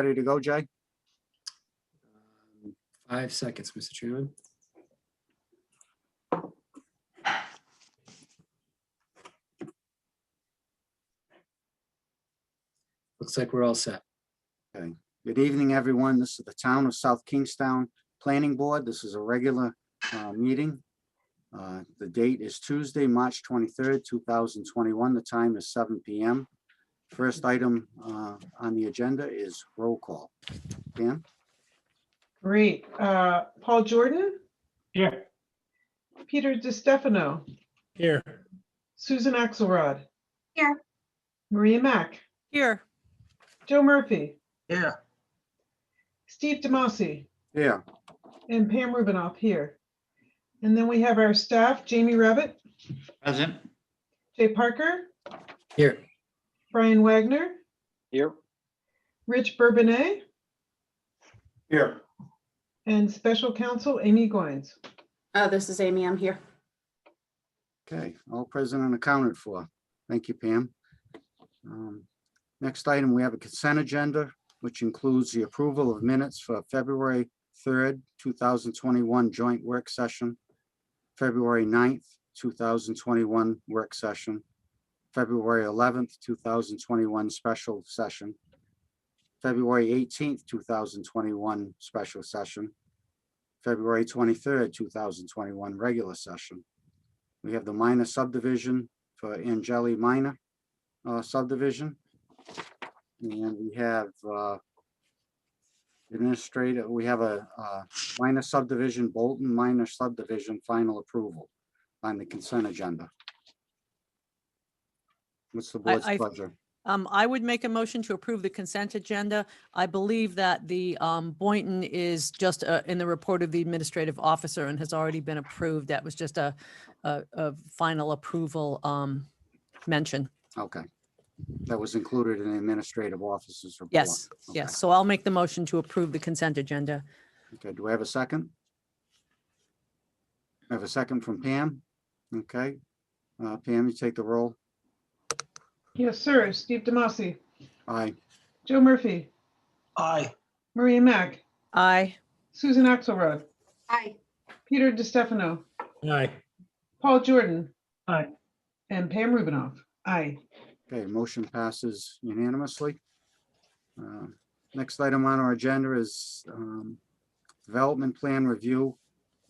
Ready to go, Jay? 5 seconds, Mr. Chairman. Looks like we're all set. Okay. Good evening, everyone. This is the Town of South Kingstown Planning Board. This is a regular meeting. The date is Tuesday, March 23rd, 2021. The time is 7 p.m. First item on the agenda is roll call. Dan? Great. Paul Jordan, Here. Peter DiStefano, Here. Susan Axelrod, Here. Maria Mack, Here. Joe Murphy, Here. Steve DeMasi, Here. and Pam Rubinoff here. And then we have our staff, Jamie Rabbit, Present. Jay Parker, Here. Brian Wagner, Here. Rich Bourbonnais, Here. and special counsel Amy Goines. This is Amy. I'm here. Okay, all present and accounted for. Thank you, Pam. Next item, we have a consent agenda, which includes the approval of minutes for February 3rd, 2021 joint work session, February 9th, 2021 work session, February 11th, 2021 special session, February 18th, 2021 special session, February 23rd, 2021 regular session. We have the minor subdivision for Angeli Minor subdivision. And we have administrative, we have a minor subdivision, Bolton minor subdivision final approval on the consent agenda. What's the board's pleasure? I would make a motion to approve the consent agenda. I believe that the Boynton is just in the report of the administrative officer and has already been approved. That was just a final approval mention. Okay. That was included in the administrative officer's report. Yes, Okay. yes. So I'll make the motion to approve the consent agenda. Okay, do we have a second? I have a second from Pam. Okay. Pam, you take the roll. Yes, sir. Steve DeMasi, Aye. Joe Murphy, Aye. Maria Mack, Aye. Susan Axelrod, Hi. Peter DiStefano, Aye. Paul Jordan, Aye. and Pam Rubinoff. Aye. Okay, motion passes unanimously. Next item on our agenda is development plan review,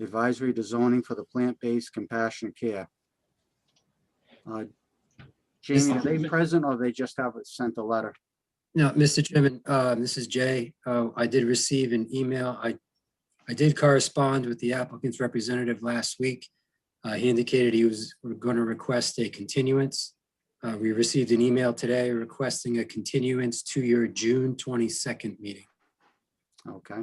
advisory to zoning for the plant-based compassionate care. Jamie, are they present or they just have sent a letter? No, Mr. Chairman, this is Jay. I did receive an email. I did correspond with the applicant's representative last week. He indicated he was going to request a continuance. We received an email today requesting a continuance to your June 22nd meeting. Okay.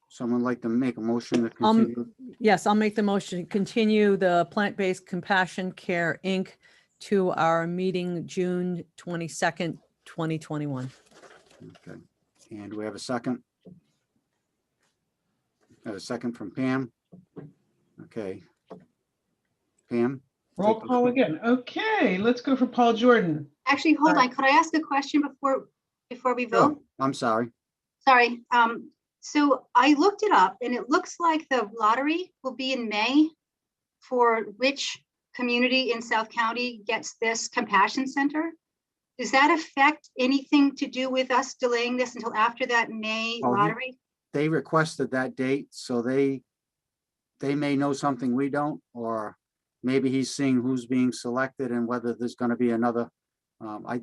Someone like to make a motion to continue? Yes, I'll make the motion to continue the Plant-Based Compassion Care, Inc. to our meeting June 22nd, 2021. Okay, and do we have a second? A second from Pam. Okay. Pam? Roll call again. Okay, let's go for Paul Jordan. Actually, hold on. Could I ask a question before we vote? I'm sorry. Sorry. So I looked it up and it looks like the lottery will be in May for which community in South County gets this compassion center. Does that affect anything to do with us delaying this until after that May Oh, lottery? They requested that date, so they may know something we don't, or maybe he's seeing who's being selected and whether there's going to be another.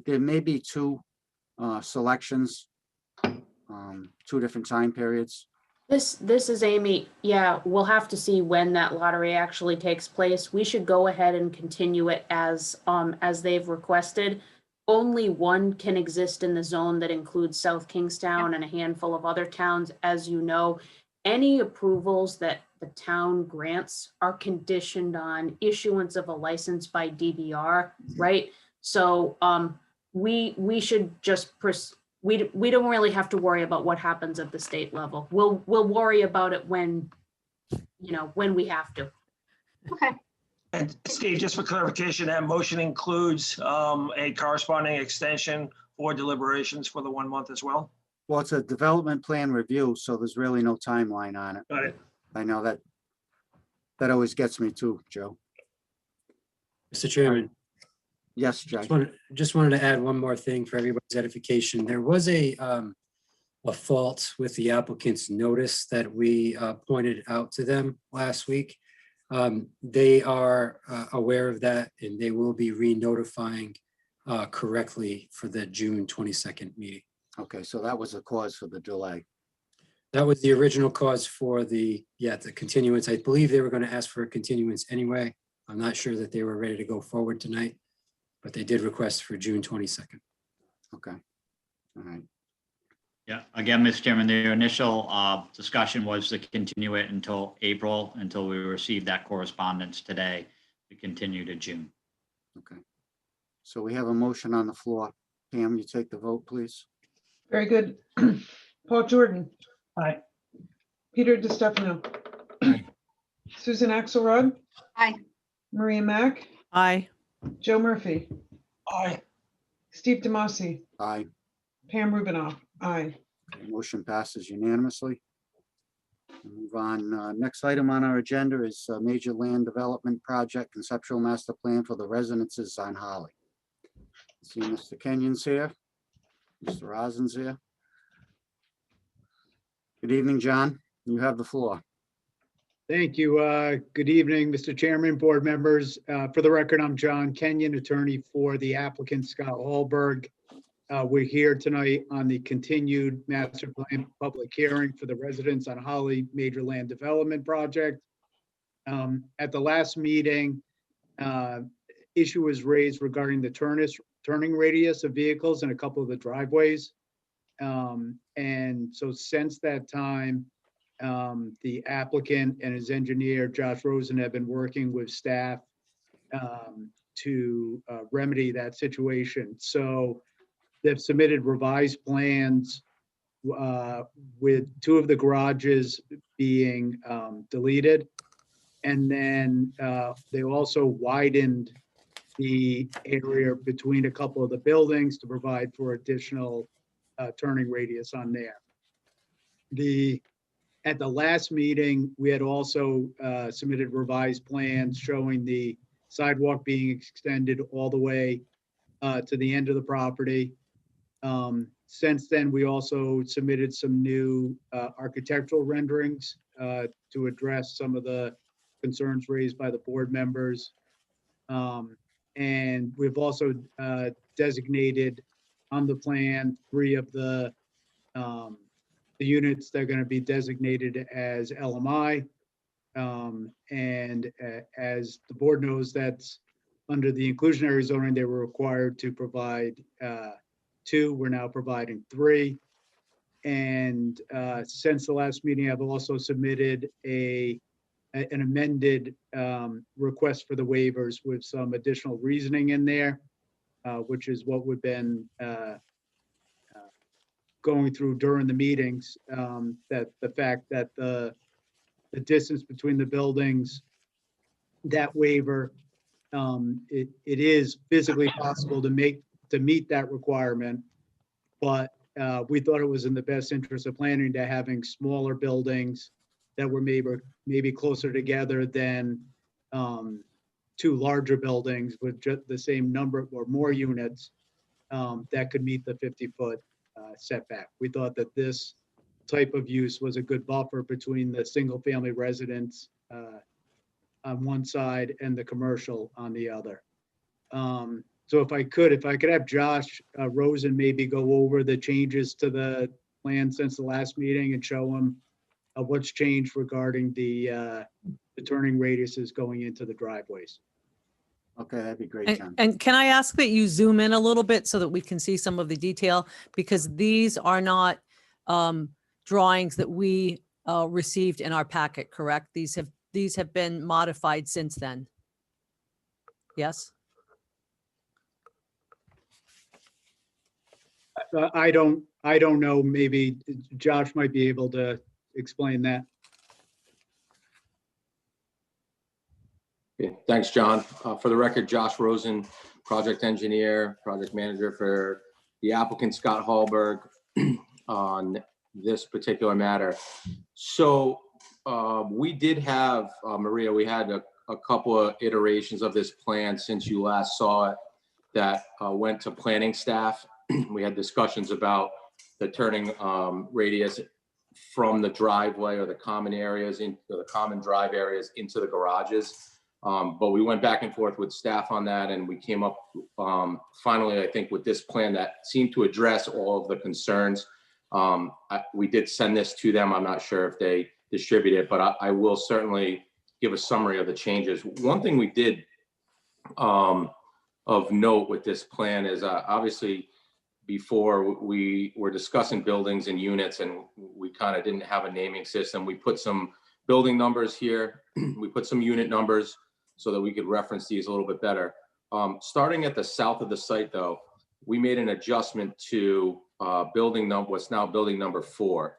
There may be two selections, 2 different time periods. This is Amy. Yeah, we'll have to see when that lottery actually takes place. We should go ahead and continue it as they've requested. Only one can exist in the zone that includes South Kingstown and a handful of other towns. As you know, any approvals that the town grants are conditioned on issuance of a license by DVR, right? So we should just we don't really have to worry about what happens at the state level. We'll worry about it when we have to. Okay. And Steve, just for clarification, that motion includes a corresponding extension for deliberations for the 1 month as well? Well, it's a development plan review, so there's really no timeline on it. Got it. I know that always gets me too, Joe. Mr. Chairman, Yes, Jay. just wanted to add one more thing for everybody's edification. There was a fault with the applicant's notice that we pointed out to them last week. They are aware of that, and they will be re-notifying correctly for the June 22nd meeting. Okay, so that was the cause for the delay. That was the original cause for the continuance. I believe they were going to ask for a continuance anyway. I'm not sure that they were ready to go forward tonight, but they did request for June 22nd. Okay. All right. Yeah, again, Mr. Chairman, the initial discussion was to continue it until April, until we received that correspondence today to continue to June. Okay. So we have a motion on the floor. Pam, you take the vote, please. Very good. Paul Jordan. Aye. Peter DiStefano. Susan Axelrod. Aye. Maria Mack. Aye. Joe Murphy. Aye. Steve Demasi. Aye. Pam Rubinoff. Aye. Okay, motion passes unanimously. We'll move on. Next item on our agenda is major land development project conceptual master plan for the residences on Holly. See Mr. Kenyon's here. Mr. Rosen's here. Good evening, John. You have the floor. Thank you. Good evening, Mr. Chairman, board members. For the record, I'm John Kenyon, attorney for the applicant Scott Hallberg. We're here tonight on the continued master plan public hearing for the residents on Holly Major Land Development Project. At the last meeting, issue was raised regarding the turning radius of vehicles in a couple of the driveways. And so since that time, the applicant and his engineer, Josh Rosen, have been working with staff to remedy that situation. So they've submitted revised plans with 2 of the garages being deleted. And then they also widened the area between a couple of the buildings to provide for additional turning radius on there. At the last meeting, we had also submitted revised plans showing the sidewalk being extended all the way to the end of the property. Since then, we also submitted some new architectural renderings to address some of the concerns raised by the board members. And we've also designated on the plan 3 of the units that are going to be designated as LMI. And as the board knows, that's under the inclusionary zoning, they were required to provide 2. We're now providing 3. And since the last meeting, I've also submitted an amended request for the waivers with some additional reasoning in there, which is what we've been going through during the meetings, that the fact that the distance between the buildings, that waiver, it is physically possible to meet that requirement, but we thought it was in the best interest of planning to having smaller buildings that were maybe closer together than 2 larger buildings with just the same number or more units that could meet the 50-foot setback. We thought that this type of use was a good buffer between the single-family residence on one side and the commercial on the other. So if I could have Josh Rosen maybe go over the changes to the plan since the last meeting and show him what's changed regarding the turning radiuses going into the driveways. Okay, that'd be great, John. And can I ask that you zoom in a little bit so that we can see some of the detail? Because these are not drawings that we received in our packet, correct? These have been modified since then. Yes? I don't know, maybe Josh might be able to explain that. Okay, thanks, John. For the record, Josh Rosen, project engineer, project manager for the applicant Scott Hallberg. on this particular matter. So we did have, Maria, we had a couple of iterations of this plan since you last saw it that went to planning staff. We had discussions about the turning radius from the driveway or the common areas into the common drive areas into the garages. But we went back and forth with staff on that, and we came up finally, I think, with this plan that seemed to address all of the concerns. We did send this to them. I'm not sure if they distribute it, but I will certainly give a summary of the changes. One thing we did of note with this plan is obviously before we were discussing buildings and units, and we kind of didn't have a naming system. We put some building numbers here. We put some unit numbers so that we could reference these a little bit better. Starting at the south of the site, though, we made an adjustment to what's now building number 4.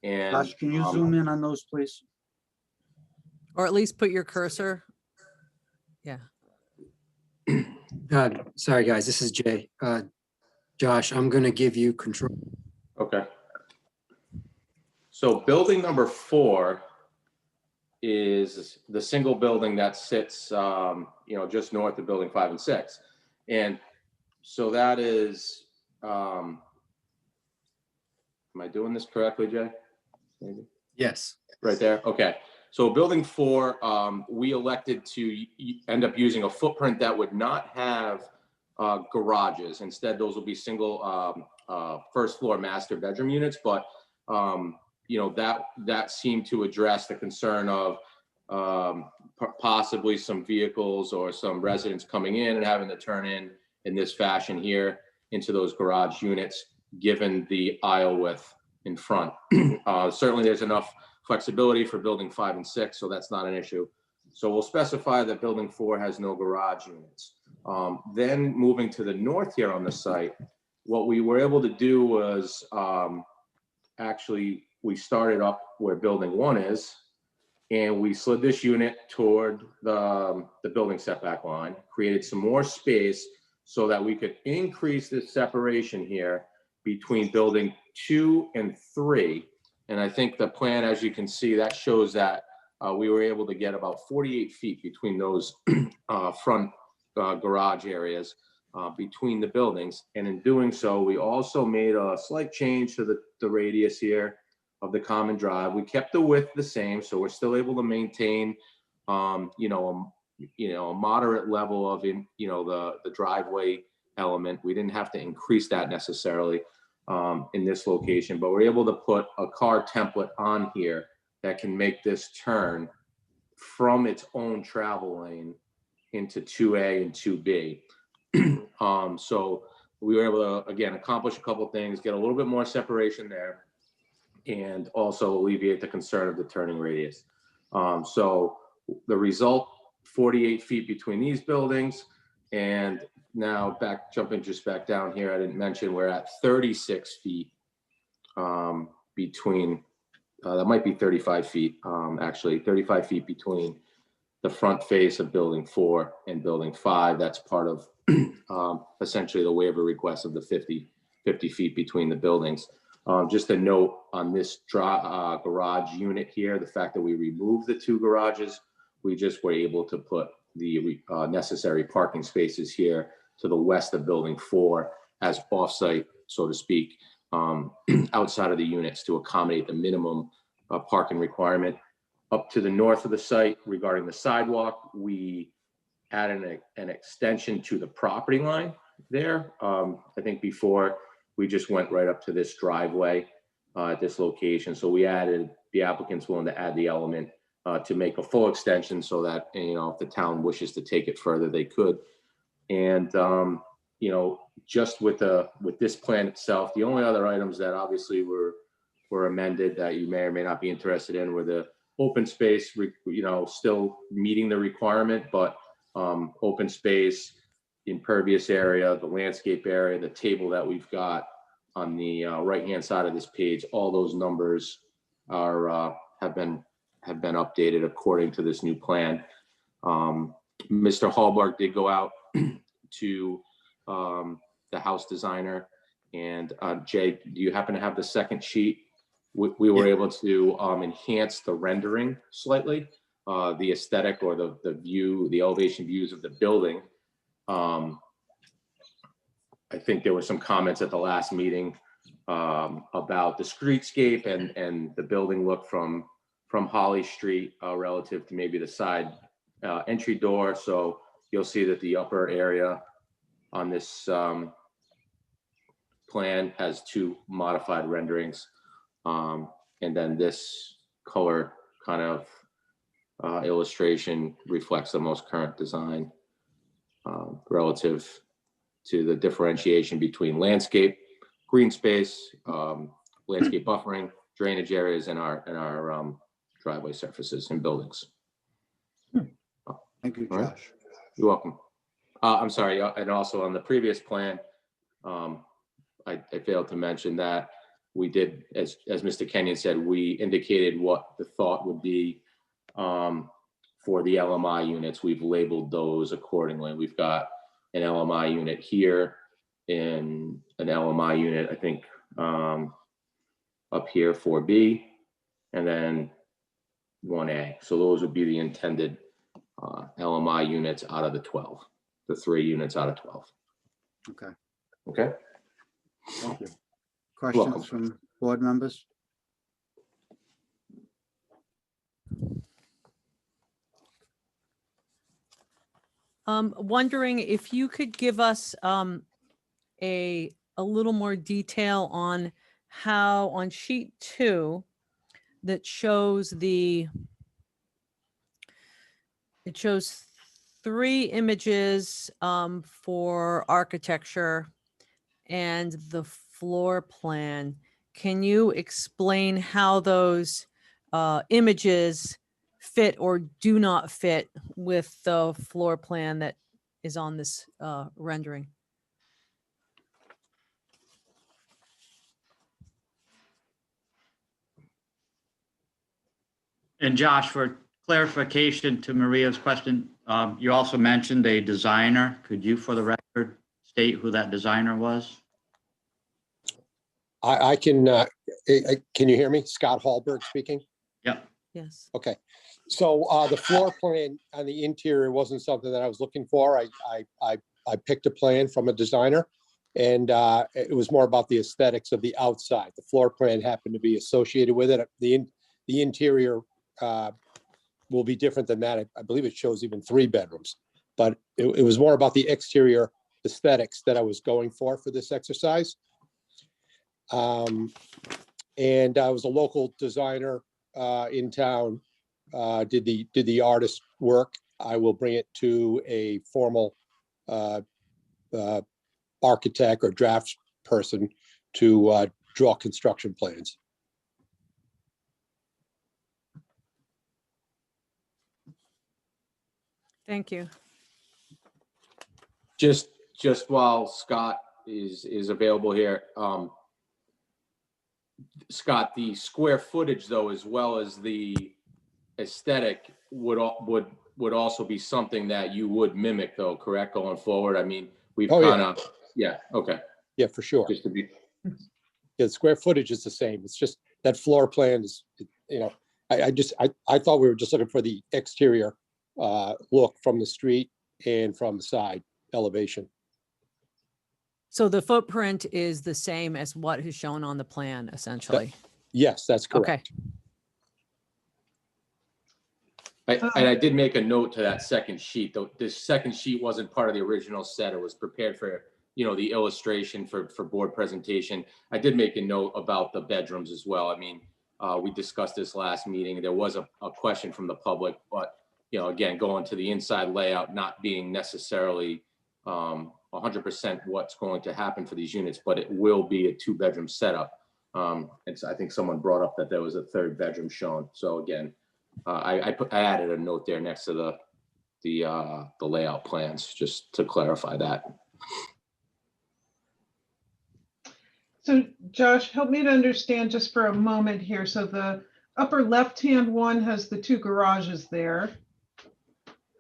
And Josh, can you zoom in on those, please? Or at least put your cursor. Yeah. Sorry, guys, this is Jay. Josh, I'm going to give you control. Okay. So building number 4 is the single building that sits, just north of building 5 and 6. And so that is, am I doing this correctly, Jay? Maybe. Yes. Right there. Okay. So building 4, we elected to end up using a footprint that would not have garages. Instead, those will be single first floor master bedroom units. But that seemed to address the concern of possibly some vehicles or some residents coming in and having to turn in this fashion here into those garage units, given the aisle width in front. Certainly, there's enough flexibility for building 5 and 6, so that's not an issue. So we'll specify that building 4 has no garage units. Then moving to the north here on the site, what we were able to do was actually we started up where building 1 is, and we slid this unit toward the building setback line, created some more space so that we could increase this separation here between building 2 and 3. And I think the plan, as you can see, that shows that we were able to get about 48 feet between those front garage areas between the buildings. And in doing so, we also made a slight change to the radius here of the common drive. We kept the width the same, so we're still able to maintain, a moderate level of the driveway element. We didn't have to increase that necessarily in this location, but we're able to put a car template on here that can make this turn from its own travel lane into 2A and 2B. So we were able to, again, accomplish a couple of things, get a little bit more separation there, and also alleviate the concern of the turning radius. So the result, 48 feet between these buildings. And now jumping just back down here, I didn't mention we're at 36 feet between, that might be 35 feet, actually 35 feet between the front face of building 4 and building 5. That's part of essentially the waiver request of the 50 feet between the buildings. Just a note on this garage unit here, the fact that we removed the 2 garages, we just were able to put the necessary parking spaces here to the west of building 4 as offsite, so to speak, outside of the units to accommodate the minimum parking requirement. Up to the north of the site, regarding the sidewalk, we added an extension to the property line there. I think before we just went right up to this driveway at this location. So we added, the applicant's willing to add the element to make a full extension so that, if the town wishes to take it further, they could. And, just with this plan itself, the only other items that obviously were amended that you may or may not be interested in were the open space, still meeting the requirement, but open space, impervious area, the landscape area, the table that we've got on the right-hand side of this page, all those numbers are have been updated according to this new plan. Mr. Hallmark did go out to the house designer And Jay, do you happen to have the second sheet? We were able to enhance the rendering slightly, the aesthetic or the view, the elevation views of the building. I think there were some comments at the last meeting about the streetscape and the building look from Holly Street relative to maybe the side entry door. So you'll see that the upper area on this plan has two modified renderings. And then this color kind of illustration reflects the most current design relative to the differentiation between landscape, green space, landscape buffering, drainage areas, and our driveway surfaces and buildings. Thank you, All right. Josh. You're welcome. I'm sorry, and also on the previous plan, I failed to mention that we did, as Mr. Kenyon said, we indicated what the thought would be for the LMI units. We've labeled those accordingly. We've got an LMI unit here and an LMI unit, I think, up here 4B, and then 1A. So those would be the intended LMI units out of the 12, the 3 units out of 12. Okay, Okay. thank you. welcome. Questions from board members? Wondering if you could give us a little more detail on how on sheet 2 that shows it shows 3 images for architecture and the floor plan. Can you explain how those images fit or do not fit with the floor plan that is on this rendering? And Josh, for clarification to Maria's question, you also mentioned a designer. Could you, for the record, state who that designer was? I can, can you hear me? Scott Hallberg speaking. Yep. Yes. Okay. So the floor plan on the interior wasn't something that I was looking for. I picked a plan from a designer, and it was more about the aesthetics of the outside. The floor plan happened to be associated with it. The interior will be different than that. I believe it shows even 3 bedrooms, but it was more about the exterior aesthetics that I was going for this exercise. And I was a local designer in town, did the artist work. I will bring it to a formal architect or draft person to draw construction plans. Thank you. Just while Scott is available here, Scott, the square footage though, as well as the aesthetic would also be something that you would mimic though, correct, going forward? I mean, we've Oh, yeah. kind of, yeah, okay. Yeah, for sure. Just to be, Yeah, the square footage is the same. It's just that floor plan is, you know, I thought we were just looking for the exterior look from the street and from the side elevation. So the footprint is the same as what is shown on the plan, essentially. Yes, that's correct. Okay. and I did make a note to that second sheet, though. This second sheet wasn't part of the original set. It was prepared for, you know, the illustration for board presentation. I did make a note about the bedrooms as well. I mean, we discussed this last meeting. There was a question from the public, but, you know, again, going to the inside layout, not being necessarily 100% what's going to happen for these units, but it will be a 2-bedroom setup. And so I think someone brought up that there was a 3rd bedroom shown. So again, I added a note there next to the layout plans, just to clarify that. So Josh, help me to understand just for a moment here. So the upper left-hand one has the 2 garages there,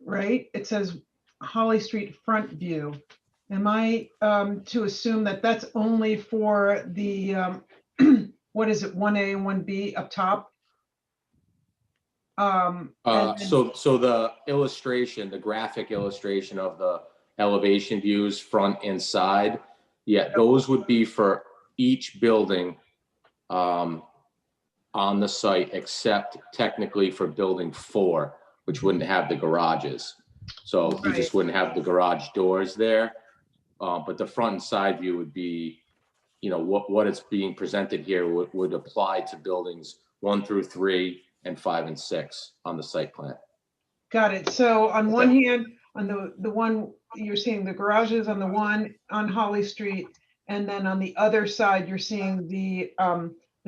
right? It says Holly Street front view. Am I to assume that that's only for the, what is it, 1A and 1B up top? And then- So the illustration, the graphic illustration of the elevation views, front and side, yeah, those would be for each building on the site, except technically for building 4, which wouldn't have the garages. So you just wouldn't have the garage doors there. But the front and side view would be, you know, what is being presented here would apply to buildings 1 through 3 and 5 and 6 on the site plan. Got it. So on one hand, on the one, you're seeing the garages on the one on Holly Street, and then on the other side, you're seeing the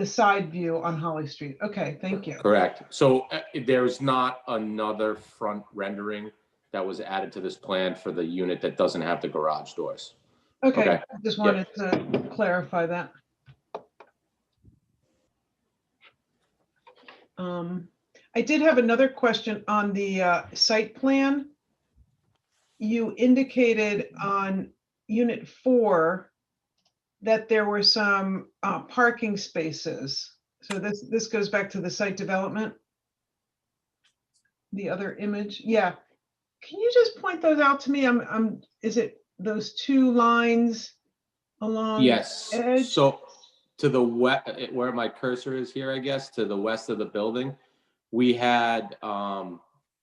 side view on Holly Street. Okay, thank you. Correct. So there's not another front rendering that was added to this plan for the unit that doesn't have the garage doors. Okay, Okay. I just wanted to clarify that. I did have another question on the site plan. You indicated on unit 4 that there were some parking spaces. So this goes back to the site development. The other image, yeah. Can you just point those out to me? Is it those 2 lines along? Yes. edge? So to the west, where my cursor is here, I guess, to the west of the building, we had,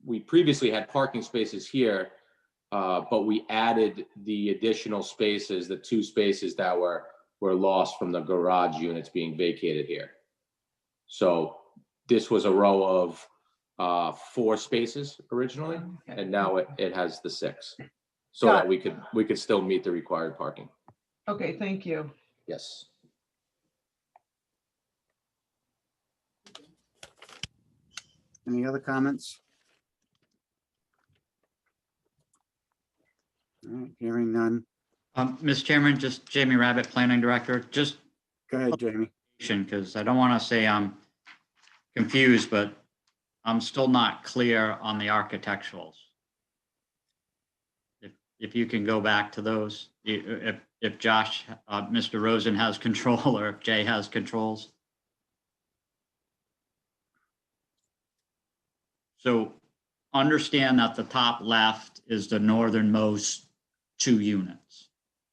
we previously had parking spaces here, but we added the additional spaces, the 2 spaces that were lost from the garage units being vacated here. So this was a row of 4 spaces originally, and now it has the 6, so Got that we could still meet the required parking. Okay, thank you. Yes. Any other comments? All right, hearing none. Mr. Chairman, just Jamie Rabbit, Planning Director, just Go ahead, Jamie. because I don't want to say I'm confused, but I'm still not clear on the architecturals. If you can go back to those, if Josh, Mr. Rosen has control, or if Jay has controls. So understand that the top left is the northernmost 2 units,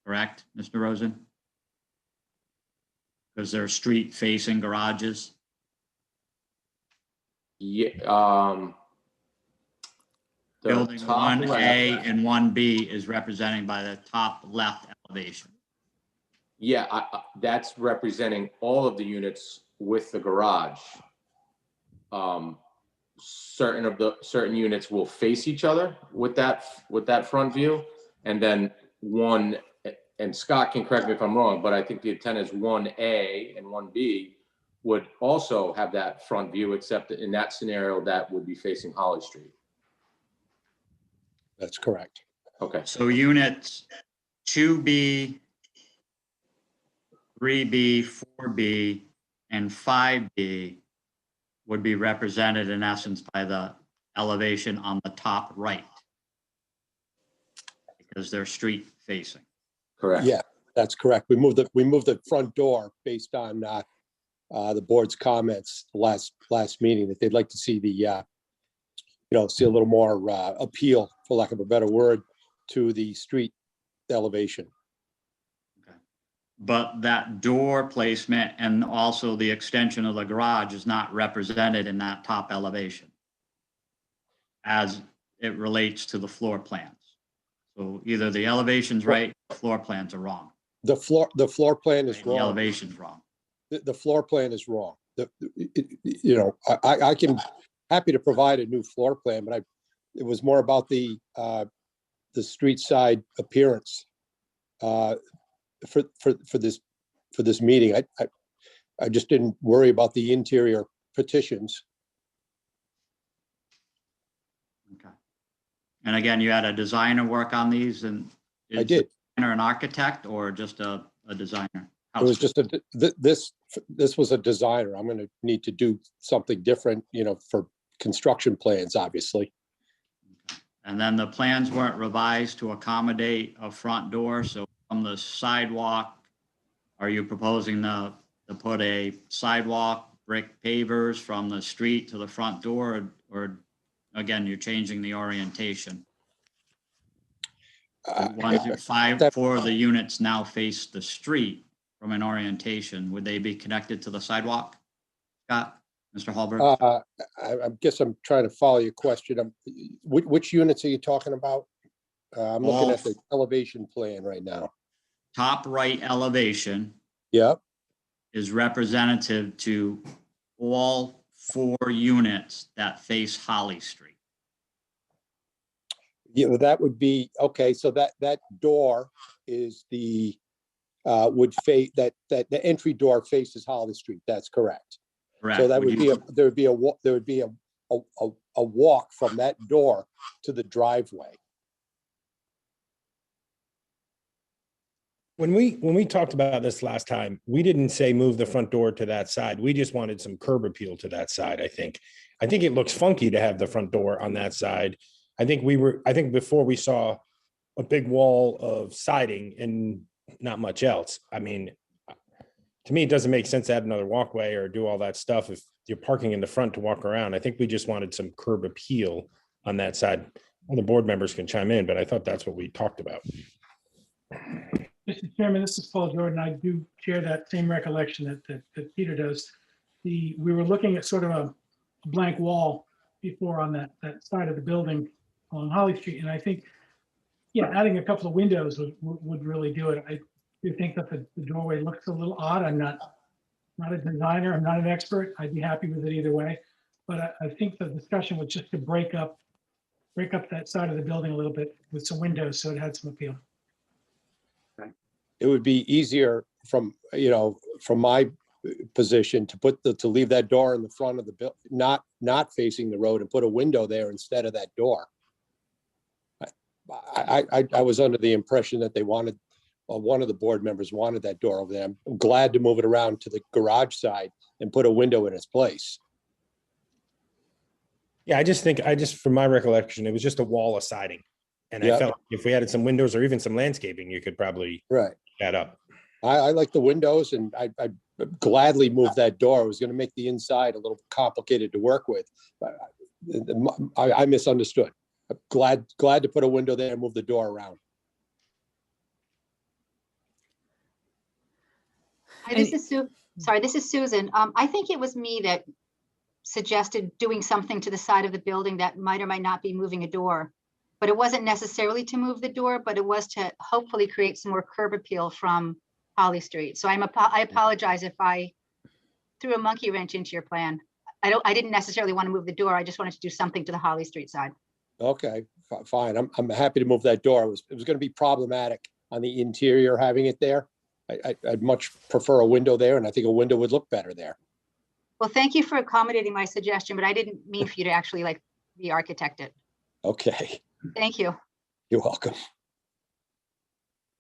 correct, Mr. Rosen? Because they're street facing garages. Yeah. The Building top 1A left- and 1B is represented by the top left elevation. Yeah, that's representing all of the units with the garage. Certain units will face each other with that front view, and then one, and Scott can correct me if I'm wrong, but I think the intent is 1A and 1B would also have that front view, except in that scenario, that would be facing Holly Street. That's correct. Okay. So units 2B, 3B, 4B, and 5B would be represented in essence by the elevation on the top right, because they're street facing. Correct. Yeah, that's correct. We moved the front door based on the board's comments last meeting, that they'd like to see see a little more appeal, for lack of a better word, to the street elevation. But that door placement and also the extension of the garage is not represented in that top elevation as it relates to the floor plans. So either the elevation's right, the floor plans are wrong. The floor plan is The wrong. elevation's wrong. The floor plan is wrong. I can, happy to provide a new floor plan, but it was more about the street side appearance for this meeting. I just didn't worry about the interior partitions. Okay. And again, you had a designer work on these, and I is did. the designer an architect or just a designer? It was just this was a designer. I'm going to need to do something different, for construction plans, obviously. And then the plans weren't revised to accommodate a front door. So from the sidewalk, are you proposing to put a sidewalk, brick pavers from the street to the front door? Or again, you're changing the orientation? Four of the units now face the street from an orientation. Would they be connected to the sidewalk? Scott, Mr. Hallberg? I guess I'm trying to follow your question. Which units are you talking about? I'm looking at the elevation plan right now. Top right elevation Yep. is representative to all 4 units that face Holly Street. Yeah, that would be, okay, so that door is the, would face, that the entry door faces Holly Street, that's correct. Correct. So that would be, there would be a walk from that door to the driveway. When we talked about this last time, we didn't say move the front door to that side. We just wanted some curb appeal to that side, I think. I think it looks funky to have the front door on that side. I think before we saw a big wall of siding and not much else. I mean, to me, it doesn't make sense to add another walkway or do all that stuff if you're parking in the front to walk around. I think we just wanted some curb appeal on that side. All the board members can chime in, but I thought that's what we talked about. Mr. Chairman, this is Paul Jordan. I do share that same recollection that Peter does. We were looking at sort of a blank wall before on that side of the building on Holly Street. And I think, yeah, adding a couple of windows would really do it. I do think that the doorway looks a little odd. I'm not a designer. I'm not an expert. I'd be happy with it either way. But I think the discussion was just to break up that side of the building a little bit with some windows so it had some appeal. It would be easier from my position to leave that door in the front of the building, not facing the road, and put a window there instead of that door. I was under the impression that they wanted, one of the board members wanted that door over there. I'm glad to move it around to the garage side and put a window in its place. Yeah, I just from my recollection, it was just a wall of siding. And I felt if we added some windows or even some landscaping, you could probably add up. I like the windows, and I'd gladly move that door. It was going to make the inside a little complicated to work with. But I misunderstood. I'm glad to put a window there and move the door around. Hi, this is Susan. I think it was me that suggested doing something to the side of the building that might or might not be moving a door. But it wasn't necessarily to move the door, but it was to hopefully create some more curb appeal from Holly Street. So I apologize if I threw a monkey wrench into your plan. I didn't necessarily want to move the door. I just wanted to do something to the Holly Street side. Okay, fine. I'm happy to move that door. It was going to be problematic on the interior having it there. I'd much prefer a window there, and I think a window would look better there. Well, thank you for accommodating my suggestion, but I didn't mean for you to actually re-architect it. Okay. Thank you. You're welcome.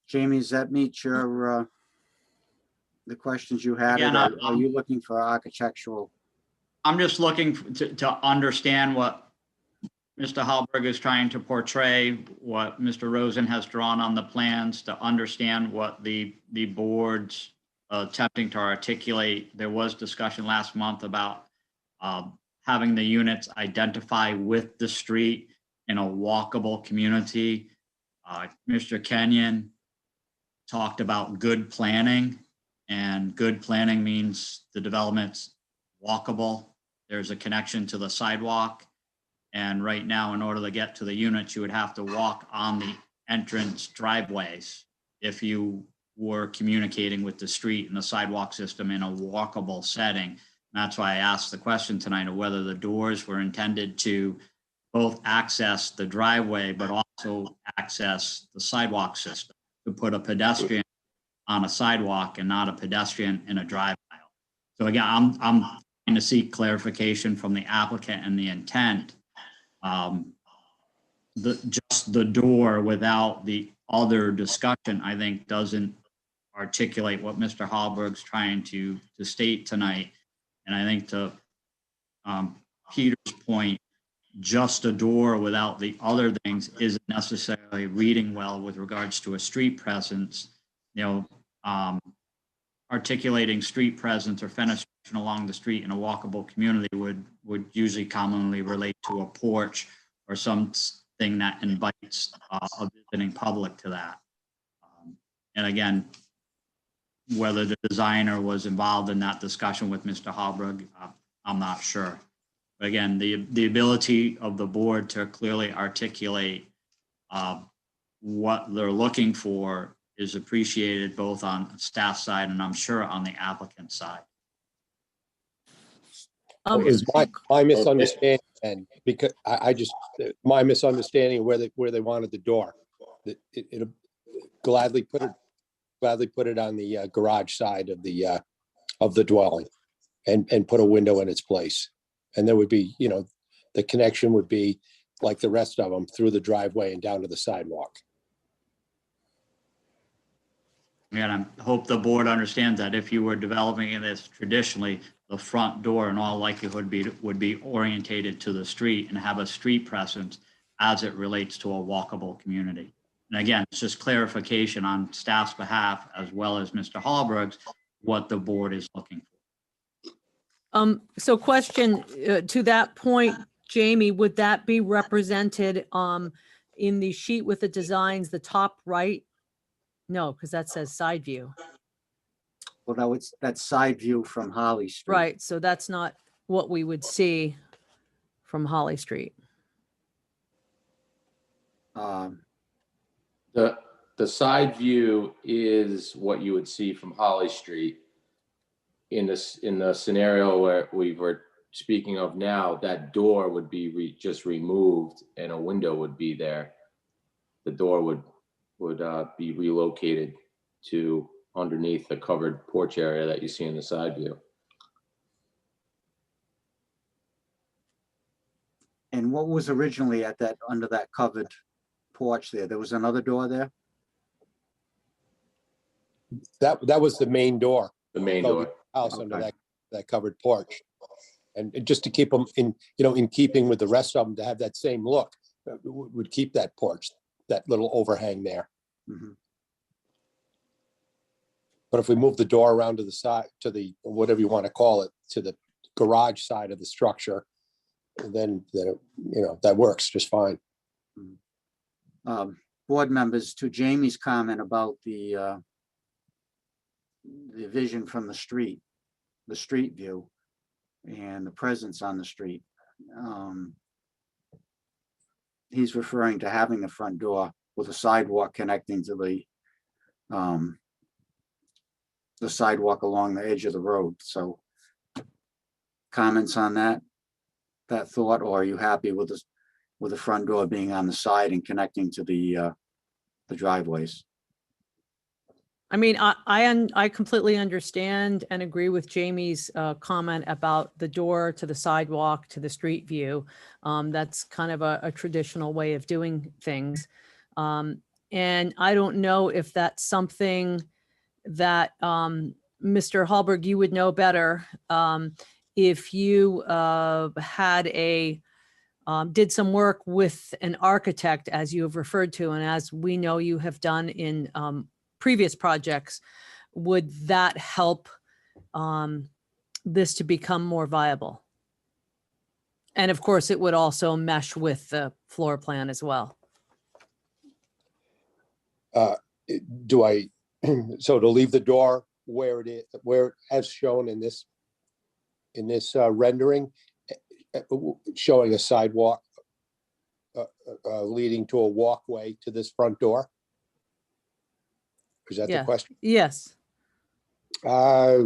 Jamie, does that meet your, the questions you had? Yeah, Are you looking for architectural? I'm just looking to understand what Mr. Hallberg is trying to portray, what Mr. Rosen has drawn on the plans, to understand what the board's attempting to articulate. There was discussion last month about having the units identify with the street in a walkable community. Mr. Kenyon talked about good planning, and good planning means the development's walkable. There's a connection to the sidewalk. And right now, in order to get to the units, you would have to walk on the entrance driveways if you were communicating with the street and the sidewalk system in a walkable setting. And that's why I asked the question tonight of whether the doors were intended to both access the driveway, but also access the sidewalk system, to put a pedestrian on a sidewalk and not a pedestrian in a drive aisle. So again, I'm trying to seek clarification from the applicant and the intent. Just the door without the other discussion, I think, doesn't articulate what Mr. Hallberg's trying to state tonight. And I think to Peter's point, just a door without the other things isn't necessarily reading well with regards to a street presence. Articulating street presence or fenestration along the street in a walkable community would usually commonly relate to a porch or something that invites a visiting public to that. And again, whether the designer was involved in that discussion with Mr. Halberg, I'm not sure. But again, the ability of the board to clearly articulate what they're looking for is appreciated both on staff side and I'm sure on the applicant side. Is my misunderstanding, and because my misunderstanding of where they wanted the door. It'll gladly put it on the garage side of the dwelling and put a window in its place. And there would be, the connection would be like the rest of them through the driveway and down to the sidewalk. And I hope the board understands that if you were developing this traditionally, the front door in all likelihood would be orientated to the street and have a street presence as it relates to a walkable community. And again, it's just clarification on staff's behalf, as well as Mr. Halberg's, what the board is looking for. So question to that point, Jamie, would that be represented in the sheet with the designs, the top right? No, because that says side view. Well, that's side view from Holly Street. Right, so that's not what we would see from Holly Street. The side view is what you would see from Holly Street. In the scenario where we were speaking of now, that door would be just removed and a window would be there. The door would be relocated to underneath the covered porch area that you see in the side view. And what was originally under that covered porch there? There was another door there? That was the main door. The main of door. the House under Okay. that covered porch. And just to keep them in keeping with the rest of them, to have that same look, would keep that porch, that little overhang there. Mhm. But if we move the door around to the side, to the, whatever you want to call it, to the garage side of the structure, then that works just fine. Board members, to Jamie's comment about the vision from the street view and the presence on the street. He's referring to having the front door with a sidewalk connecting to the sidewalk along the edge of the road. So comments on that thought, or are you happy with the front door being on the side and connecting to the driveways? I mean, I completely understand and agree with Jamie's comment about the door to the sidewalk to the street view. That's kind of a traditional way of doing things. And I don't know if that's something that Mr. Halberg, you would know better if you did some work with an architect, as you have referred to, and as we know you have done in previous projects. Would that help this to become more viable? And of course, it would also mesh with the floor plan as well. So to leave the door where it is, where as shown in this rendering, showing a sidewalk leading to a walkway to this front door? Is that the question? Yes. I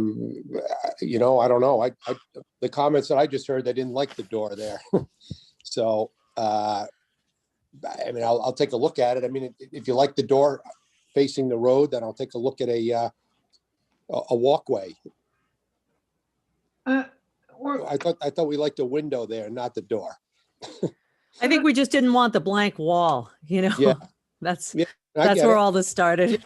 don't know. The comments that I just heard, they didn't like the door there. So, I'll take a look at it. I mean, if you like the door facing the road, then I'll take a look at a walkway. I thought we liked a window there, not the door. I think we just didn't want the blank wall, Yeah. That's I that's get where it. all this started.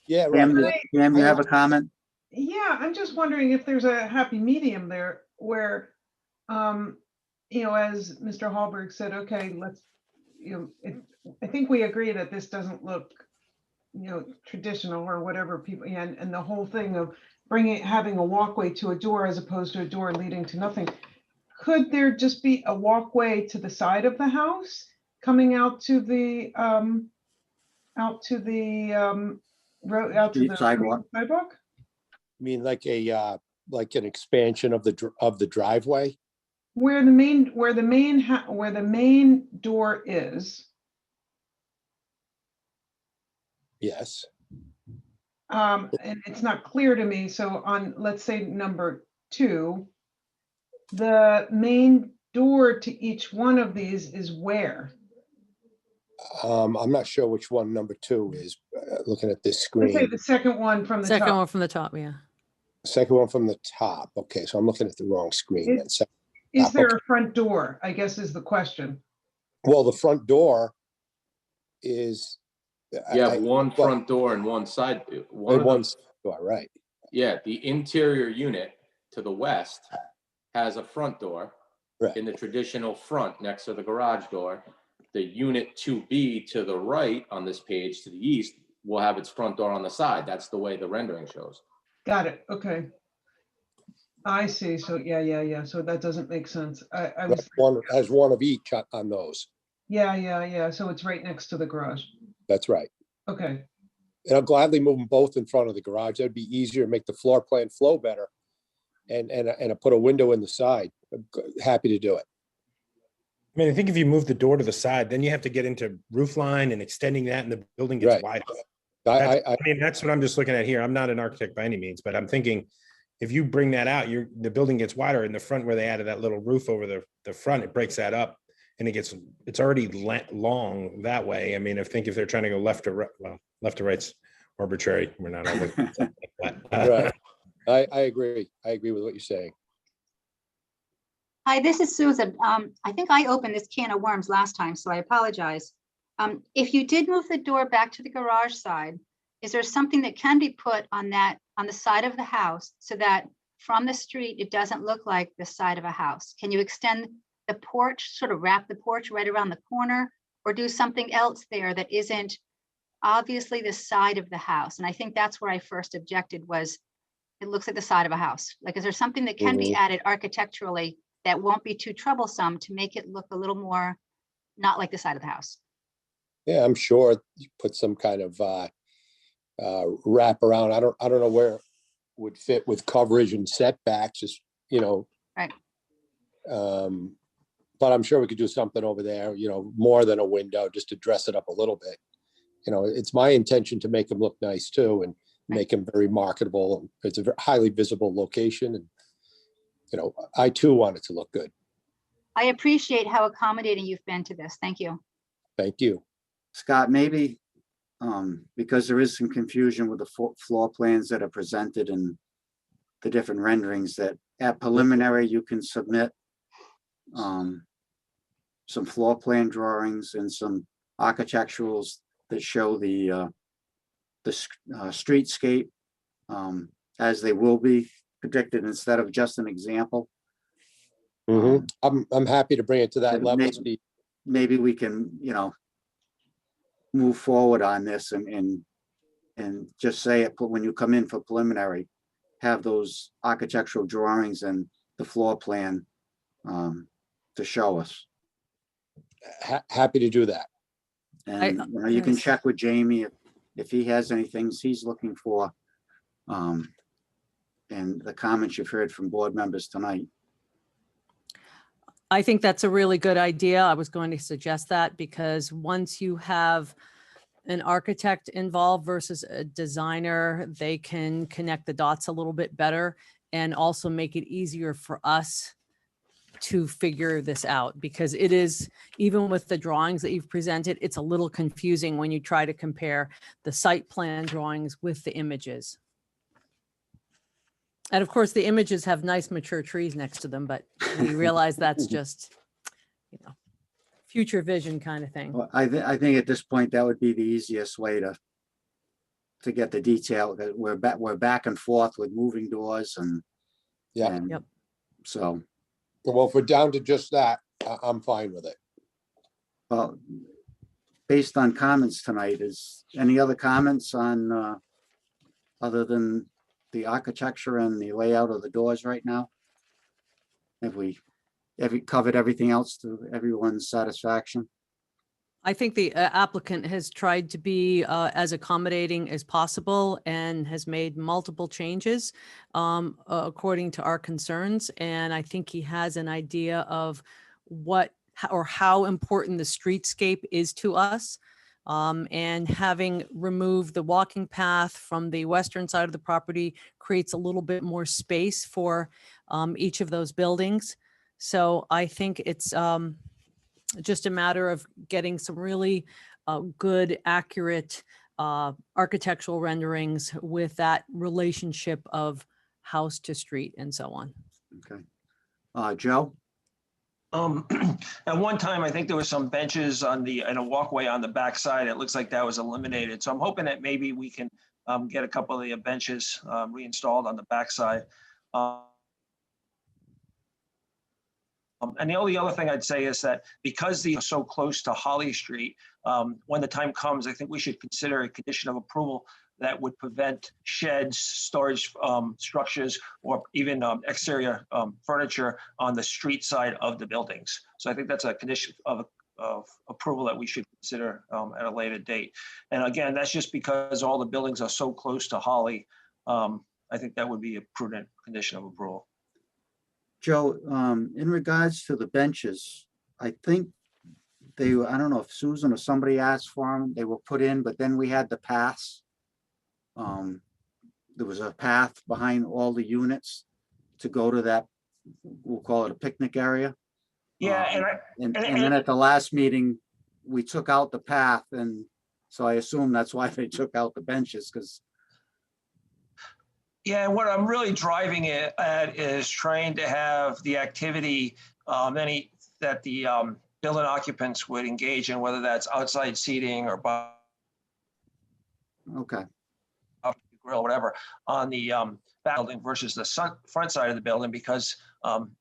Yeah, right. Pam, you have a comment? Yeah, I'm just wondering if there's a happy medium there where as Mr. Hallberg said, okay, let's, I think we agree that this doesn't look, traditional or whatever people, and the whole thing of having a walkway to a door as opposed to a door leading to nothing. Could there just be a walkway to the side of the house coming out to the road, out to the Sidewalk. sidewalk? I mean, like like an expansion of the driveway? Where the main door is, Yes. and it's not clear to me, so on, let's say number 2, the main door to each one of these is where? I'm not sure which one number 2 is, looking at this Let's say screen. the second one from the Second top. one from the top, yeah. Second one from the top. Okay, so I'm looking at the wrong screen then. Is there a front door, I guess is the question. Well, the front door is. You have one front door and one side. One door, right. Yeah, the interior unit to the west has a front door Right. in the traditional front next to the garage door. The unit 2B to the right on this page to the east will have its front door on the side. That's the way the rendering shows. Got it, okay. I see, so yeah, so that doesn't make sense. I was, One has one of each on those. yeah, so it's right next to the garage. That's right. Okay, And I'll gladly move them both in front of the garage. That'd be easier, make the floor plan flow better. And I put a window in the side. I'm happy to do it. I mean, I think if you move the door to the side, then you have to get into roof line and extending that and the building gets Right. wider. I I mean, that's what I'm just looking at here. I'm not an architect by any means, but I'm thinking if you bring that out, the building gets wider in the front where they added that little roof over the front, it breaks that up and it's already long that way. I mean, if they're trying to go left to right, well, left to right's arbitrary. We're not always. Right. I agree. I agree with what you're saying. Hi, this is Susan. I think I opened this can of worms last time, so I apologize. If you did move the door back to the garage side, is there something that can be put on the side of the house so that from the street, it doesn't look like the side of a house? Can you extend the porch, sort of wrap the porch right around the corner, or do something else there that isn't obviously the side of the house? And I think that's where I first objected, was it looks like the side of a house. Like, is there something that can be added architecturally that won't be too troublesome to make it look a little more not like the side of the house? Yeah, I'm sure you put some kind of wrap around. I don't know where it would fit with coverage and setbacks, just, Right. But I'm sure we could do something over there, more than a window, just to dress it up a little bit. It's my intention to make them look nice too, and make them very marketable. It's a highly visible location, and I too want it to look good. I appreciate how accommodating you've been to this. Thank you. Thank you. Scott, maybe, because there is some confusion with the floor plans that are presented and the different renderings, that at preliminary, you can submit some floor plan drawings and some architecturals that show the streetscape as they will be predicted, instead of just an example. I'm happy to bring it to that And level, maybe- Steve. Maybe we can, move forward on this and just say it, but when you come in for preliminary, have those architectural drawings and the floor plan to show us. Happy to do that. And you can yes. check with Jamie if he has any things he's looking for. And the comments you've heard from board members tonight. I think that's a really good idea. I was going to suggest that, because once you have an architect involved versus a designer, they can connect the dots a little bit better and also make it easier for us to figure this out, because it is, even with the drawings that you've presented, it's a little confusing when you try to compare the site plan drawings with the images. And of course, the images have nice mature trees next to them, but we realize that's just, future vision kind of thing. Well, I think at this point, that would be the easiest way to get the detail, that we're back and forth with moving doors and. Yeah. and Yep. So, Well, if we're down to just that, I'm fine with it. Well, based on comments tonight, is any other comments on, other than the architecture and the layout of the doors right now? Have we covered everything else to everyone's satisfaction? I think the applicant has tried to be as accommodating as possible and has made multiple changes according to our concerns. And I think he has an idea of what or how important the streetscape is to us. And having removed the walking path from the western side of the property creates a little bit more space for each of those buildings. So I think it's just a matter of getting some really good, accurate architectural renderings with that relationship of house to street and so on. Okay. Joe? At one time, I think there were some benches and a walkway on the backside. It looks like that was eliminated. So I'm hoping that maybe we can get a couple of the benches reinstalled on the backside. And the only other thing I'd say is that because these are so close to Holly Street, when the time comes, I think we should consider a condition of approval that would prevent sheds, storage structures, or even exterior furniture on the street side of the buildings. So I think that's a condition of approval that we should consider at a later date. And again, that's just because all the buildings are so close to Holly. I think that would be a prudent condition of approval. Joe, in regards to the benches, I think I don't know if Susan or somebody asked for them, they were put in, but then we had the paths. There was a path behind all the units to go to that, we'll call it a picnic area. Yeah, And then at the last meeting, we took out the path, and so I assume that's why they took out the benches, because yeah, and what I'm really driving it at is trying to have the activity that the building occupants would engage in, whether that's outside seating or by okay. grill, whatever, on the back building versus the front side of the building, because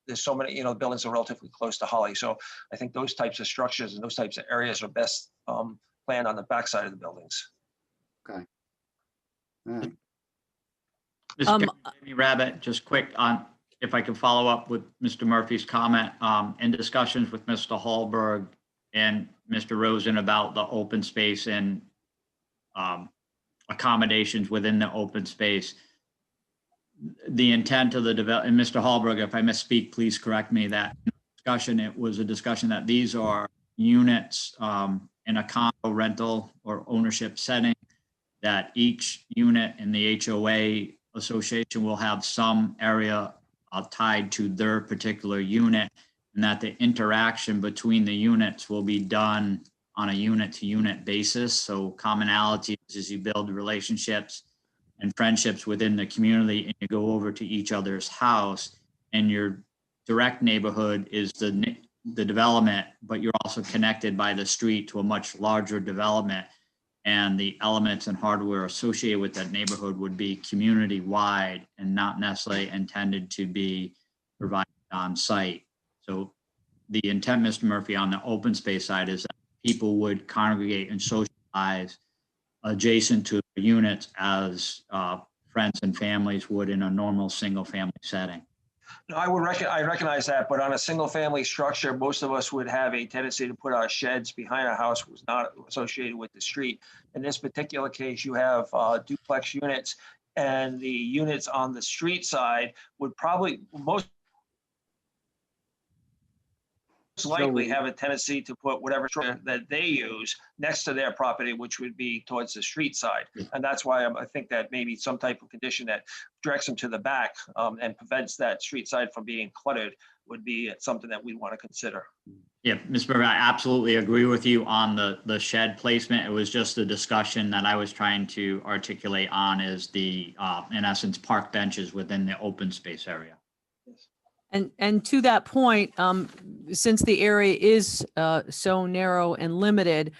there's so many, the buildings are relatively close to Holly. So I think those types of structures and those types of areas are best planned on the back side of the buildings. Okay. All right. Mr. Rabbit, just quick on, if I can follow up with Mr. Murphy's comment, in discussions with Mr. Hallberg and Mr. Rosen about the open space and accommodations within the open space. The intent of the development, and Mr. Hallberg, if I misspeak, please correct me, that discussion, it was a discussion that these are units in a condo rental or ownership setting, that each unit in the HOA association will have some area tied to their particular unit, and that the interaction between the units will be done on a unit-to-unit basis. So commonalities as you build relationships and friendships within the community, and you go over to each other's house, and your direct neighborhood is the development, but you're also connected by the street to a much larger development. And the elements and hardware associated with that neighborhood would be community-wide and not necessarily intended to be provided on site. So the intent, Mr. Murphy, on the open space side is that people would congregate and socialize adjacent to units as friends and families would in a normal single-family setting. No, I recognize that, but on a single family structure, most of us would have a tendency to put our sheds behind our house was not associated with the street. In this particular case, you have duplex units, and the units on the street side would probably most likely have a tendency to put whatever structure that they use next to their property, which would be towards the street side. And that's why I think that maybe some type of condition that directs them to the back and prevents that street side from being cluttered would be something that we want to consider. Yeah, Mr. Murphy, I absolutely agree with you on the shed placement. It was just the discussion that I was trying to articulate on is the, in essence, park benches within the open space area. And to that point, since the area is so narrow and limited,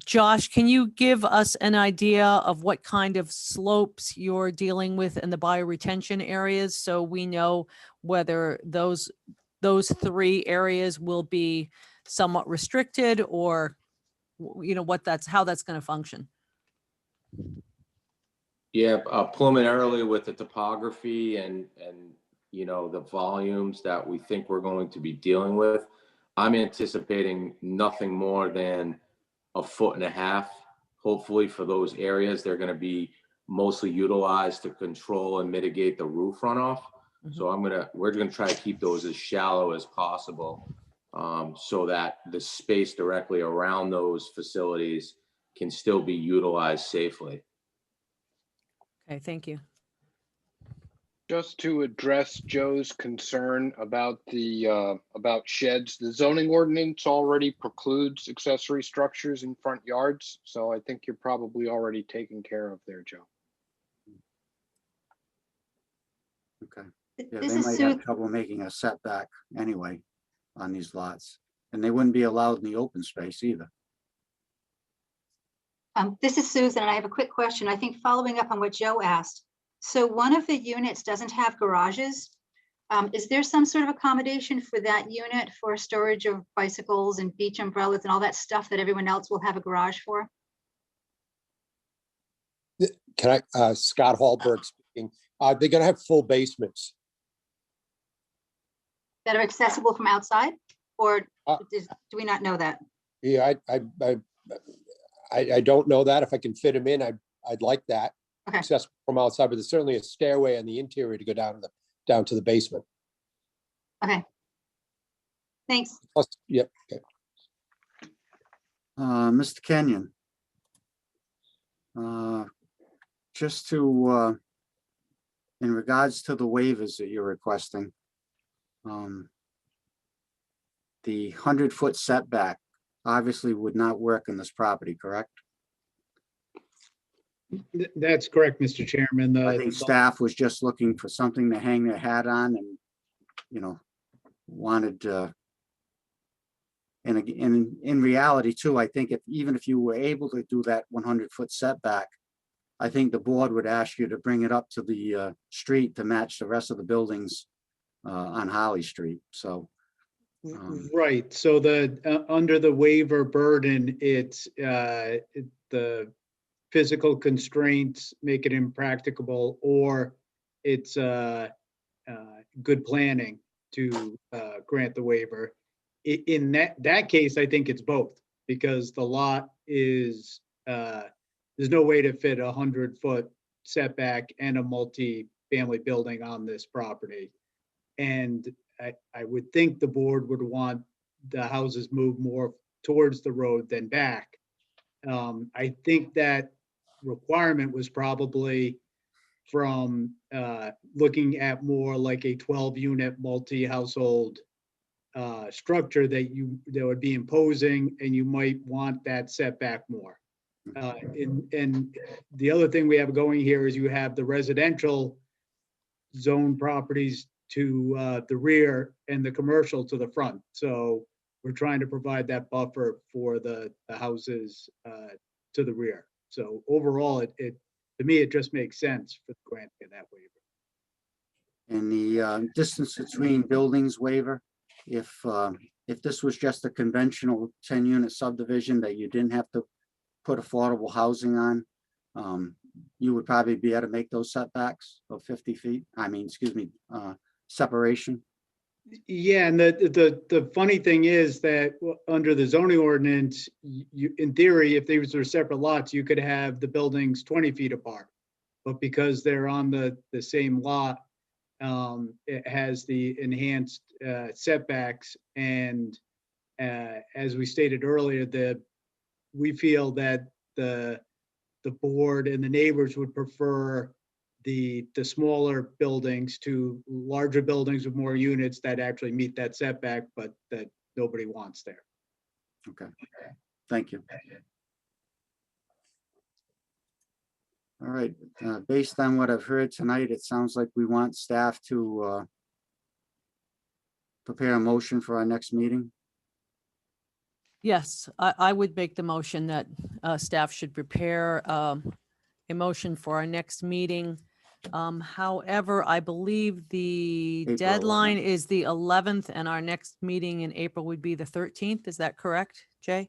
Josh, can you give us an idea of what kind of slopes you're dealing with in the bioretention areas, so we know whether those three areas will be somewhat restricted or, how that's going to function. Yeah, preliminarily with the topography and, the volumes that we think we're going to be dealing with, I'm anticipating nothing more than 1.5 feet. Hopefully for those areas, they're going to be mostly utilized to control and mitigate the roof runoff. So we're going to try to keep those as shallow as possible, so that the space directly around those facilities can still be utilized safely. Okay, thank you. Just to address Joe's concern about about sheds, the zoning ordinance already precludes accessory structures in front yards. So I think you're probably already taken care of there, Joe. Okay. Yeah, This they is might Sue. have trouble making a setback anyway on these lots. And they wouldn't be allowed in the open space either. This is Susan, and I have a quick question. I think following up on what Joe asked. So one of the units doesn't have garages. Is there some sort of accommodation for that unit for storage of bicycles and beach umbrellas and all that stuff that everyone else will have a garage for? Can Scott Hallberg speaking. They're gonna have full basements. That are accessible from outside? Or Uh, do we not know that? Yeah, I don't know that. If I can fit them in, I'd like that. Okay. Accessible from outside, but there's certainly a stairway on the interior to go down to the basement. Okay. Thanks. Plus, yep. Okay. Mr. Kenyon. Just to, in regards to the waivers that you're requesting, the 100-foot setback obviously would not work in this property, correct? That's correct, Mr. Chairman. I think staff was just looking for something to hang their hat on and, wanted and in reality too, I think even if you were able to do that 100-foot setback, I think the board would ask you to bring it up to the street to match the rest of the buildings on Holly Street. So. Right, so under the waiver burden, it's the physical constraints make it impracticable, or it's good planning to grant the waiver. In that case, I think it's both, because the lot is, there's no way to fit 100-foot setback and a multi-family building on this property. And I would think the board would want the houses moved more towards the road than back. I think that requirement was probably from looking at more like a 12-unit multi-household structure that would be imposing, and you might want that setback more. And the other thing we have going here is you have the residential zone properties to the rear and the commercial to the front. So we're trying to provide that buffer for the houses to the rear. So overall, to me, it just makes sense for the granting of that waiver. And the distance between buildings waiver, if this was just a conventional 10-unit subdivision that you didn't have to put affordable housing on, you would probably be able to make those setbacks of 50 feet. Separation. Yeah, and the funny thing is that under the zoning ordinance, you, in theory, if these were separate lots, you could have the buildings 20 feet apart. But because they're on the same lot, it has the enhanced setbacks. And as we stated earlier, we feel that the board and the neighbors would prefer the smaller buildings to larger buildings with more units that actually meet that setback, but that nobody wants there. Okay, thank you. All right, based on what I've heard tonight, it sounds like we want staff to prepare a motion for our next meeting. Yes, I would make the motion that staff should prepare a motion for our next meeting However, I believe the April deadline 11th. is the 11th and our next meeting in April would be the 13th. Is that correct, Jay?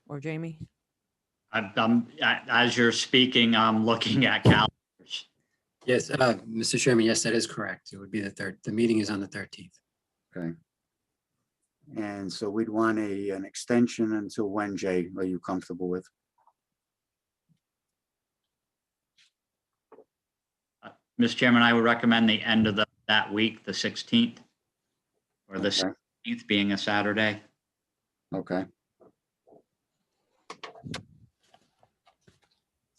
Or Jamie? As you're speaking, I'm looking at calendars. Yes, Mr. Chairman, yes, that is correct. It would be the third, the meeting is on the 13th. Okay. And so we'd want an extension until when, Jay, are you comfortable with? Mr. Chairman, I would recommend the end of that week, the 16th, or the Okay. 16th being a Saturday. Okay,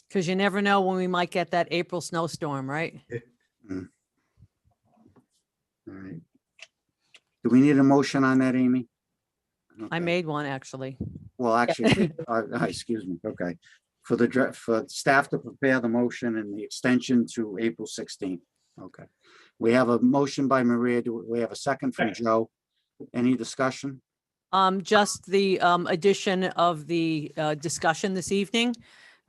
Because you never know when we might get that April snowstorm, right? all right. Do we need a motion on that, Amy? I Okay. made one, actually. Well, actually, excuse me, okay. For staff to prepare the motion and the extension to April 16th. Okay. We have a motion by Maria. Do we have a second from Joe? Any discussion? Just the addition of the discussion this evening,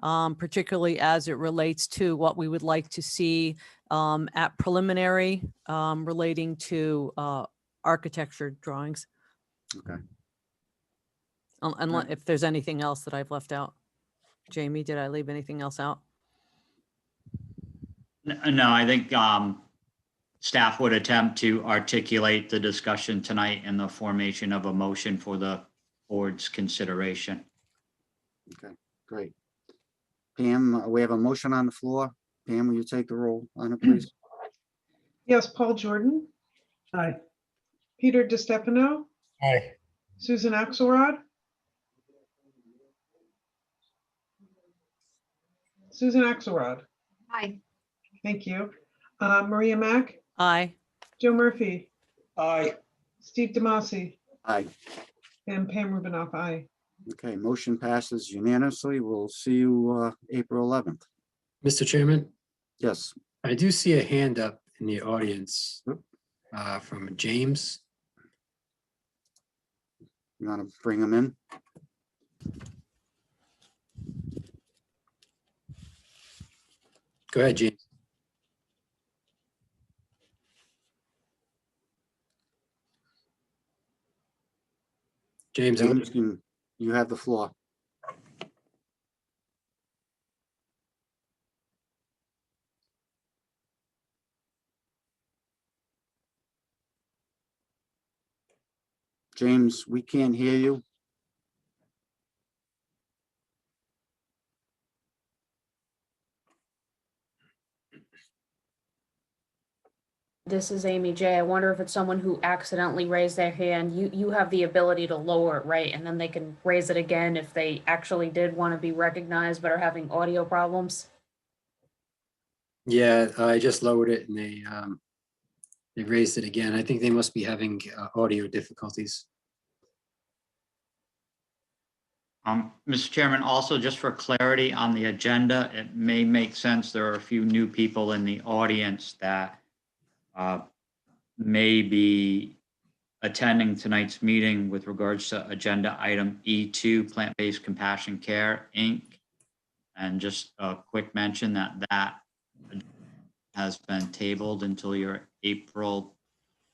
particularly as it relates to what we would like to see at preliminary relating to architecture drawings. Okay. Unless if there's anything else that I've left out. Jamie, did I leave anything else out? No, I think staff would attempt to articulate the discussion tonight in the formation of a motion for the board's consideration. Okay, great. Pam, we have a motion on the floor. Pam, will you take the roll on it, please? Yes, Paul Jordan, Aye. Peter DiStefano, Aye. Susan Axelrod. Susan Axelrod, Aye. thank you. Maria Mack, Aye. Joe Murphy, Aye. Steve Demasi, Aye. and Pam Rubinoff, aye. Okay, motion passes unanimously. We'll see you April 11th. Mr. Chairman, Yes, I do see a hand up in the audience Yep. from James. you want to bring them in? Go ahead, James. James, James, you have the floor. James, we can't hear you. This is Amy J. I wonder if it's someone who accidentally raised their hand. You have the ability to lower it, right? And then they can raise it again if they actually did want to be recognized but are having audio problems. yeah, I just lowered it and they raised it again. I think they must be having audio difficulties. Mr. Chairman, also just for clarity on the agenda, it may make sense. There are a few new people in the audience that may be attending tonight's meeting with regards to agenda item E2, Plant-Based Compassion Care, Inc. And just a quick mention that has been tabled until your April,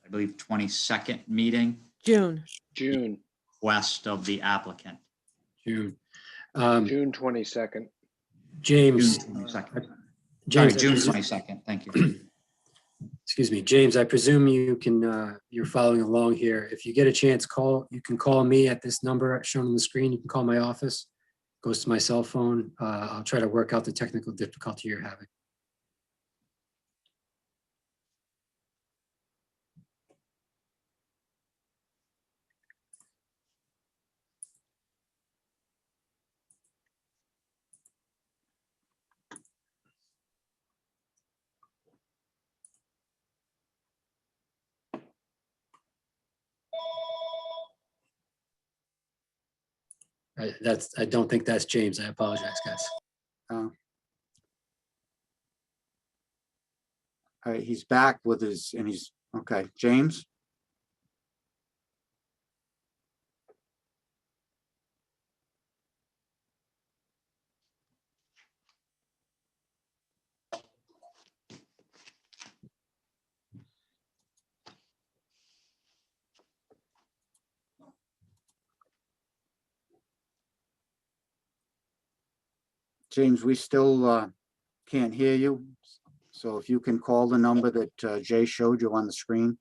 I believe, 22nd meeting, June. June, west of the applicant. June. June 22nd. James. June 22nd. Sorry, James, June 22nd. Thank you. Excuse me, James, I presume you can, you're following along here. If you get a chance, you can call me at this number shown on the screen. You can call my office. Goes to my cell phone. I'll try to work out the technical difficulty you're having. I don't think that's James. I apologize, guys. All right, he's back with his, and he's, okay, James? James, we still can't hear you. So if you can call the number that Jay showed you on the screen.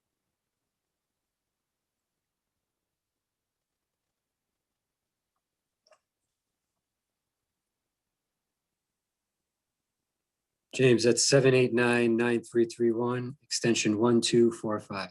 James, that's 789-9331, extension 1245.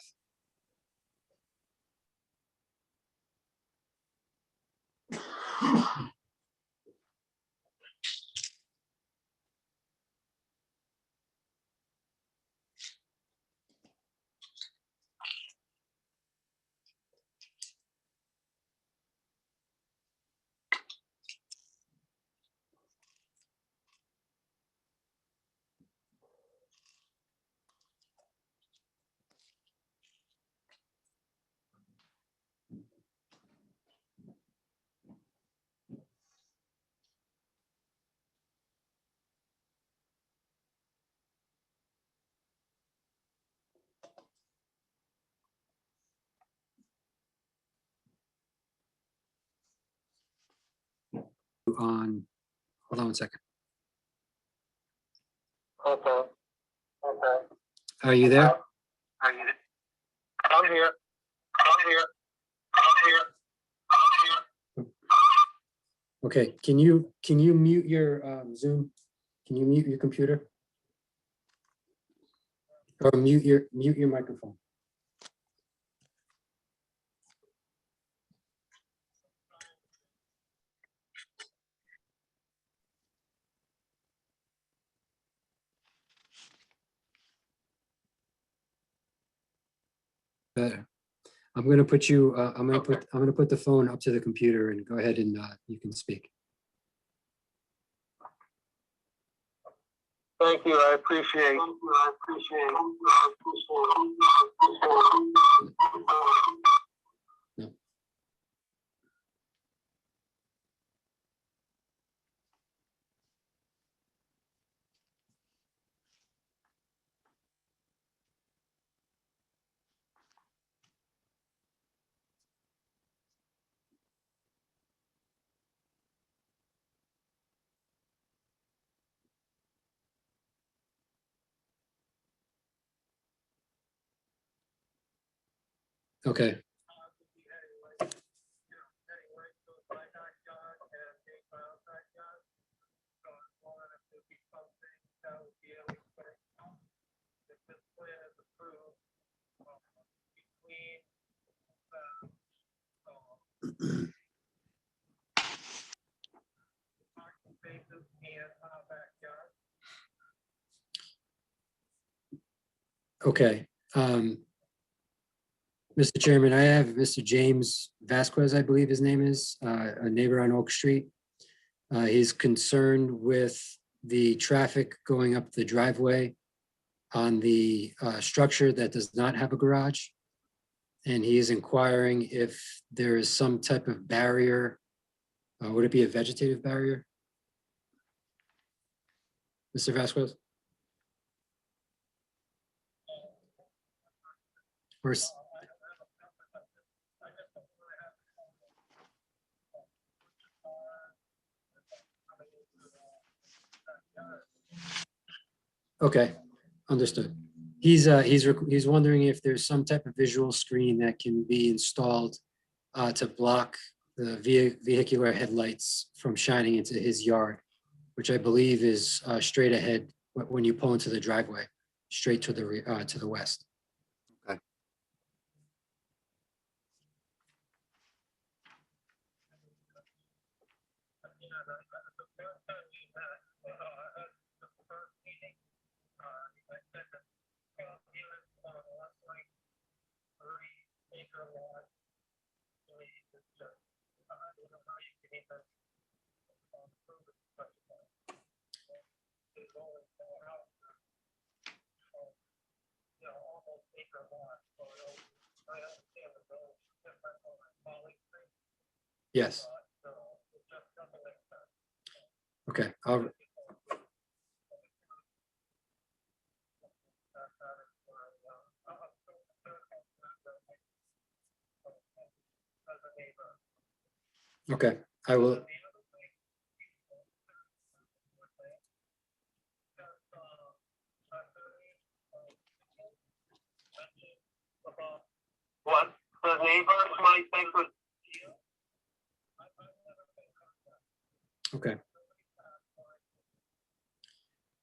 On, hold on one second. Okay. Are you there? I'm here. I'm here. I'm here. Okay, can you mute your Zoom? Can you mute your computer? Or mute your microphone? Better. I'm gonna put you, I'm gonna put the phone up to the computer and go ahead and you can speak. Thank you, I appreciate. No. Okay. Okay. Mr. Chairman, I have Mr. James Vasquez, I believe his name is, a neighbor on Oak Street. He's concerned with the traffic going up the driveway on the structure that does not have a garage. And he is inquiring if there is some type of barrier. Would it be a vegetative barrier? Mr. Vasquez? Or okay, understood. He's wondering if there's some type of visual screen that can be installed to block the vehicular headlights from shining into his yard, which I believe is straight ahead when you pull into the driveway, straight to the west. Okay. Yes. Okay. Okay, I will. what the neighbors might think would. Okay.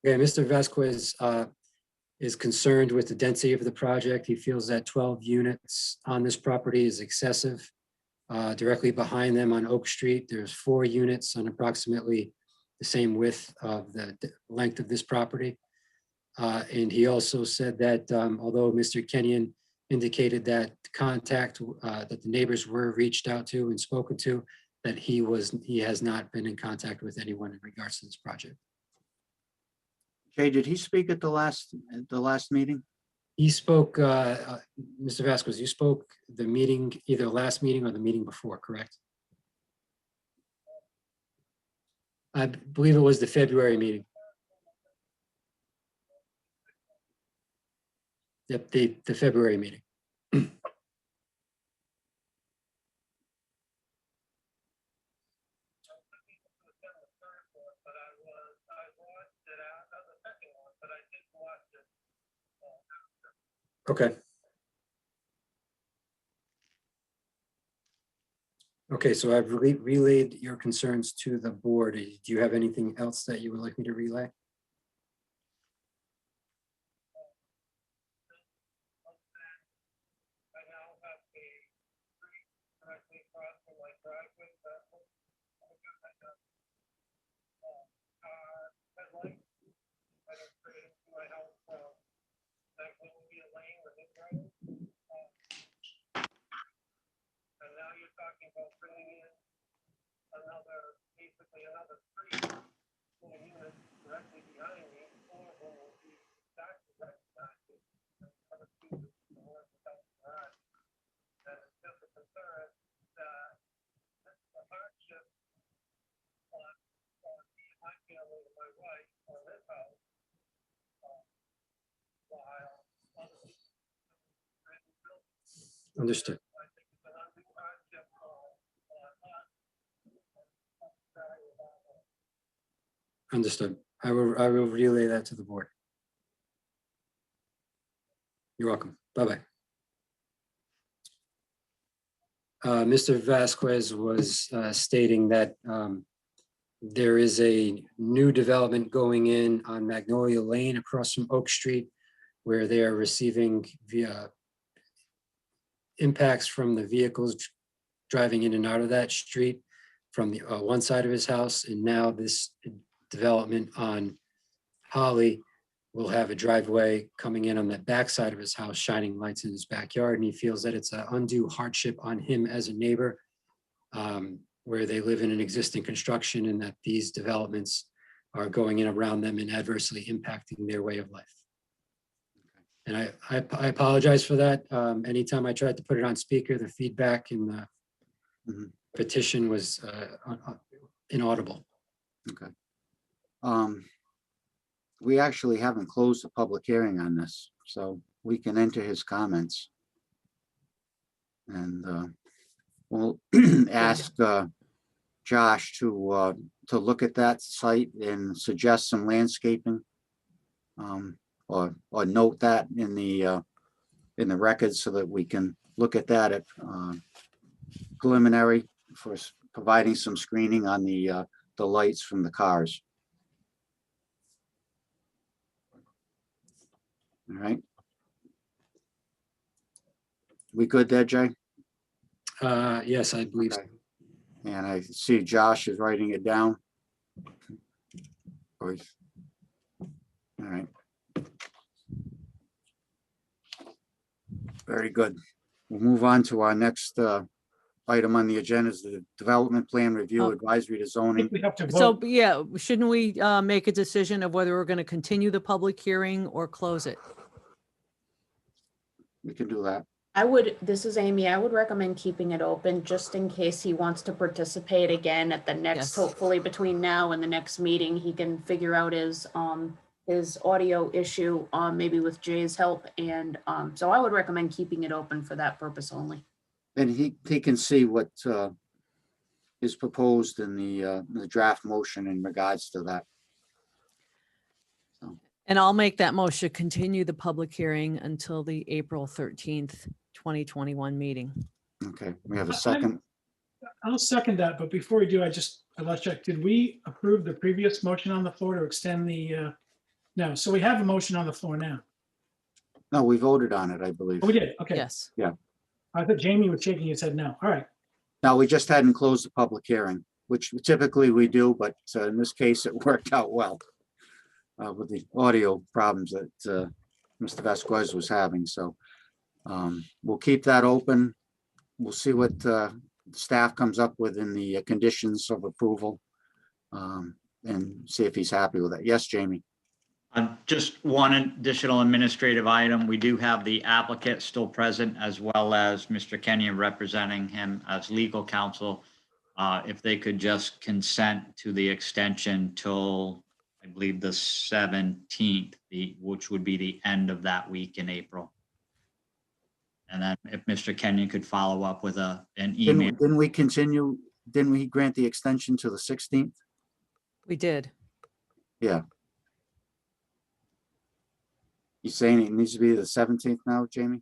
Okay, Mr. Vasquez is concerned with the density of the project. He feels that 12 units on this property is excessive. Directly behind them on Oak Street, there's 4 units on approximately the same width of the length of this property. And he also said that although Mr. Kenyon indicated that contact, that the neighbors were reached out to and spoken to, that he has not been in contact with anyone in regards to this project. Jay, did he speak at the last meeting? He spoke, Mr. Vasquez, you spoke the meeting, either last meeting or the meeting before, correct? I believe it was the February meeting. Yep, the February meeting. Okay. Okay, so I've relayed your concerns to the board. Do you have anything else that you would like me to relay? Understood. Understood. I will relay that to the board. You're welcome. Bye-bye. Mr. Vasquez was stating that there is a new development going in on Magnolia Lane across from Oak Street, where they are receiving via impacts from the vehicles driving in and out of that street from the one side of his house. And now this development on Holly will have a driveway coming in on the back side of his house, shining lights in his backyard. And he feels that it's an undue hardship on him as a neighbor, where they live in an existing construction, and that these developments are going in around them and adversely impacting their way of life. And I apologize for that. Anytime I tried to put it on speaker, the feedback in the petition was inaudible. Okay. We actually haven't closed the public hearing on this, so we can enter his comments. And we'll ask Josh to look at that site and suggest some landscaping. Or note that in the record so that we can look at that at preliminary for providing some screening on the lights from the cars. All right. We good there, Jay? Yes, I believe so. Okay. And I see Josh is writing it down. All right. Very good. We'll move on to our next item on the agenda is the development plan review advisory to I zoning. think we have to So, vote. yeah, shouldn't we make a decision of whether we're going to continue the public hearing or close it? We can do that. This is Amy, I would recommend keeping it open just in case he wants to participate again at the next, Yes. hopefully between now and the next meeting, he can figure out his audio issue, maybe with Jay's help. And so I would recommend keeping it open for that purpose only. And he can see what is proposed in the draft motion in regards to that. So, And I'll make that motion, continue the public hearing until the April 13th, 2021 meeting. Okay, we have a second. I'll second that, but before we do, let's check. Did we approve the previous motion on the floor to extend the, no, so we have a motion on the floor now. No, we voted on it, I believe. Oh, we did, okay. Yes. I thought Jamie was shaking his head no. All right, No, we just hadn't closed the public hearing, which typically we do, but in this case, it worked out well with the audio problems that Mr. Vasquez was having. So we'll keep that open. We'll see what staff comes up with in the conditions of approval and see if he's happy with it. Yes, Jamie. Just one additional administrative item. We do have the applicant still present, as well as Mr. Kenyon representing him as legal counsel. If they could just consent to the extension till, I believe, the 17th, which would be the end of that week in April. And then if Mr. Kenyon could follow up with an email. Didn't we continue? Didn't we grant the extension to the 16th? We did. Yeah. You saying it needs to be the 17th now, Jamie?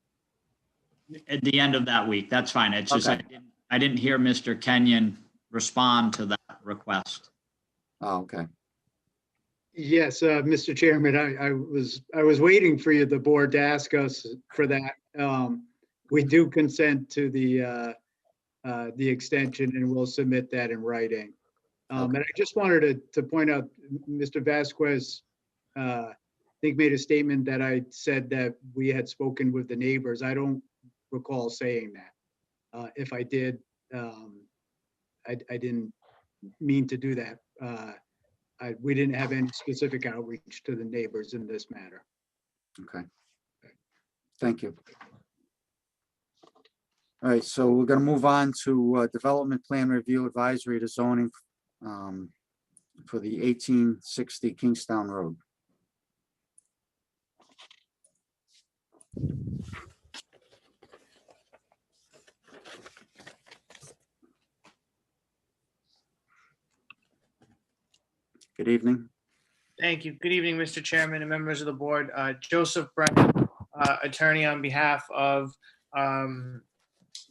At the end of that week, that's fine. It's just, Okay. I didn't hear Mr. Kenyon respond to that request. Oh, okay. Yes, Mr. Chairman, I was waiting for you, the board, to ask us for that. We do consent to the extension, and we'll submit that in writing. And I just wanted to point out, Mr. Vasquez, I think made a statement that I said that we had spoken with the neighbors. I don't recall saying that. If I did, I didn't mean to do that. We didn't have any specific outreach to the neighbors in this matter. Okay. Thank you. All right, so we're going to move on to development plan review advisory to zoning for the 1860 Kingstown Road. Good evening. Thank you. Good evening, Mr. Chairman and members of the board. Joseph Brennan, attorney on behalf of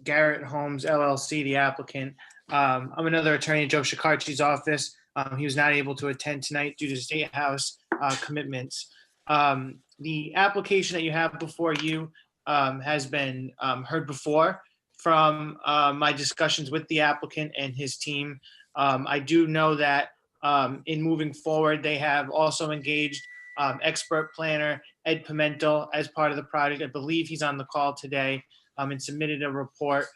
Garrett Homes LLC, the applicant. I'm another attorney in Joe Shikarchi's office. He was not able to attend tonight due to State House commitments. The application that you have before you has been heard before from my discussions with the applicant and his team. I do know that in moving forward, they have also engaged expert planner Ed Pimentel as part of the project. I believe he's on the call today and submitted a report.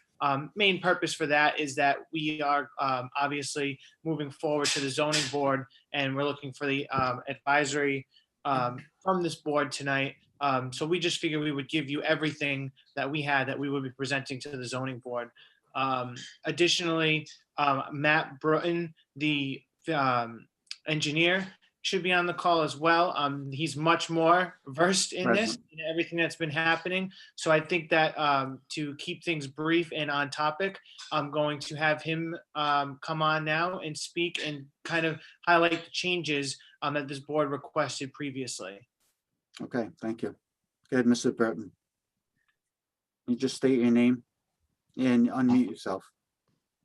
Main purpose for that is that we are obviously moving forward to the zoning board, and we're looking for the advisory from this board tonight. So we just figured we would give you everything that we had that we would be presenting to the zoning board. Additionally, Matt Bruton, the engineer, should be on the call as well. He's much more versed in this and everything that's been happening. So I think that to keep things brief and on topic, I'm going to have him come on now and speak and kind of highlight the changes that this board requested previously. Okay, thank you. Good, Mr. Burton. You just state your name and unmute yourself.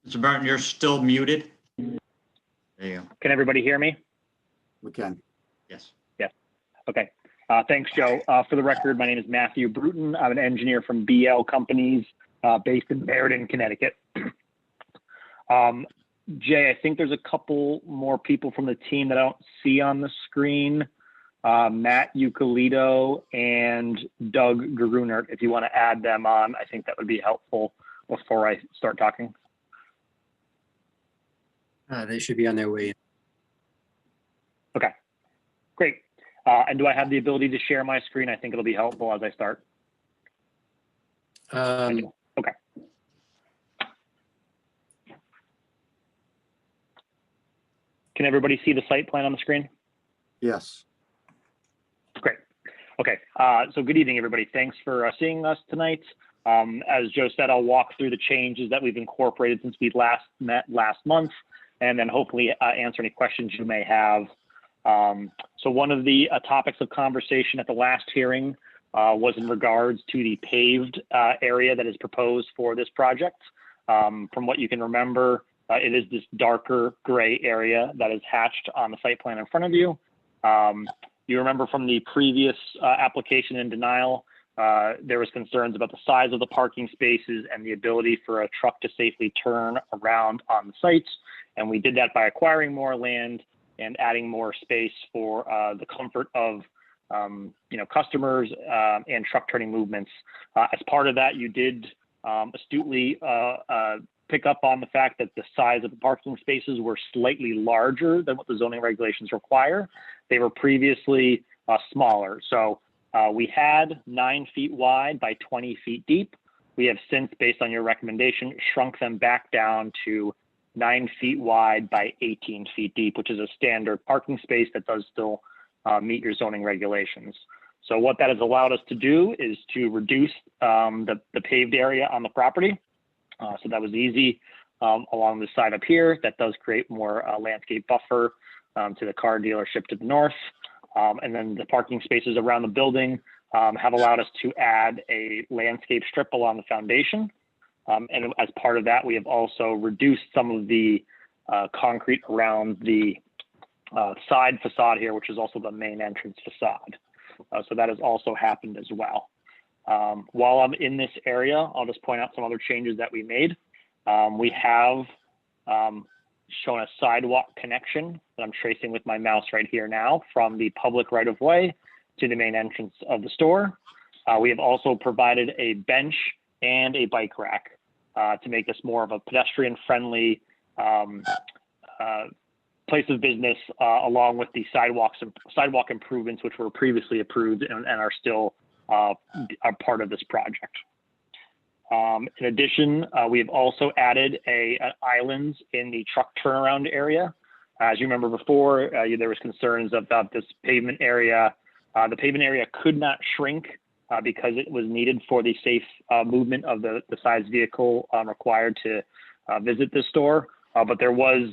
Mr. Burton, you're still muted. There you go. Can everybody hear me? We can. Yes. Yes. Okay. Thanks, Joe. For the record, my name is Matthew Bruton. I'm an engineer from BL Companies based in Meriden, Connecticut. Jay, I think there's a couple more people from the team that I don't see on the screen. Matt Eucalito and Doug Garunert. If you want to add them on, I think that would be helpful before I start talking. They should be on their way. Okay, great. And do I have the ability to share my screen? I think it'll be helpful as I start. Okay. Can everybody see the site plan on the screen? Yes. Great. Okay. So good evening, everybody. Thanks for seeing us tonight. As Joe said, I'll walk through the changes that we've incorporated since we last met last month, and then hopefully answer any questions you may have. So one of the topics of conversation at the last hearing was in regards to the paved area that is proposed for this project. From what you can remember, it is this darker gray area that is hatched on the site plan in front of you. You remember from the previous application and denial, there was concerns about the size of the parking spaces and the ability for a truck to safely turn around on the sites. And we did that by acquiring more land and adding more space for the comfort of customers and truck turning movements. As part of that, you did astutely pick up on the fact that the size of the parking spaces were slightly larger than what the zoning regulations require. They were previously smaller. So we had 9 feet wide by 20 feet deep. We have since, based on your recommendation, shrunk them back down to 9 feet wide by 18 feet deep, which is a standard parking space that does still meet your zoning regulations. So what that has allowed us to do is to reduce the paved area on the property. So that was easy along the side up here. That does create more landscape buffer to the car dealership to the north. And then the parking spaces around the building have allowed us to add a landscape strip along the foundation. And as part of that, we have also reduced some of the concrete around the side facade here, which is also the main entrance facade. So that has also happened as well. While I'm in this area, I'll just point out some other changes that we made. We have shown a sidewalk connection that I'm tracing with my mouse right here now from the public right-of-way to the main entrance of the store. We have also provided a bench and a bike rack to make this more of a pedestrian-friendly place of business, along with the sidewalk improvements, which were previously approved and are still a part of this project. In addition, we have also added islands in the truck turnaround area. As you remember before, there was concerns about this pavement area. The pavement area could not shrink because it was needed for the safe movement of the size vehicle required to visit the store. But there was,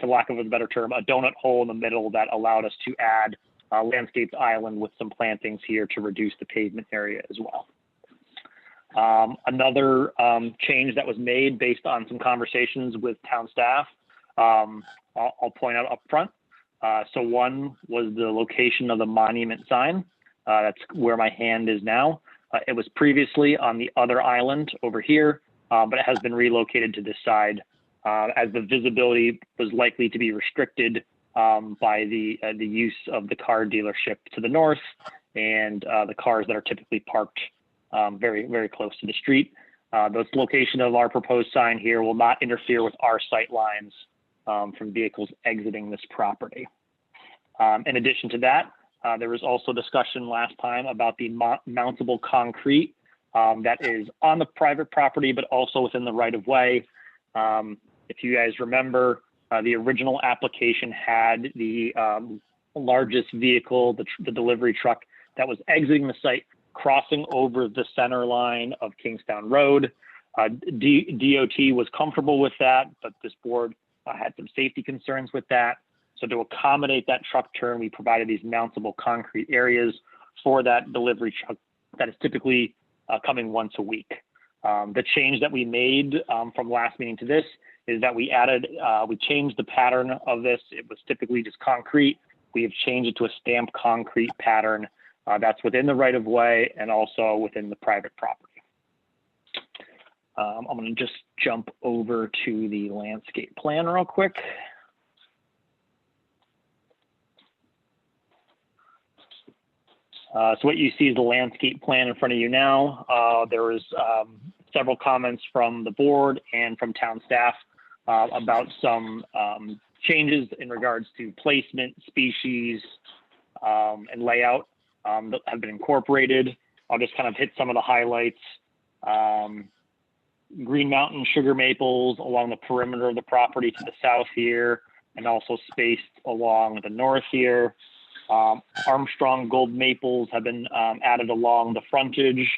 for lack of a better term, a donut hole in the middle that allowed us to add a landscaped island with some plantings here to reduce the pavement area as well. Another change that was made based on some conversations with town staff, I'll point out up front. So one was the location of the monument sign. That's where my hand is now. It was previously on the other island over here, but it has been relocated to this side as the visibility was likely to be restricted by the use of the car dealership to the north and the cars that are typically parked very, very close to the street. The location of our proposed sign here will not interfere with our sight lines from vehicles exiting this property. In addition to that, there was also discussion last time about the mountable concrete that is on the private property, but also within the right-of-way. If you guys remember, the original application had the largest vehicle, the delivery truck that was exiting the site, crossing over the center line of Kingstown Road. DOT was comfortable with that, but this board had some safety concerns with that. So to accommodate that truck turn, we provided these mountable concrete areas for that delivery truck that is typically coming once a week. The change that we made from last meeting to this is that we changed the pattern of this. It was typically just concrete. We have changed it to a stamped concrete pattern that's within the right-of-way and also within the private property. I'm going to just jump over to the landscape plan real quick. So what you see is the landscape plan in front of you now. There was several comments from the board and from town staff about some changes in regards to placement, species, and layout that have been incorporated. I'll just kind of hit some of the highlights. Green Mountain sugar maples along the perimeter of the property to the south here, and also spaced along the north here. Armstrong gold maples have been added along the frontage,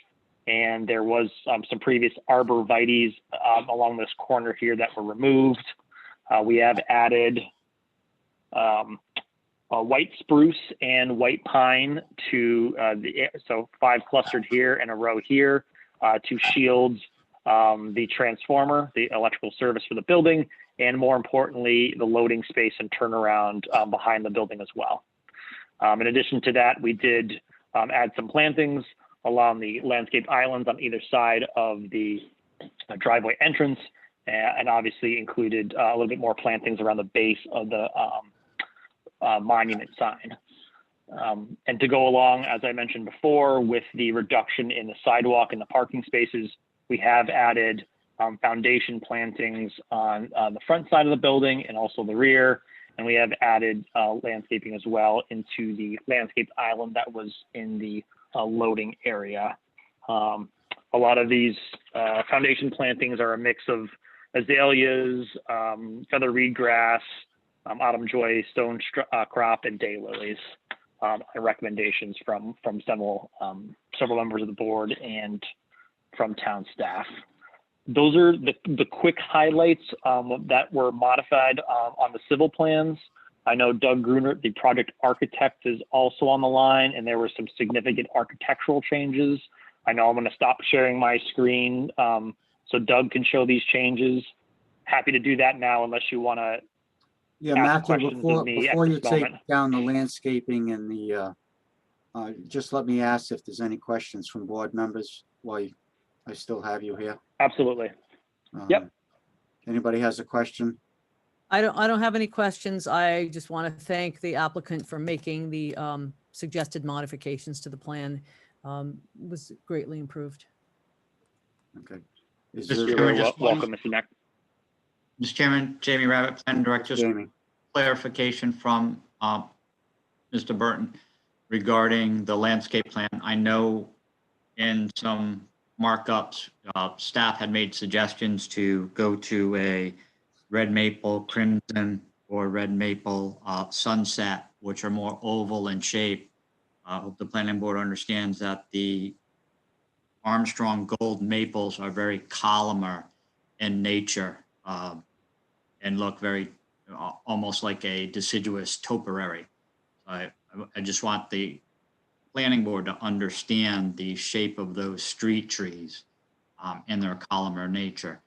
and there was some previous arborvitaes along this corner here that were removed. We have added white spruce and white pine to so 5 clustered here and a row here to shield the transformer, the electrical service for the building, and more importantly, the loading space and turnaround behind the building as well. In addition to that, we did add some plantings along the landscape islands on either side of the driveway entrance, and obviously included a little bit more plantings around the base of the monument sign. And to go along, as I mentioned before, with the reduction in the sidewalk and the parking spaces, we have added foundation plantings on the front side of the building and also the rear. And we have added landscaping as well into the landscape island that was in the loading area. A lot of these foundation plantings are a mix of azaleas, feather reed grass, autumn joy, stone crop, and daylilies. Recommendations from several members of the board and from town staff. Those are the quick highlights that were modified on the civil plans. I know Doug Gruner, the project architect, is also on the line, and there were some significant architectural changes. I know I'm going to stop sharing my screen so Doug can show these changes. Happy to do that now, unless you want to. Yeah, Matthew, before you take down the landscaping and the, just let me ask if there's any questions from board members while I still have you here. Absolutely. Yep. Anybody has a question? I don't have any questions. I just want to thank the applicant for making the suggested modifications to the plan. It was greatly improved. Okay. Mr. Chairman, just welcome, Mr. Neck. Mr. Chairman, Jamie Rabbit, Plan Director, just clarification from Mr. Burton regarding the landscape plan. I know in some markups, staff had made suggestions to go to a red maple crimson or red maple sunset, which are more oval in shape. I hope the planning board understands that the Armstrong gold maples are very columnar in nature and look very almost like a deciduous topiary. I just want the planning board to understand the shape of those street trees and their columnar nature.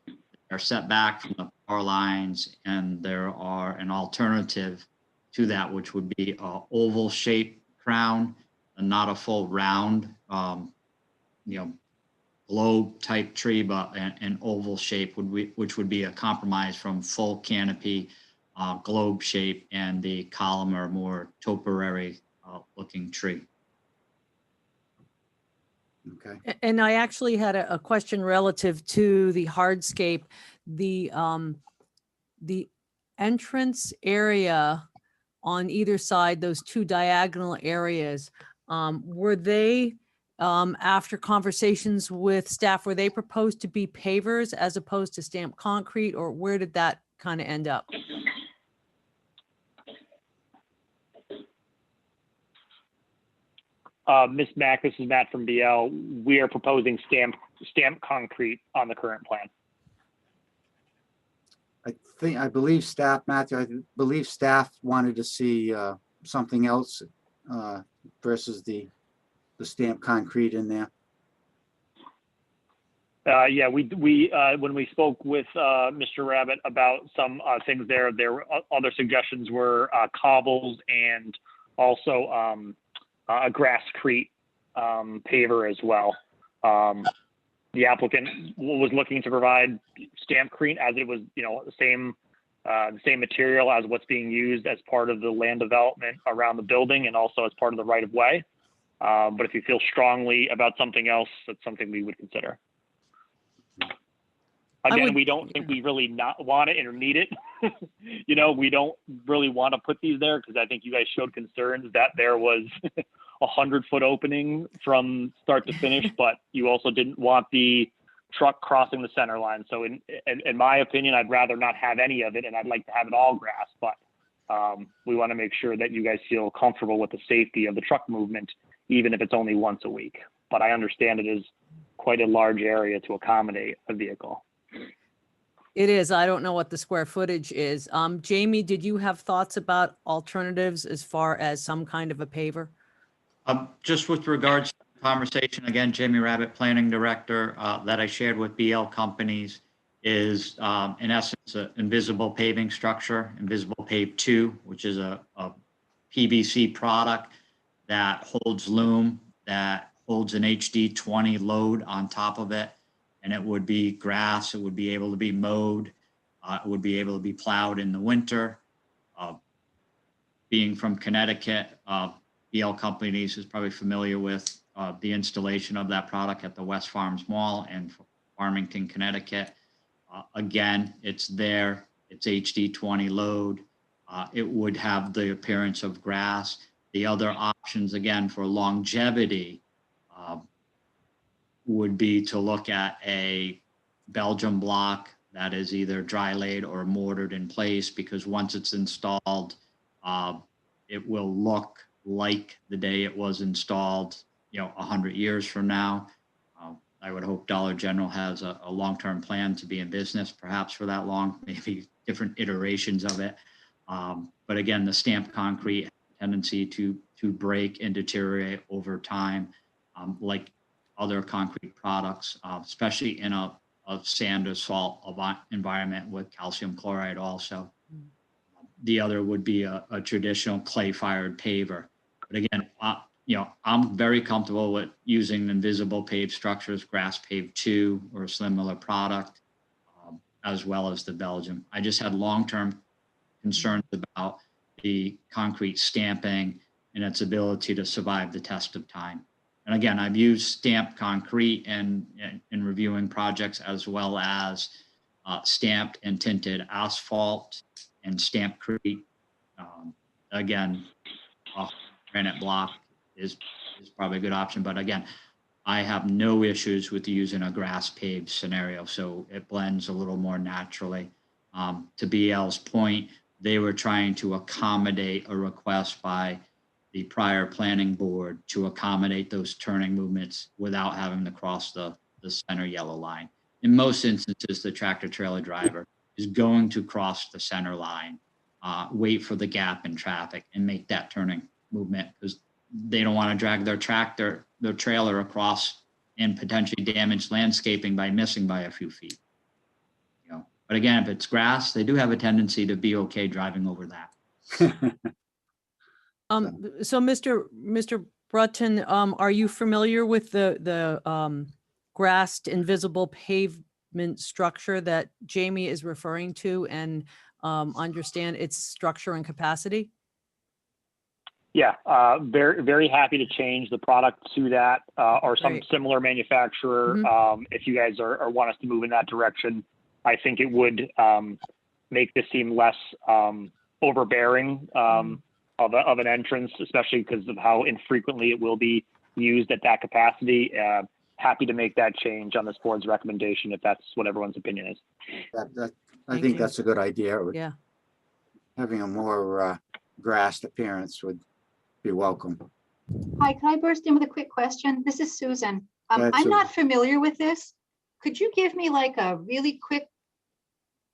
They're set back from the power lines, and there are an alternative to that, which would be an oval shaped crown and not a full round, globe type tree, but an oval shape which would be a compromise from full canopy, globe shape, and the columnar, more topiary looking tree. Okay. And I actually had a question relative to the hardscape. The entrance area on either side, those two diagonal areas, were they, after conversations with staff, were they proposed to be pavers as opposed to stamped concrete, or where did that kind of end up? Ms. Mack, this is Matt from BL. We are proposing stamped concrete on the current plan. I believe staff, Matthew, I believe staff wanted to see something else versus the stamped concrete in there. Yeah, we when we spoke with Mr. Rabbit about some things there were other suggestions were cobbles and also a grasscrete paver as well. The applicant was looking to provide stampcrete as it was, the same material as what's being used as part of the land development around the building and also as part of the right of way. But if you feel strongly about something else, that's something we would consider. Again, we don't think we really not want it or need it. We don't really want to put these there because I think you guys showed concerns that there was 100-foot opening from start to finish, but you also didn't want the truck crossing the center line. So in my opinion, I'd rather not have any of it, and I'd like to have it all grass, but we want to make sure that you guys feel comfortable with the safety of the truck movement, even if it's only once a week. But I understand it is quite a large area to accommodate a vehicle. It is. I don't know what the square footage is. Jamie, did you have thoughts about alternatives as far as some kind of a paver? Just with regards to the conversation, again, Jamie Rabbit, Planning Director, that I shared with BL Companies is in essence, an invisible paving structure, Invisible Pave 2, which is a PVC product that holds loom, that holds an HD20 load on top of it. And it would be grass, it would be able to be mowed, it would be able to be plowed in the winter. Being from Connecticut, BL Companies is probably familiar with the installation of that product at the West Farms Mall in Farmington, Connecticut. Again, it's there, it's HD20 load. It would have the appearance of grass. The other options, again, for longevity would be to look at a Belgium block that is either dry laid or mortared in place, because once it's installed, it will look like the day it was installed, 100 years from now. I would hope Dollar General has a long-term plan to be in business, perhaps for that long, maybe different iterations of it. But again, the stamped concrete has a tendency to break and deteriorate over time, like other concrete products, especially in a sand or salt environment with calcium chloride also. The other would be a traditional clay-fired paver. But again, I'm very comfortable with using invisible paved structures, Grass Pave 2 or a similar product, as well as the Belgium. I just had long-term concerns about the concrete stamping and its ability to survive the test of time. And again, I've used stamped concrete in reviewing projects, as well as stamped and tinted asphalt and stampcrete. Again, granite block is probably a good option. But again, I have no issues with using a grass paved scenario. So it blends a little more naturally. To BL's point, they were trying to accommodate a request by the prior planning board to accommodate those turning movements without having to cross the center yellow line. In most instances, the tractor trailer driver is going to cross the center line, wait for the gap in traffic and make that turning movement, because they don't want to drag their trailer across and potentially damage landscaping by missing by a few feet. But again, if it's grass, they do have a tendency to be okay driving over that. So Mr. Brutton, are you familiar with the grassed invisible pavement structure that Jamie is referring to, and understand its structure and capacity? Yeah, very, very happy to change the product to that or some Great. similar manufacturer. If you guys are want us to move in that direction, I think it would make this seem less overbearing of an entrance, especially because of how infrequently it will be used at that capacity. Happy to make that change on this board's recommendation if that's what everyone's opinion is. I think that's a good idea. Yeah. Having a more grassed appearance would be welcome. Hi, can I burst in with a quick question? This is Susan. Go ahead, I'm Susan. not familiar with this. Could you give me like a really quick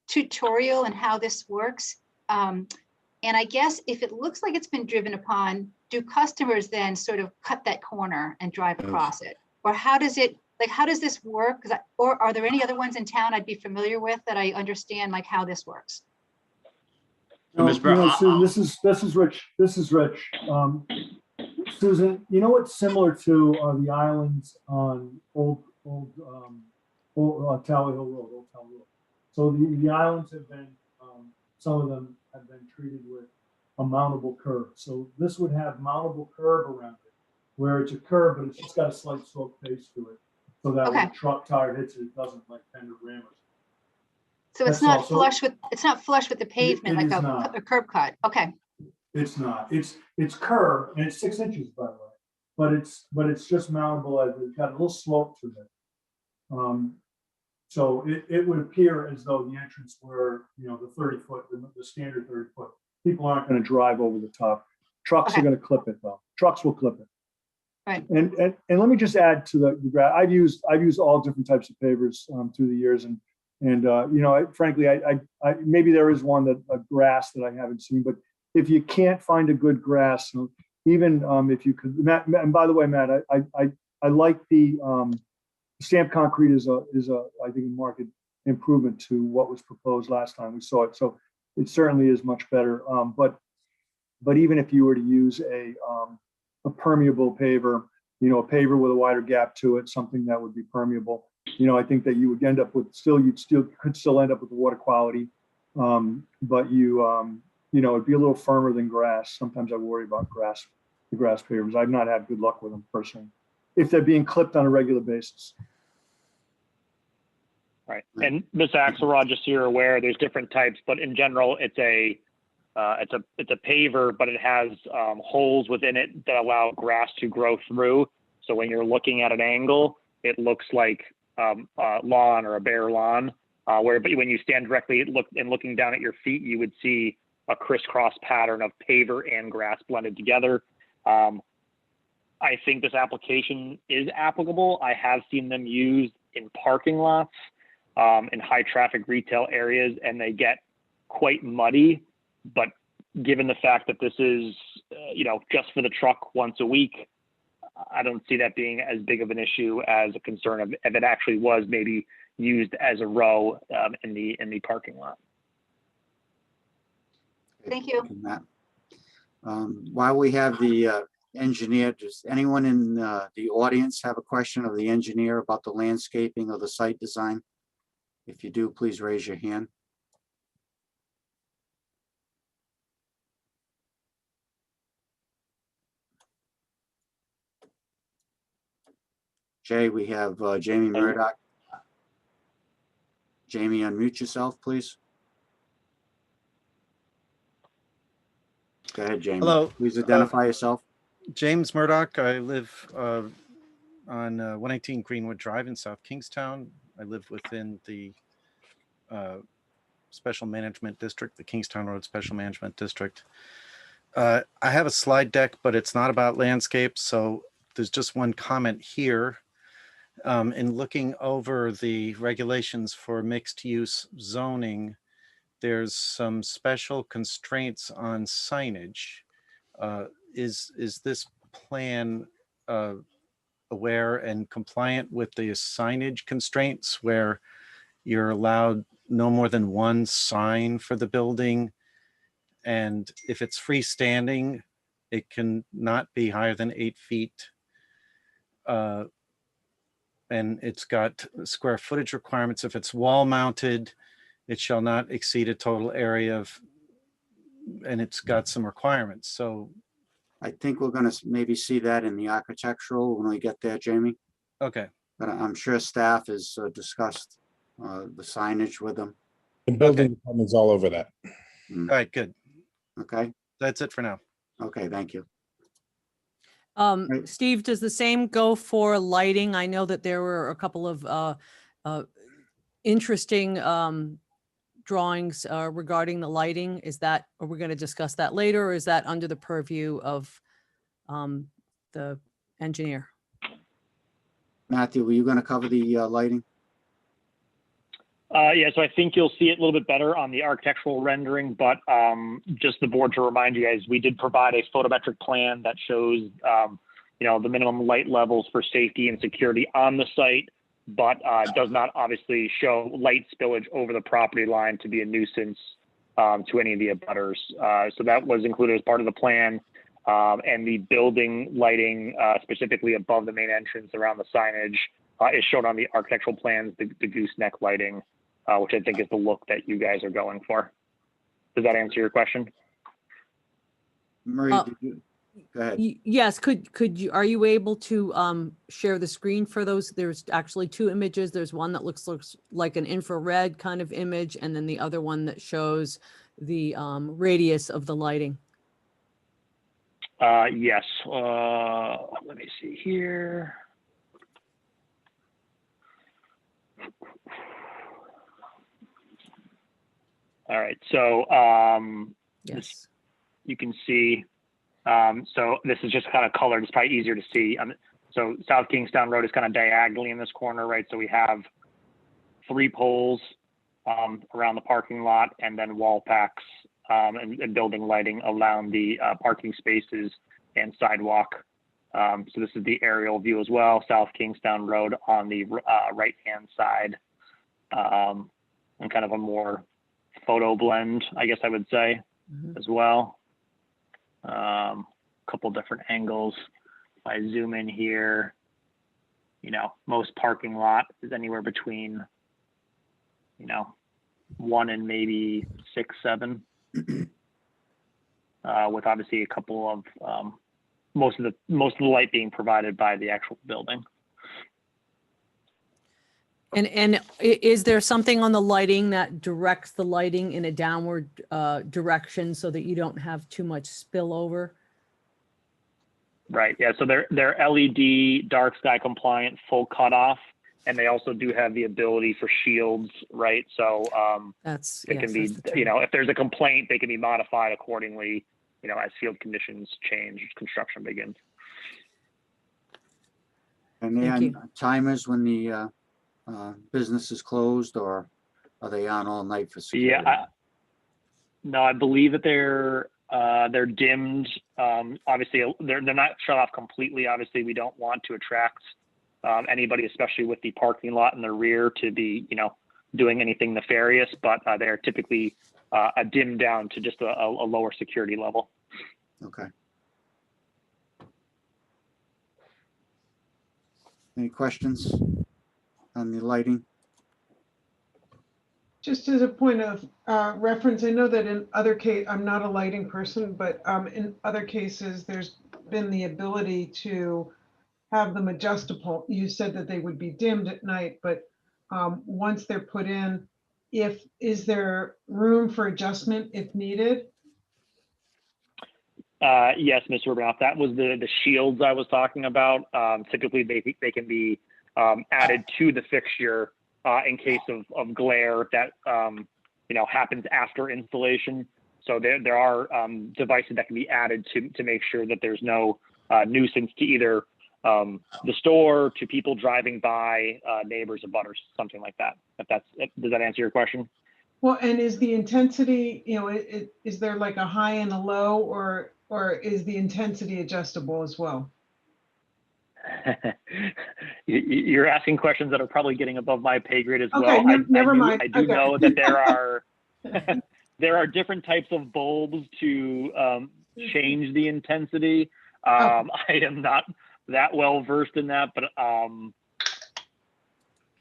tutorial on how this works? And I guess if it looks like it's been driven upon, do customers then sort of cut that corner and drive across it? Or how does it, like, how does this work? Or are there any other ones in town I'd be familiar with that I understand like how this works? Ms. Brown, Susan, this is Rich. Susan, you know what's similar to are the islands on old Tower Hill Road, Old Town Road. So the islands have been, some of them have been treated with a mountable curb. So this would have mountable curb around it, where it's a curb, but it's just got a slight slope face to it. So that when a truck tire hits it, it doesn't like bend or ram it. So it's not flush with, the pavement, like a curb cut. Okay. It's not. It's curved and it's 6 inches, by the way, but it's just mountable as it's got a little slope to it. So it would appear as though the entrance were, the 30-foot, the standard 30-foot. People aren't going to drive over the top. Trucks are going to clip it though. Trucks will clip it. Right. And let me just add to the I've used all different types of pavers through the years, and And, you know, frankly, maybe there is one a grass that I haven't seen, but if you can't find a good grass, even if you could, Matt, and by the way, Matt, I like the stamped concrete is I think, a market improvement to what was proposed last time we saw it. So it certainly is much better. But even if you were to use a permeable paver, you know, a paver with a wider gap to it, something that would be permeable, you know, I think that you would end up with could still end up with the water quality. But you know, it'd be a little firmer than grass. Sometimes I worry about the grass pavers. I've not had good luck with them personally, if they're being clipped on a regular basis. Right. And Ms. Axelrod, just so you're aware, there's different types, but in general, it's a paver, but it has holes within it that allow grass to grow through. So when you're looking at an angle, it looks like lawn or a bare lawn. But when you stand directly looking down at your feet, you would see a crisscross pattern of paver and grass blended together. I think this application is applicable. I have seen them used in parking lots, in high traffic retail areas, and they get quite muddy. But given the fact that this is, you know, just for the truck once a week, I don't see that being as big of an issue as a concern of if it actually was maybe used as a row in the parking lot. Thank you. Matt. While we have the engineer, does anyone in the audience have a question of the engineer about the landscaping or the site design? If you do, please raise your hand. Jay, we have Jamie Murdoch. Jamie, unmute yourself, please. Go ahead, Jamie. Hello. Please identify yourself. James Murdoch. I live on 118 Greenwood Drive in South Kingstown. I live within the Special Management District, the Kingstown Road Special Management District. I have a slide deck, but it's not about landscape. So there's just one comment here. In looking over the regulations for mixed use zoning, there's some special constraints on signage. Is this plan aware and compliant with the signage constraints where you're allowed no more than one sign for the building? And if it's freestanding, it can not be higher than 8 feet. And it's got square footage requirements. If it's wall mounted, it shall not exceed a total area of, and it's got some requirements. So I think we're going to maybe see that in the architectural when we get there, Jamie. Okay. But I'm sure staff has discussed the signage with them. The building department's all over that. All right, good. Okay. That's it for now. Okay, thank you. Steve, does the same go for lighting? I know that there were a couple of interesting drawings regarding the lighting. Are we going to discuss that later, or is that under the purview of the engineer? Matthew, were you going to cover the lighting? Yeah, so I think you'll see it a little bit better on the architectural rendering, but just the board to remind you guys, we did provide a photometric plan that shows, you know, the minimum light levels for safety and security on the site, but does not obviously show light spillage over the property line to be a nuisance to any of the abutters. So that was included as part of the plan. And the building lighting, specifically above the main entrance around the signage, is shown on the architectural plans, the gooseneck lighting, which I think is the look that you guys are going for. Does that answer your question? Marie, go ahead. Yes, are you able to share the screen for those? There's actually two images. There's one that looks like an infrared kind of image, and then the other one that shows the radius of the lighting. Yes. Let me see here. All right, so yes, you can see, so this is just kind of colored. It's probably easier to see. So South Kingstown Road is kind of diagonally in this corner, right? So we have 3 poles around the parking lot, and then wall packs and building lighting around the parking spaces and sidewalk. So this is the aerial view as well, South Kingstown Road on the right-hand side, and kind of a more photo blend, I guess I would say, as well. Couple different angles. If I zoom in here, you know, most parking lot is anywhere between, you know, 1 and maybe 6, 7, with obviously a couple of most of the light being provided by the actual building. And is there something on the lighting that directs the lighting in a downward direction so that you don't have too much spillover? Right. Yeah. So they're LED, dark sky compliant, full cutoff, and they also do have the ability for shields. Right. So it can be, you know, if there's a complaint, they can be modified accordingly, you know, as field conditions change, construction begins. And then timers when the business is closed, or are they on all night for security? Yeah. No, I believe that they're dimmed. Obviously, they're not shut off completely. Obviously, we don't want to attract anybody, especially with the parking lot in the rear, to be, you know, doing anything nefarious. But they're typically dimmed down to just a lower security level. Okay. Any questions on the lighting? Just as a point of reference, I know that in other case, I'm not a lighting person, but in other cases, there's been the ability to have them adjustable. You said that they would be dimmed at night, but once they're put in, is there room for adjustment if needed? Yes, Mr. Rubinoff, that was the shields I was talking about. Typically, they can be added to the fixture in case of glare that you know, happens after installation. So there are devices that can be added to make sure that there's no nuisance to either the store, to people driving by, neighbors, or butters, something like that. Does that answer your question? Well, and is the intensity, you know, is there like a high and a low, or is the intensity adjustable as well? You're asking questions that are probably getting above my pay grade as Okay, well. never mind. I do Okay. know that there are different types of bulbs to change the intensity. I am not that well versed in that, but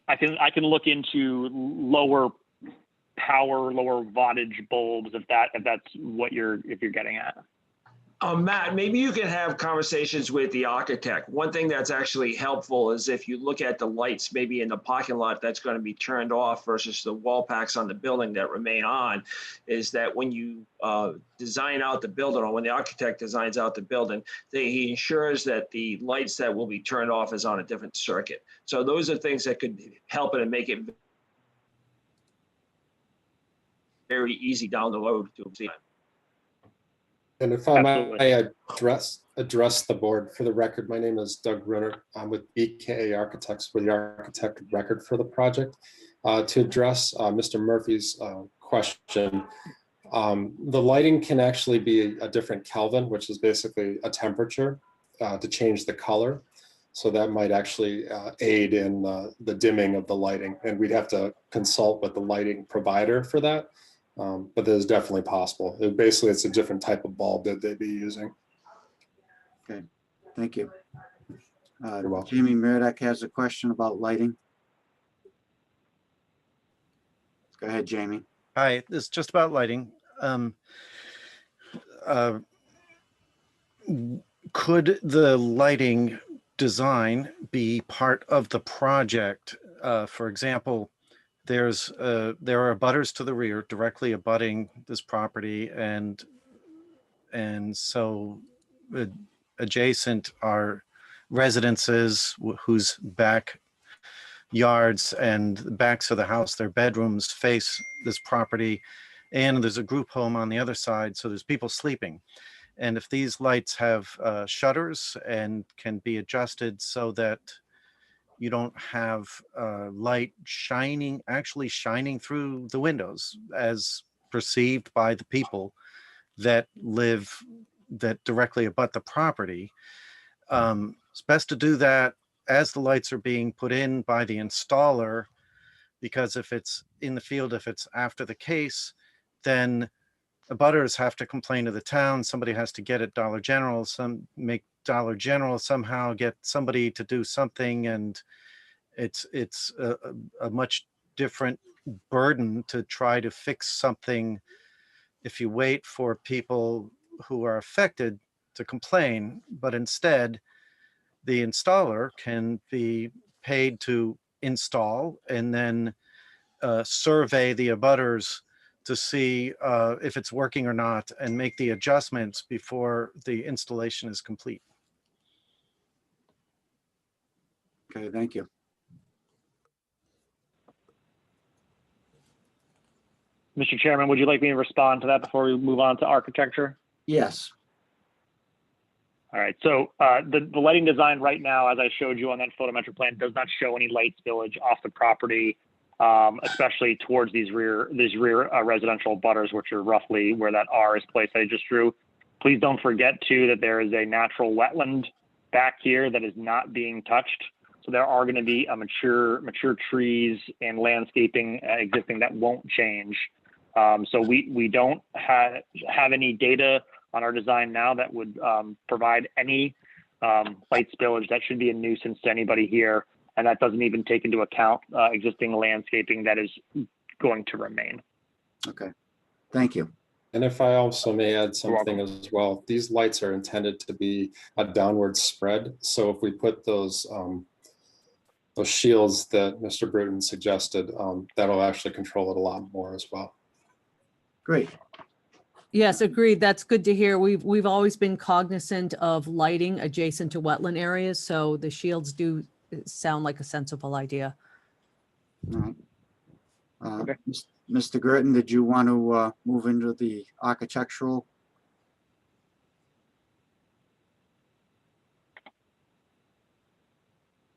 I can look into lower power, lower wattage bulbs if that's what you're getting at. Matt, maybe you can have conversations with the architect. One thing that's actually helpful is if you look at the lights, maybe in the parking lot that's going to be turned off versus the wall packs on the building that remain on, is that when you design out the building, or when the architect designs out the building, he ensures that the lights that will be turned off is on a different circuit. So those are things that could help it and make it very easy down the road to see. And if I may address the board, for the record, my name is Doug Gruner. I'm with BKA Architects. We're the architect of record for the project. To address Mr. Murphy's question, the lighting can actually be a different Kelvin, which is basically a temperature to change the color. So that might actually aid in the dimming of the lighting. And we'd have to consult with the lighting provider for that. But that is definitely possible. Basically, it's a different type of bulb that they'd be using. Okay, thank you. You're welcome. Jamie Murdock has a question about lighting. Go ahead, Jamie. Hi, it's just about lighting. Could the lighting design be part of the project? For example, there are abutters to the rear directly abutting this property, and so adjacent are residences whose back yards and backs of the house, their bedrooms face this property, and there's a group home on the other side, so there's people sleeping. And if these lights have shutters and can be adjusted so that you don't have light actually shining through the windows as perceived by the people that directly abut the property. It's best to do that as the lights are being put in by the installer, because if it's in the field, if it's after the case, then the abutters have to complain to the town. Somebody has to get at Dollar General, make Dollar General somehow get somebody to do something, and it's a much different burden to try to fix something if you wait for people who are affected to complain. But instead, the installer can be paid to install and then survey the abutters to see if it's working or not, and make the adjustments before the installation is complete. Okay, thank you. Mr. Chairman, would you like me to respond to that before we move on to architecture? Yes. All right, so the lighting design right now, as I showed you on that photometric plan, does not show any light spillage off the property, especially towards these rear residential butters, which are roughly where that R is placed that I just drew. Please don't forget too that there is a natural wetland back here that is not being touched. So there are going to be mature trees and landscaping existing that won't change. So we don't have any data on our design now that would provide any light spillage that should be a nuisance to anybody here. And that doesn't even take into account existing landscaping that is going to remain. Okay, thank you. And if I also may add something as well, these lights are intended to be a downward spread. So if we put those shields that Mr. Bruton suggested, that'll actually control it a lot more as well. Great. Yes, agreed. That's good to hear. We've always been cognizant of lighting adjacent to wetland areas, so the shields do sound like a sensible idea. All right. Okay. Mr. Girton, did you want to move into the architectural?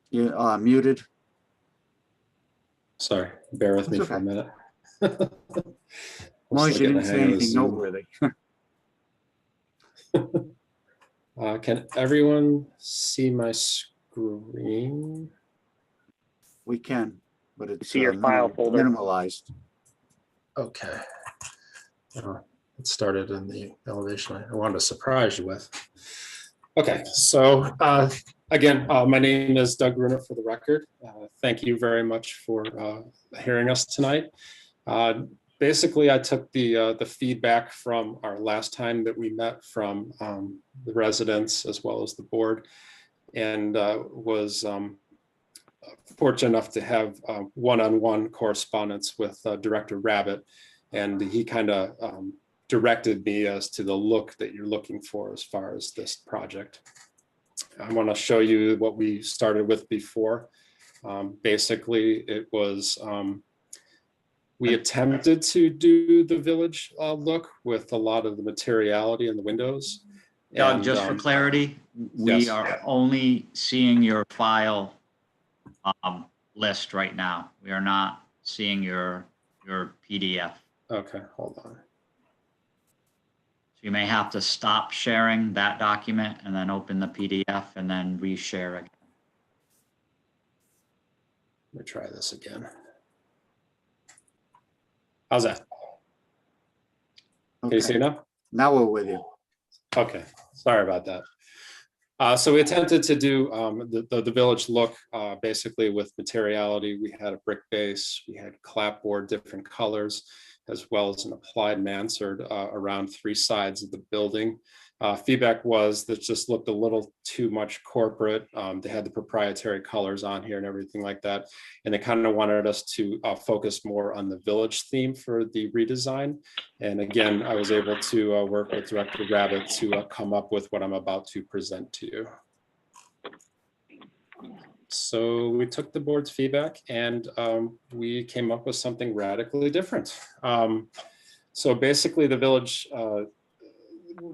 You're muted. Sorry, bear with me for a minute. As long as you didn't say anything noteworthy. Can everyone see my screen? We can, but it's see your file folder minimalized. Okay. It started in the elevation I wanted to surprise you with. Okay, so again, my name is Doug Gruner for the record. Thank you very much for hearing us tonight. Basically, I took the feedback from our last time that we met from the residents as well as the board, and was fortunate enough to have one-on-one correspondence with Director Rabbit, and he kind of directed me as to the look that you're looking for as far as this project. I want to show you what we started with before. Basically, it was we attempted to do the village look with a lot of the materiality in the windows. Doug, just for clarity, we yes. are only seeing your file list right now. We are not seeing your PDF. Okay, hold on. So you may have to stop sharing that document and then open the PDF and then reshare again. Let me try this again. How's that? Okay. Can you see now? Now we're with you. Okay, sorry about that. So we attempted to do the village look basically with materiality. We had a brick base, we had clapboard, different colors, as well as an applied mansard around 3 sides of the building. Feedback was that just looked a little too much corporate. They had the proprietary colors on here and everything like that. And they kind of wanted us to focus more on the village theme for the redesign. And again, I was able to work with Director Rabbit to come up with what I'm about to present to you. So we took the board's feedback and we came up with something radically different. So basically the village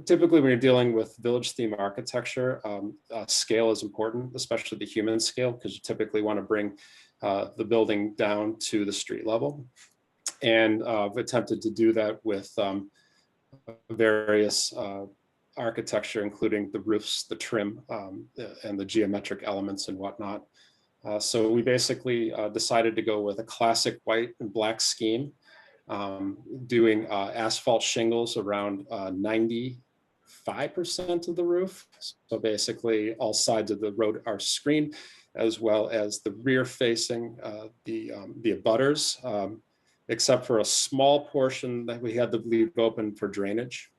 typically when you're dealing with village theme architecture, scale is important, especially the human scale, because you typically want to bring the building down to the street level. And I've attempted to do that with various architecture, including the roofs, the trim, and the geometric elements and whatnot. So we basically decided to go with a classic white and black scheme, doing asphalt shingles around 95% of the roof. So basically all sides of the road are screened, as well as the rear facing the abutters, except for a small portion that we had to leave open for drainage.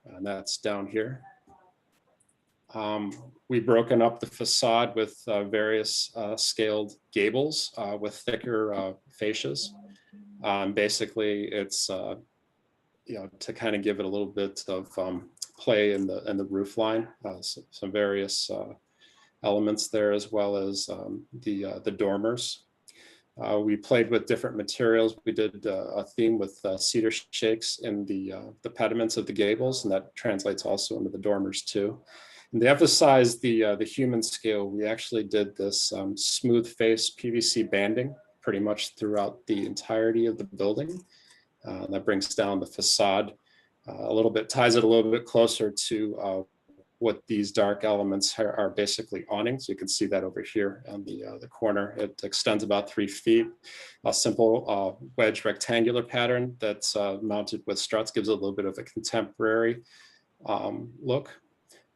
And that's down here. We've broken up the facade with various scaled gables with thicker fascias. Basically, it's to kind of give it a little bit of play in the roof line. Some various elements there, as well as the dormers. We played with different materials. We did a theme with cedar shakes in the pediments of the gables, and that translates also into the dormers too. And to emphasize the human scale, we actually did this smooth face PVC banding pretty much throughout the entirety of the building. That brings down the facade a little bit, ties it a little bit closer to what these dark elements are basically awnings. You can see that over here on the corner. It extends about 3 feet. A simple wedge rectangular pattern that's mounted with struts gives it a little bit of a contemporary look.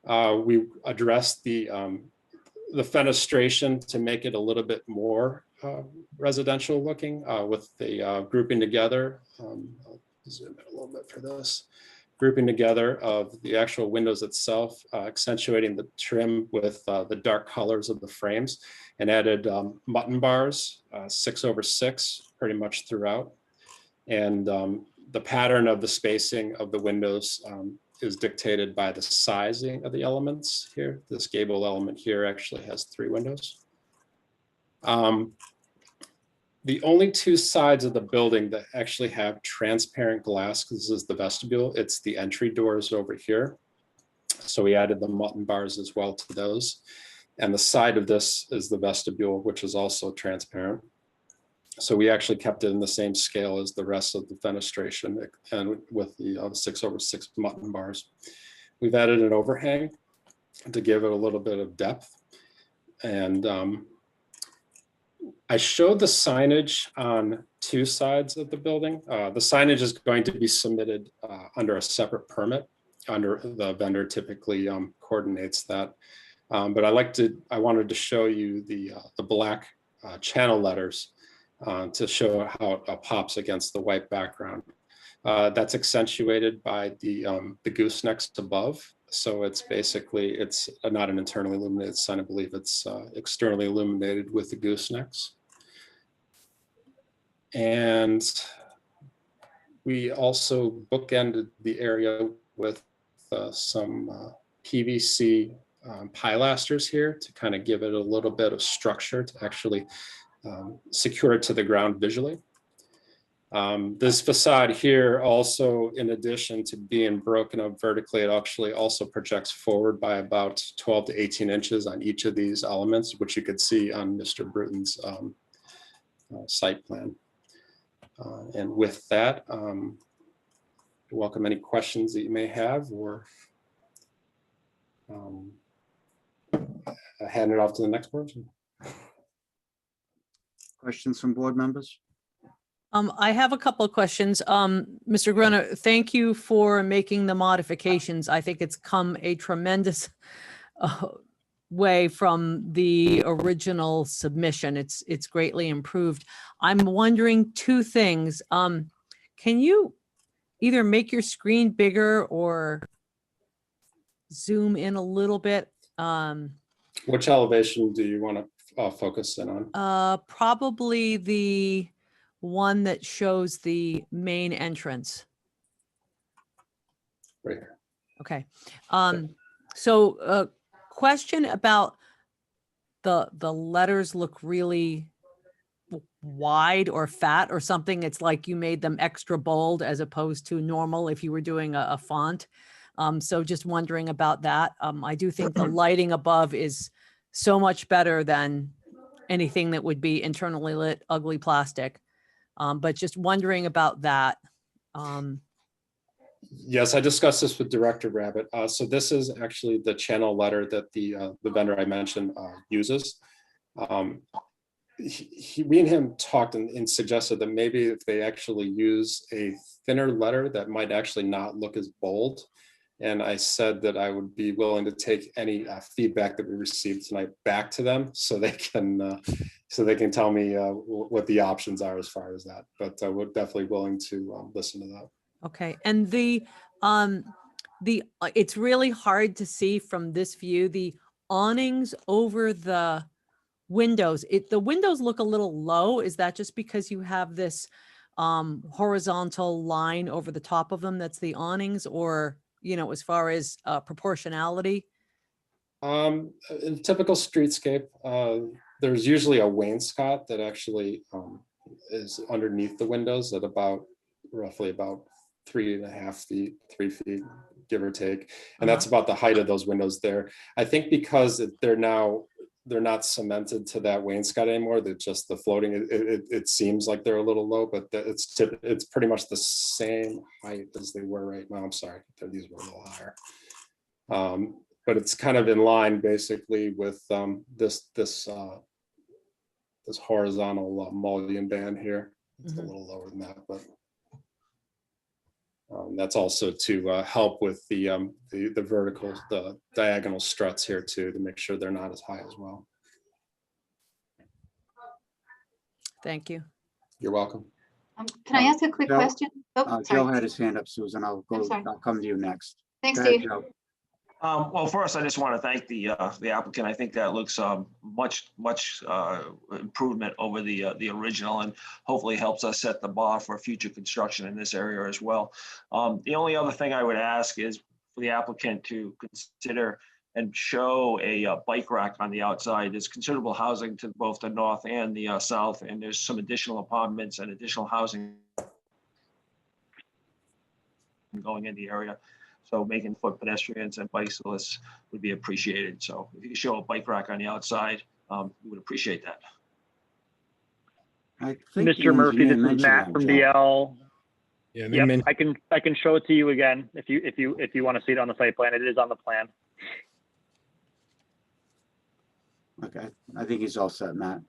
We addressed the fenestration to make it a little bit more residential looking with the grouping together. I'll zoom in a little bit for this. Grouping together of the actual windows itself, accentuating the trim with the dark colors of the frames, and added mutton bars, 6/6, pretty much throughout. And the pattern of the spacing of the windows is dictated by the sizing of the elements here. This gable element here actually has 3 windows. The only 2 sides of the building that actually have transparent glass, because this is the vestibule, it's the entry doors over here. So we added the mutton bars as well to those. And the side of this is the vestibule, which is also transparent. So we actually kept it in the same scale as the rest of the fenestration, and with the 6/6 mutton bars. We've added an overhang to give it a little bit of depth. And I showed the signage on 2 sides of the building. The signage is going to be submitted under a separate permit. Under the vendor typically coordinates that. But I wanted to show you the black channel letters to show how it pops against the white background. That's accentuated by the goosenecks above. So it's basically, it's not an internally illuminated sign. I believe it's externally illuminated with the goosenecks. And we also bookended the area with some PVC pilasters here to kind of give it a little bit of structure to actually secure it to the ground visually. This facade here also, in addition to being broken up vertically, it actually also projects forward by about 12 to 18 inches on each of these elements, which you could see on Mr. Bruton's site plan. And with that, welcome any questions that you may have, or hand it off to the next person. Questions from board members? I have a couple of questions. Mr. Gruner, thank you for making the modifications. I think it's come a tremendous way from the original submission. It's greatly improved. I'm wondering 2 things. Can you either make your screen bigger or zoom in a little bit? Which elevation do you want to focus in on? Probably the one that shows the main entrance. Right here. Okay. So question about the letters look really wide or fat or something. It's like you made them extra bold as opposed to normal if you were doing a font. So just wondering about that. I do think the lighting above is so much better than anything that would be internally lit, ugly plastic. But just wondering about that. Yes, I discussed this with Director Rabbit. So this is actually the channel letter that the vendor I mentioned uses. We and him talked and suggested that maybe if they actually use a thinner letter that might actually not look as bold. And I said that I would be willing to take any feedback that we received tonight back to them so they can tell me what the options are as far as that. But we're definitely willing to listen to that. Okay, and it's really hard to see from this view, the awnings over the windows. The windows look a little low. Is that just because you have this horizontal line over the top of them that's the awnings, or, you know, as far as proportionality? In typical streetscape, there's usually a wainscot that actually is underneath the windows at roughly about 3.5 feet, 3 feet, give or take. And that's about the height of those windows there. I think because they're not cemented to that wainscot anymore, they're just the floating, it seems like they're a little low, but it's pretty much the same height as they were right now. I'm sorry, these were a little higher. But it's kind of in line basically with this horizontal mullion band here. It's a little lower than that, but that's also to help with the vertical, the diagonal struts here too, to make sure they're not as high as well. Thank you. You're welcome. Can I ask a quick Joe- question? Oh, Joe sorry. had his hand up, Susan. I'll come to you next. Thanks, Go ahead, Steve. Joe. Well, first, I just want to thank the applicant. I think that looks much improvement over the original, and hopefully helps us set the bar for future construction in this area as well. The only other thing I would ask is for the applicant to consider and show a bike rack on the outside. There's considerable housing to both the north and the south, and there's some additional apartments and additional housing going in the area. So making foot pedestrians and bicyclists would be appreciated. So if you could show a bike rack on the outside, we would appreciate that. I think the Mr. Murphy, engineer this is mentioned Matt that, from Joe. DL. Yeah, Yep, I can show it to you again if you want to see it on the site plan. It is on the plan. Okay, I think he's all set, Matt.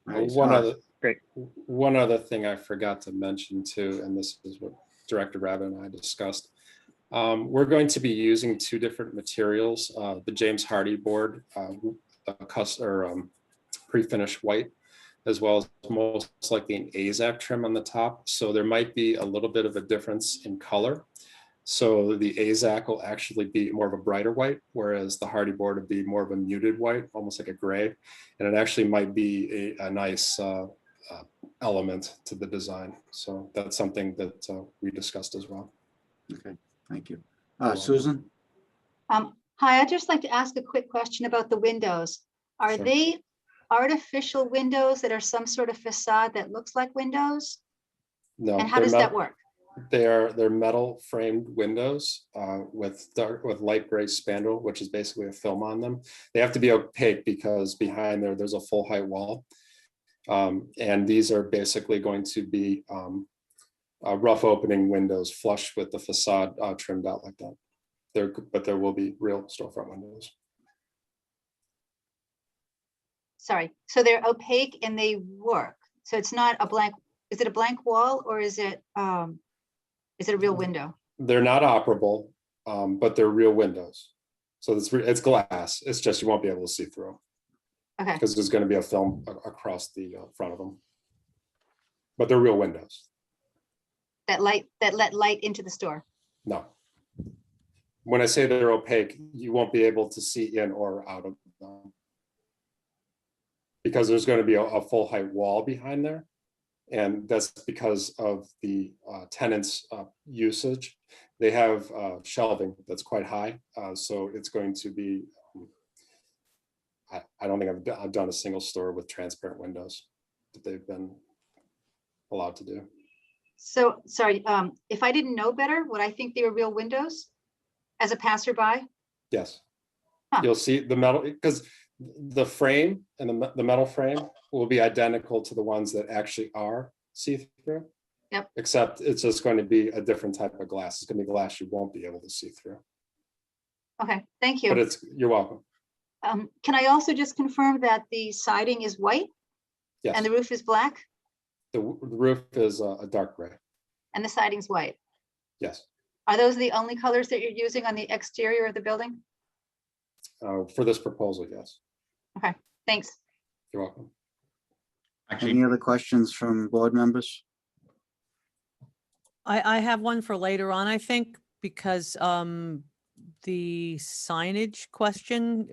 Right, One other thing I forgot to mention too, and this is what Director Rabbit and I discussed. We're going to be using two different materials, the James Hardy board, pre-finished white, as well as most likely an AZAC trim on the top. So there might be a little bit of a difference in color. So the AZAC will actually be more of a brighter white, whereas the Hardy board would be more of a muted white, almost like a gray. And it actually might be a nice element to the design. So that's something that we discussed as well. Okay, thank you. Susan? Hi, I'd just like to ask a quick question about the windows. Are Sure. they artificial windows that are some sort of facade that looks like windows? No. And how they're does that work? They're metal framed windows with light gray spandrel, which is basically a film on them. They have to be opaque because behind there's a full height wall. And these are basically going to be rough opening windows flush with the facade trimmed out like that. But there will be real storefront windows. Sorry, so they're opaque and they work. So it's not a blank, is it a blank wall or is it a real window? They're not operable, but they're real windows. So it's glass. It's just you won't be able to see through. Okay. Because there's going to be a film across the front of them. But they're real windows. That let light into the store. No. When I say they're opaque, you won't be able to see in or out of them. Because there's going to be a full height wall behind there. And that's because of the tenants' usage. They have shelving that's quite high. So it's going to be, I don't think I've done a single store with transparent windows that they've been allowed to do. So, sorry, if I didn't know better, would I think they were real windows? as a passerby? Yes. Huh. You'll see the metal, because the frame and the metal frame will be identical to the ones that actually are see-through. Yep. Except it's just going to be a different type of glass. It's going to be glass you won't be able to see through. Okay, thank But you. you're welcome. Can I also just confirm that the siding is white Yes. and the roof is black The roof is a dark gray. and the siding's white? Yes. Are those the only colors that you're using on the exterior of the building? For this proposal, yes. Okay, thanks. You're welcome. Any other questions from board members? I have one for later on, I think, because the signage question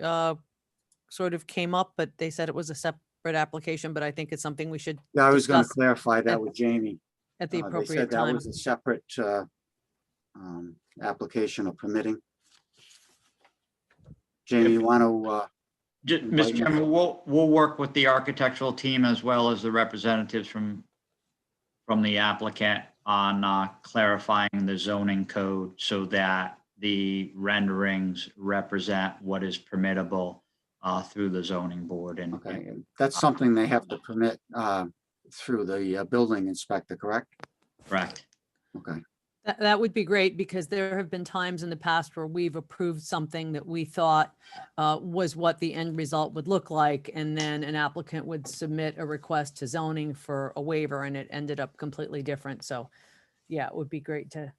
sort of came up, but they said it was a separate application, but I think it's something we should Yeah, I was going to discuss clarify that at- with Jamie. at the They said appropriate that time. was a separate application or permitting. Jamie, you want to? Mr. Chairman, we'll work with the architectural team as well as the representatives from the applicant on clarifying the zoning code so that the renderings represent what is permittable through the zoning board. And Okay, that's something they have to permit through the building inspector, correct? Correct. Okay. That would be great, because there have been times in the past where we've approved something that we thought was what the end result would look like. And then an applicant would submit a request to zoning for a waiver and it ended up completely different. So yeah, it would be great to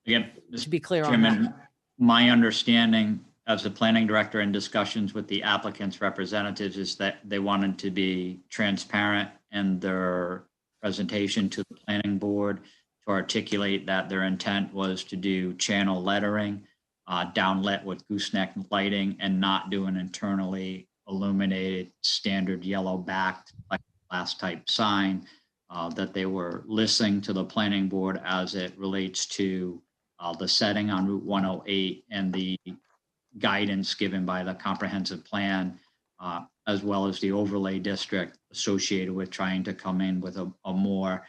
Again, be clear on that. Chairman, my understanding as the planning director in discussions with the applicant's representatives is that they wanted to be transparent in their presentation to the planning board, to articulate that their intent was to do channel lettering, downlit with gooseneck lighting, and not do an internally illuminated standard yellow backed glass type sign, that they were listening to the planning board as it relates to the setting on Route 108 and the guidance given by the comprehensive plan, as well as the overlay district associated with trying to come in with a more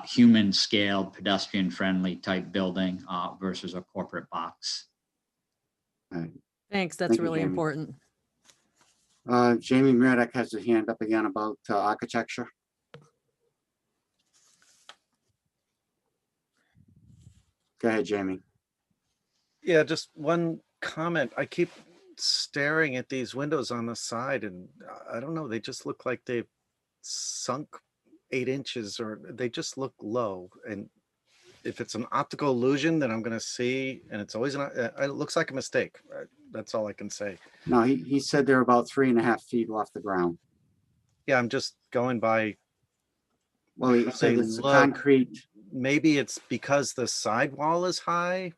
human scaled, pedestrian friendly type building versus a corporate box. All right. Thanks, that's Thank you, really Jamie. important. Jamie Murdock has a hand up again about architecture. Go ahead, Jamie. Yeah, just one comment. I keep staring at these windows on the side and I don't know, they just look like they've sunk 8 inches or they just look low. And if it's an optical illusion that I'm going to see, and it's always, it looks like a mistake. That's all I can say. No, he said they're about 3.5 feet off the ground. Yeah, I'm just going by. Well, he how said they it's a look. concrete. Maybe it's because the sidewall is high.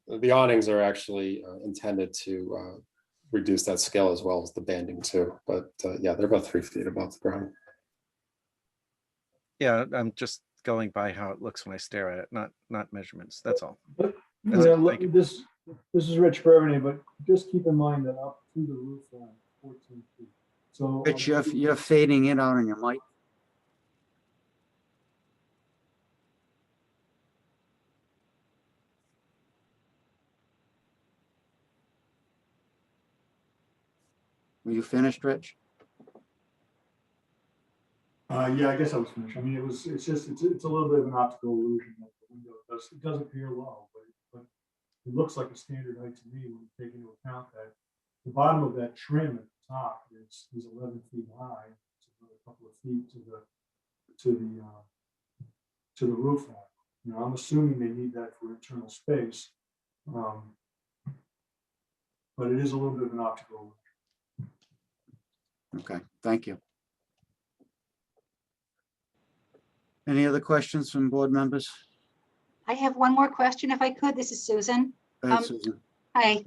The awnings are actually intended to reduce that scale as well as the banding too. But yeah, they're about 3 feet above the ground. Yeah, I'm just going by how it looks when I stare at it, not measurements. That's all. But, That's yeah, it. Thank you. this is Rich Burgundy, but just keep in mind that up to the roof line, 14 feet. So. Rich, you're fading in out on your mic. Were you finished, Rich? Yeah, I guess I was finished. I mean, it's a little bit of an optical illusion that the window it does appear low, but it looks like a standard height to me when you take into account that the bottom of that trim at the top is 11 feet high. It's another couple of feet to the roof line. You know, I'm assuming they need that for internal space, but it is a little bit of an optical illusion. Okay, thank you. Any other questions from board members? I have one more question if I could. This is Susan. Go ahead, Susan. Hi.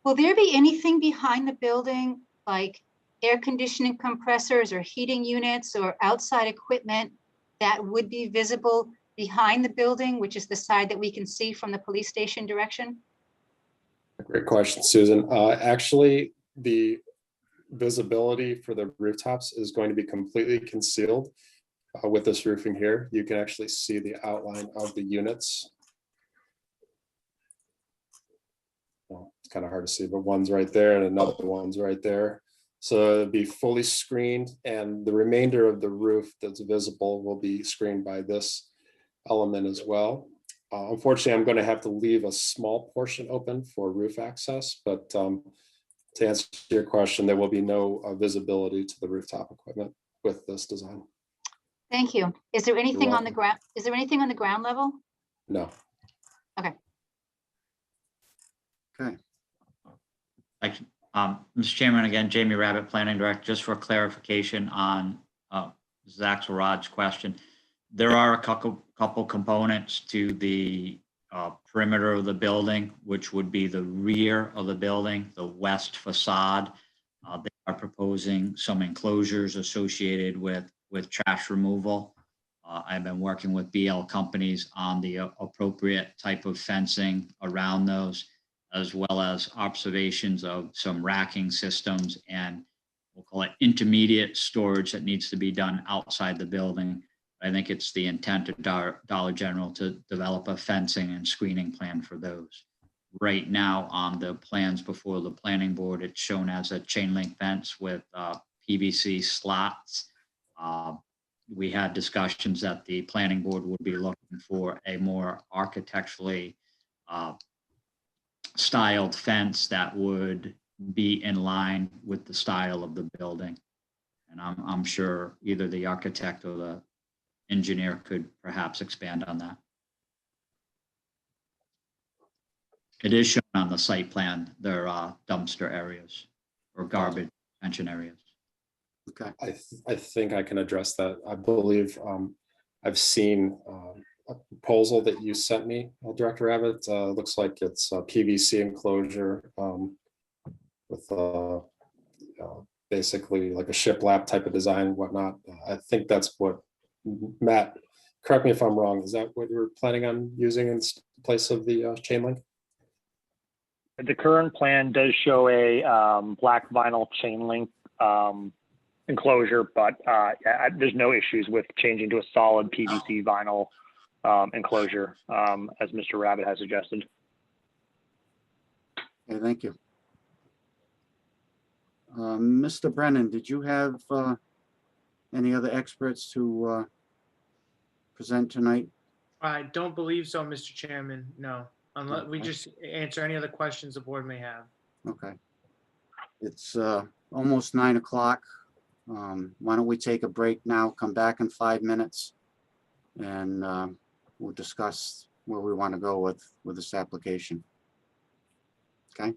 Will there be anything behind the building like air conditioning compressors or heating units or outside equipment that would be visible behind the building, which is the side that we can see from the police station direction? Great question, Susan. Actually, the visibility for the rooftops is going to be completely concealed with this roofing here. You can actually see the outline of the units kind of hard to see, but one's right there and another one's right there. So it'll be fully screened, and the remainder of the roof that's visible will be screened by this element as well. Unfortunately, I'm going to have to leave a small portion open for roof access, but to answer your question, there will be no visibility to the rooftop equipment with this design. Thank you. Is there anything on the welcome. ground? Is there anything on the ground level? No. Okay. Okay. Mr. Chairman, again, Jamie Rabbit, Planning Director, just for clarification on Zach Sarad's question. There are a couple components to the perimeter of the building, which would be the rear of the building, the west facade. They are proposing some enclosures associated with trash removal. I've been working with BL companies on the appropriate type of fencing around those, as well as observations of some racking systems and we'll call it intermediate storage that needs to be done outside the building. I think it's the intent of Dollar General to develop a fencing and screening plan for those. Right now on the plans before the planning board, it's shown as a chain link fence with PVC slots. We had discussions that the planning board would be looking for a more architecturally styled fence that would be in line with the style of the building. And I'm sure either the architect or the engineer could perhaps expand on that. It is shown on the site plan, there are dumpster areas or garbage retention areas. Okay. I think I can address that. I believe I've seen a proposal that you sent me, Director Abbott. Looks like it's a PVC enclosure with basically like a shiplap type of design and whatnot. I think that's what Matt, correct me if I'm wrong, is that what you're planning on using in place of the chain link? The current plan does show a black vinyl chain link enclosure, but there's no issues with changing to a solid PVC vinyl enclosure, as Mr. Rabbit has suggested. Okay, thank you. Mr. Brennan, did you have any other experts to present tonight? I don't believe so, Mr. Chairman, no. Unless we Okay. just answer any other questions the board may have. Okay. It's almost 9 o'clock. Why don't we take a break now, come back in 5 minutes, and we'll discuss where we want to go with this application. Okay?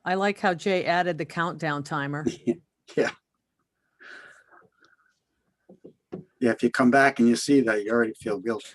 I like how Jay added the countdown timer. Yeah. Yeah, if you come back and you see that, you already feel guilty.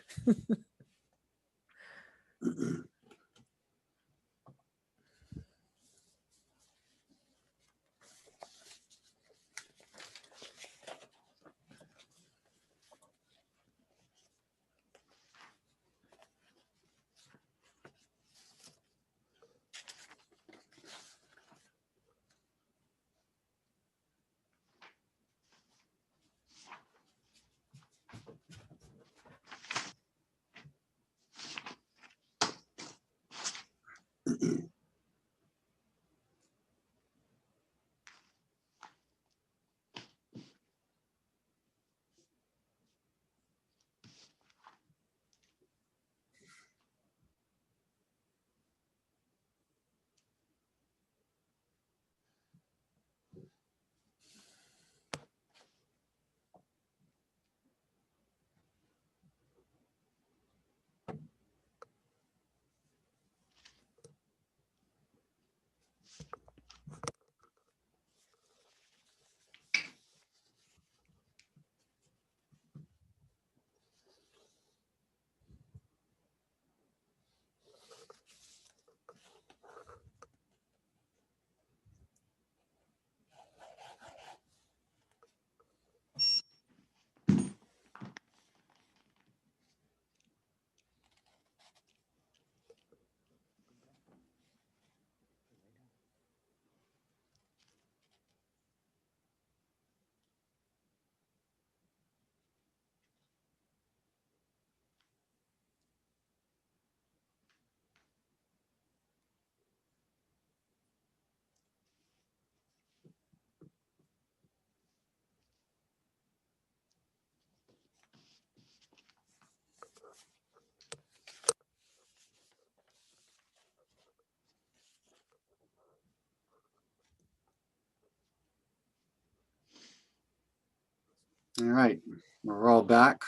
All right, we're all back.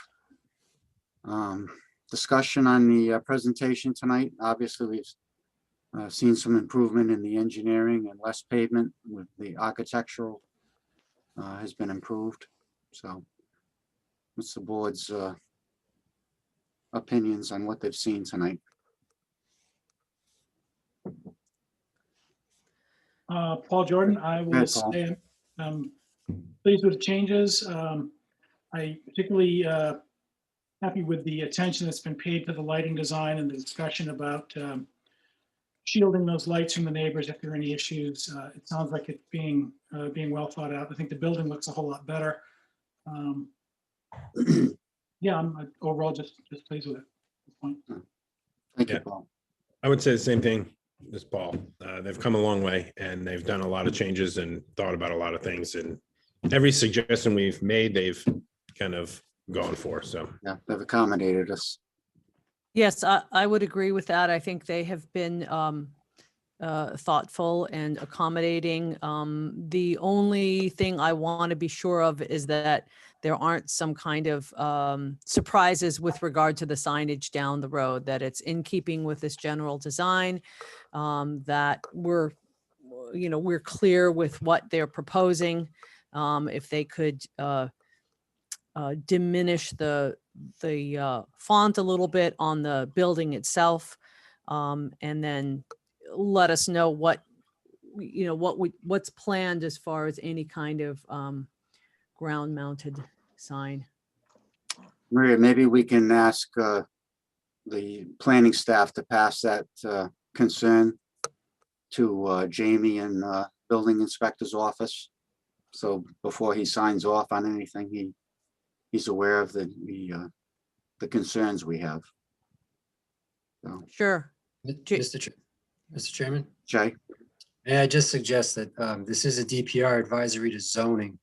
Discussion on the presentation tonight. Obviously, we've seen some improvement in the engineering and less pavement with the architectural has been improved. So what's the board's opinions on what they've seen tonight? Paul Jordan, I will ahead, Paul. say I'm pleased with the changes. I particularly happy with the attention that's been paid to the lighting design and the discussion about shielding those lights from the neighbors if there are any issues. It sounds like it's being well thought out. I think the building looks a whole lot better. Yeah, I'm overall just pleased with it at this point. Thank you, Yeah. Paul. I would say the same thing as Paul. They've come a long way and they've done a lot of changes and thought about a lot of things, and every suggestion we've made, they've kind of gone for. So Yeah, they've accommodated us. Yes, I would agree with that. I think they have been thoughtful and accommodating. The only thing I want to be sure of is that there aren't some kind of surprises with regard to the signage down the road, that it's in keeping with this general design, that we're clear with what they're proposing. If they could diminish the font a little bit on the building itself, and then let us know what's planned as far as any kind of ground mounted sign. Maria, maybe we can ask the planning staff to pass that concern to Jamie and building inspector's office. So before he signs off on anything, he he's aware of the concerns we have. So, Sure. Mr. Chairman, Jay, may I just suggest that this is a DPR advisory to zoning.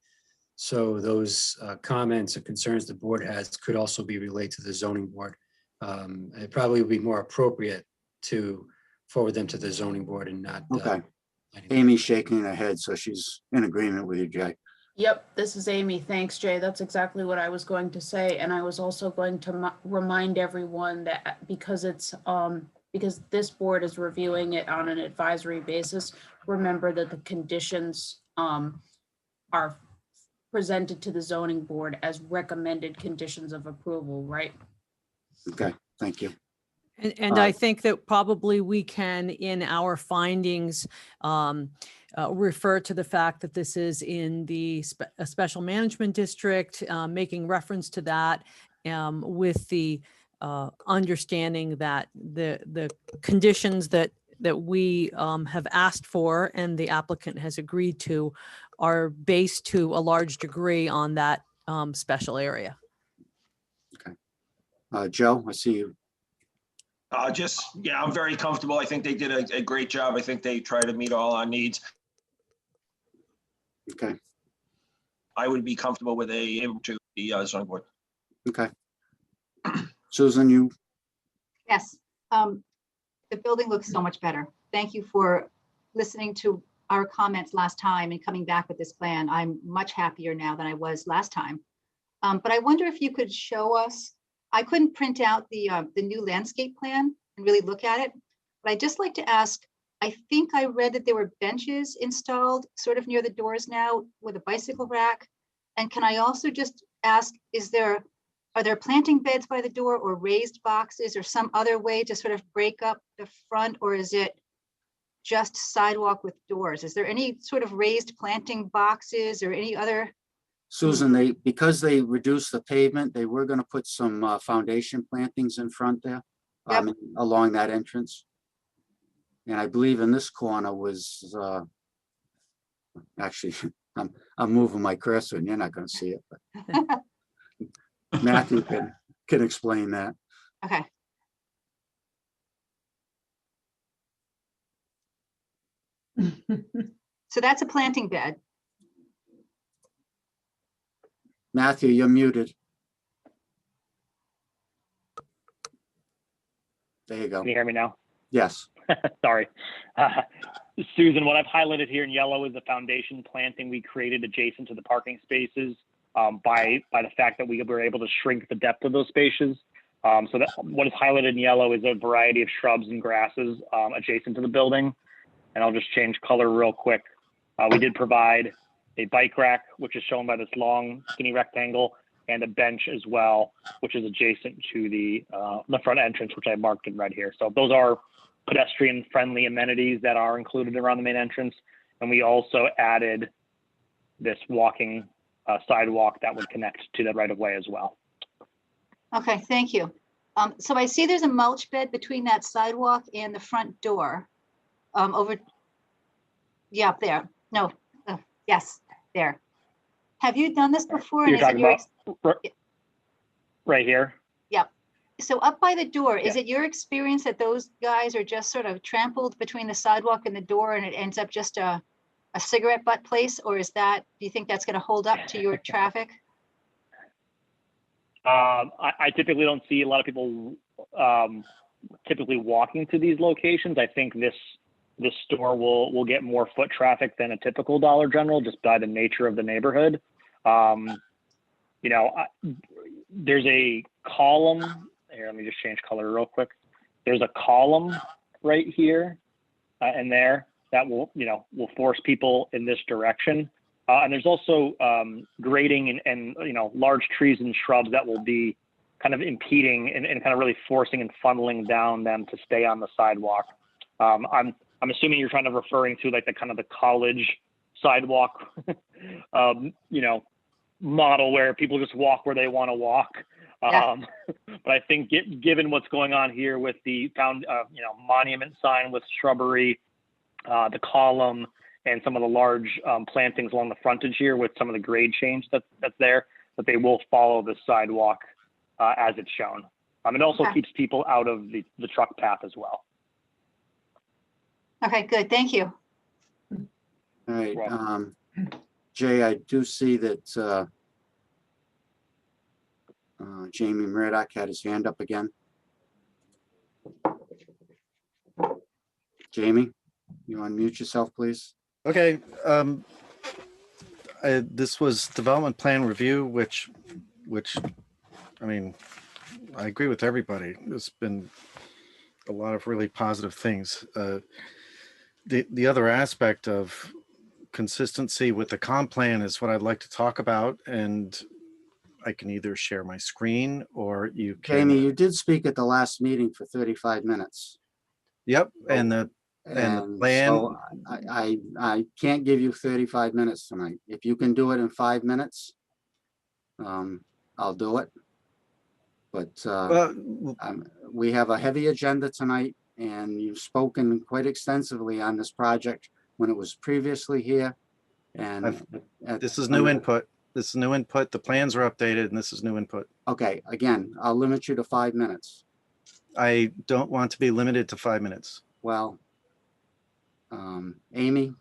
So those comments or concerns the board has could also be relayed to the zoning board. It probably would be more appropriate to forward them to the zoning board and not. okay. Amy's shaking her head, so she's in agreement with you, Jay. Yep, this is Amy. Thanks, Jay. That's exactly what I was going to say. And I was also going to remind everyone that because it's, because this board is reviewing it on an advisory basis, remember that the conditions are presented to the zoning board as recommended conditions of approval, right? Okay, thank you. And I think that probably we can, in our findings, refer to the fact that this is in the special management district, making reference to that with the understanding that the conditions that we have asked for and the applicant has agreed to are based to a large degree on that special area. Joe, I see you. Yeah, I'm very comfortable. I think they did a great job. I think they try to meet all our needs. Okay, I would be comfortable with able to the zoning board. okay. Susan, you, Yes, the building looks so much better. Thank you for listening to our comments last time and coming back with this plan. I'm much happier now than I was last time. But I wonder if you could show us, I couldn't print out the new landscape plan and really look at it, but I'd just like to ask, I think I read that there were benches installed sort of near the doors now with a bicycle rack. And can I also just ask, are there planting beds by the door or raised boxes or some other way to sort of break up the front, or is it just sidewalk with doors? Is there any sort of raised planting boxes or any other? Susan, because they reduced the pavement, they were gonna put some foundation plantings in front there, along that entrance. And I believe in this corner was, actually, I'm moving my cursor and you're not gonna see it, but Matthew can explain that. Okay. So that's a planting bed. Matthew, you're muted. There you go. Can you hear me now? Yes. Sorry. Susan, what I've highlighted here in yellow is the foundation planting we created adjacent to the parking spaces by the fact that we were able to shrink the depth of those spaces. So that what is highlighted in yellow is a variety of shrubs and grasses adjacent to the building. And I'll just change color real quick. We did provide a bike rack, which is shown by this long skinny rectangle, and a bench as well, which is adjacent to the front entrance, which I marked in red here. So those are pedestrian friendly amenities that are included around the main entrance. And we also added this walking sidewalk that would connect to the right of way as well. Okay, thank you. So I see there's a mulch bed between that sidewalk and the front door. Yeah, up there. No, yes, there. Have you done this before? You're talking about right here? Yep. So up by the door, is it your experience that those guys are just sort of trampled between the sidewalk and the door and it ends up just a cigarette butt place? Or is that, do you think that's going to hold up to your traffic? I typically don't see a lot of people typically walking to these locations. I think this store will get more foot traffic than a typical Dollar General just by the nature of the neighborhood. You know, there's a column here. Let me just change color real quick. There's a column right here and there that will force people in this direction. And there's also grading and large trees and shrubs that will be kind of impeding and kind of really forcing and funneling down them to stay on the sidewalk. I'm assuming you're kind of referring to like the kind of the college sidewalk, model where people just walk where they want to walk. Yeah. But I think given what's going on here with the monument sign with shrubbery, the column, and some of the large plantings along the frontage here with some of the grade change that's there, that they will follow the sidewalk as it's shown. It also Okay. keeps people out of the truck path as well. Okay, good. Thank you. All right, welcome. Jay, I do see that Jamie Murdoch had his hand up again. Jamie, you unmute yourself, please? Okay, this was development plan review, which, I mean, I agree with everybody. There's been a lot of really positive things. The other aspect of consistency with the comp plan is what I'd like to talk about, and I can either share my screen or you can. Jamie, you did speak at the last meeting for 35 minutes. Yep, and the plan. So I can't give you 35 minutes tonight. If you can do it in 5 minutes, I'll do it. But we have a heavy agenda tonight, and you've spoken quite extensively on this project when it was previously here. And this is new input. This is new input. The plans are updated, and this is new input. Okay, again, I'll limit you to 5 minutes. I don't want to be limited to 5 minutes. Well, Amy?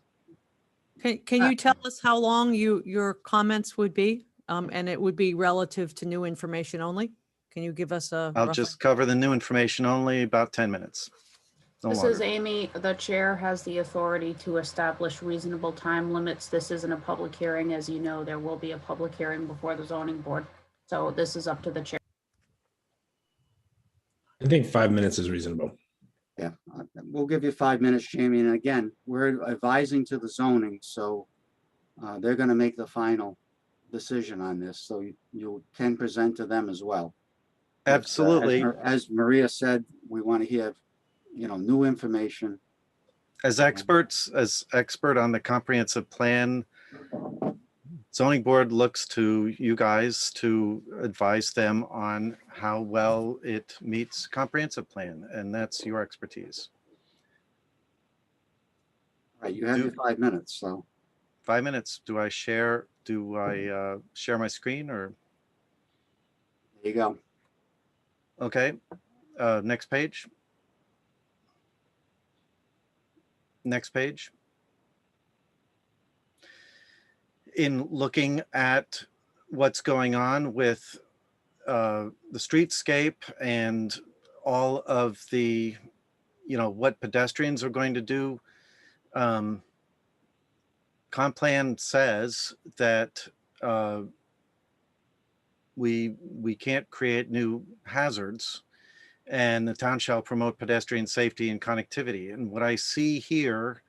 Can you tell us how long your comments would be? And it would be relative to new information only? Can you give us a? I'll rough- just cover the new information only, about 10 minutes. No This longer. is Amy. The chair has the authority to establish reasonable time limits. This isn't a public hearing. As you know, there will be a public hearing before the zoning board. So this is up to the chair. I think 5 minutes is reasonable. Yeah, we'll give you 5 minutes, Jamie. And again, we're advising to the zoning, so they're going to make the final decision on this. So you can present to them as well. But, Absolutely. as Maria said, we want to hear, new information. As experts, as expert on the comprehensive plan, zoning board looks to you guys to advise them on how well it meets comprehensive plan, and that's your expertise. All right, you have your 5 minutes, so. 5 minutes. Do I share my screen or? There you go. Okay, next page. Next page. In looking at what's going on with the streetscape and all of the, what pedestrians are going to do, comp plan says that we can't create new hazards, and the town shall promote pedestrian safety and connectivity. And what I see here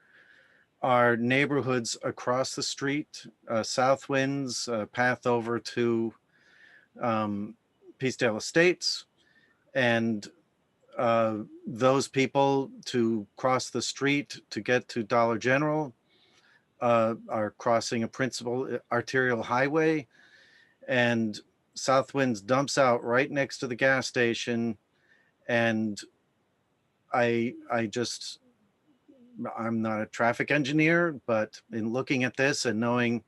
are neighborhoods across the street, South Winds, path over to Peacedale Estates, and those people to cross the street to get to Dollar General are crossing a principal arterial highway, and South Winds dumps out right next to the gas station. And I'm not a traffic engineer, but in looking at this and knowing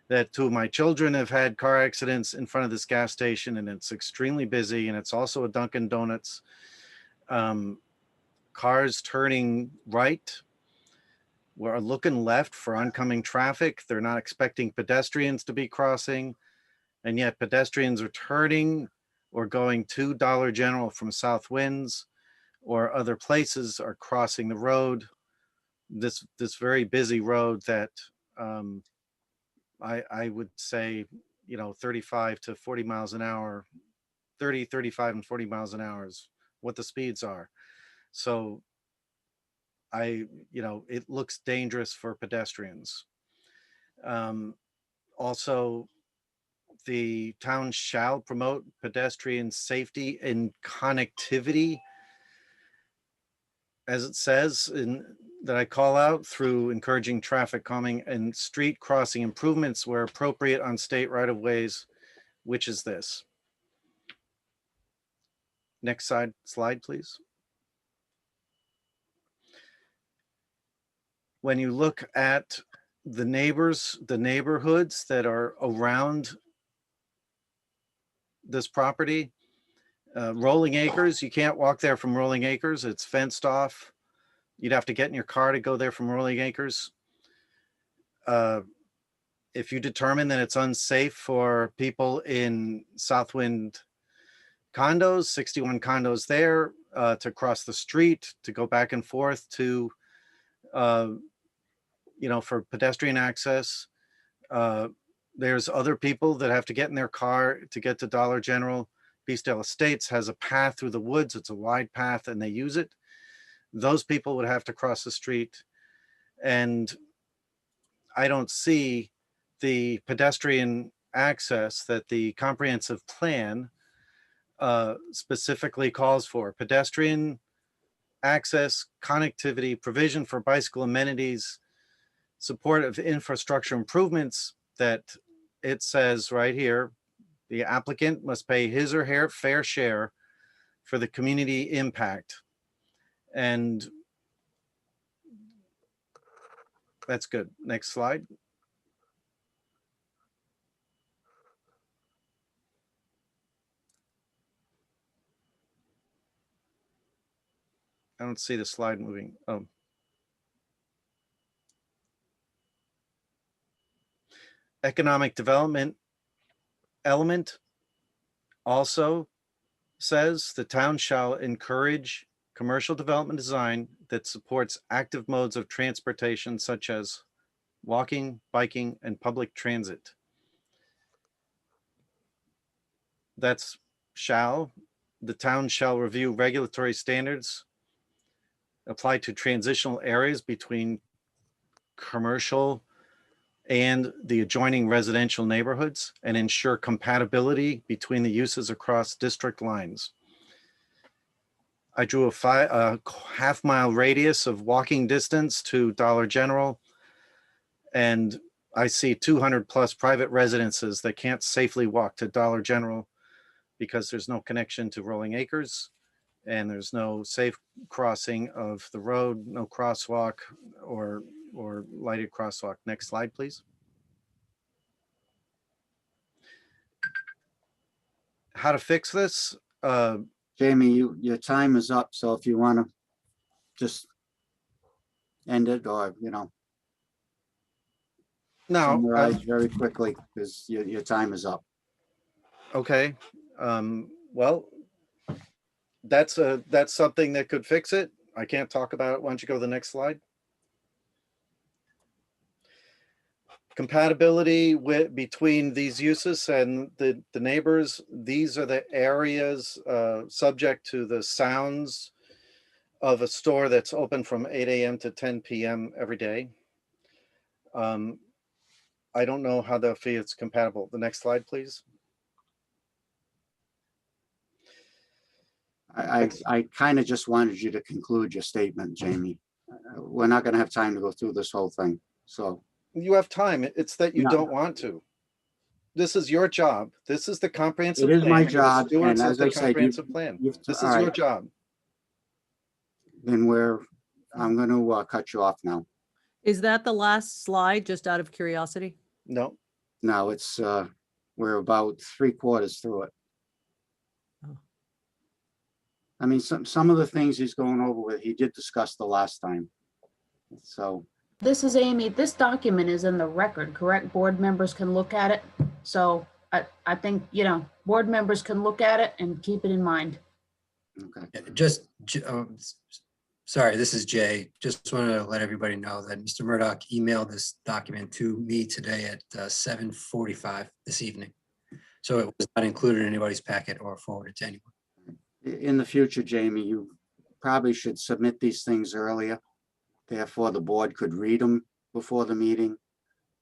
that two of my children have had car accidents in front of this gas station, and it's extremely busy, and it's also a Dunkin' Donuts, cars turning right, we're looking left for oncoming traffic. They're not expecting pedestrians to be crossing, and yet pedestrians are turning or going to Dollar General from South Winds or other places are crossing the road, this very busy road that I would say, 35 to 40 miles an hour, 30, 35 and 40 miles an hour is what the speeds are. So it looks dangerous for pedestrians. Also, the town shall promote pedestrian safety and connectivity, as it says that I call out, through encouraging traffic calming and street crossing improvements where appropriate on state right-of-ways, which is this. Next slide, please. When you look at the neighborhoods that are around this property. Rolling Acres, you can't walk there from Rolling Acres. It's fenced off. You'd have to get in your car to go there from Rolling Acres. If you determine that it's unsafe for people in Southwind condos, 61 condos there, to cross the street, to go back and forth to, for pedestrian access. There's other people that have to get in their car to get to Dollar General. Beastdale Estates has a path through the woods. It's a wide path and they use it. Those people would have to cross the street. And I don't see the pedestrian access that the comprehensive plan specifically calls for. Pedestrian access, connectivity, provision for bicycle amenities, support of infrastructure improvements that it says right here, the applicant must pay his or her fair share for the community impact. And that's good. Next slide. I don't see the slide moving. Oh. Economic development element also says the town shall encourage commercial development design that supports active modes of transportation such as walking, biking, and public transit. That's shall. The town shall review regulatory standards apply to transitional areas between commercial and the adjoining residential neighborhoods and ensure compatibility between the uses across district lines. I drew a half-mile radius of walking distance to Dollar General, and I see 200 plus private residences that can't safely walk to Dollar General because there's no connection to Rolling Acres and there's no safe crossing of the road, no crosswalk or lighted crosswalk. Next slide, please. How to fix this? Jamie, your time is up, so if you want to just end it or, No, summarize very quickly because your time is up. okay. Well, that's something that could fix it. I can't talk about it. Why don't you go to the next slide? Compatibility between these uses and the neighbors. These are the areas subject to the sounds of a store that's open from 8 a.m. to 10 p.m. every day. I don't know how the fee is compatible. The next slide, please. I kind of just wanted you to conclude your statement, Jamie. We're not going to have time to go through this whole thing, so. You have time. It's that you No. don't want to. This is your job. This is the comprehensive It is plan. my You're the job, stewards and of as the I said, comprehensive plan. you've- This is all your right. job. Then I'm going to cut you off now. Is that the last slide, just out of curiosity? No, No, it's, we're about 3/4 through it. Oh. I mean, some of the things he's going over with, he did discuss the last time. So, This is Amy. This document is in the record, correct? Board members can look at it. So I think, board members can look at it and keep it in mind. okay. Sorry, this is Jay. Just wanted to let everybody know that Mr. Murdoch emailed this document to me today at 7:45 this evening. So it was not included in anybody's packet or forwarded to anyone. In the future, Jamie, you probably should submit these things earlier. Therefore, the board could read them before the meeting.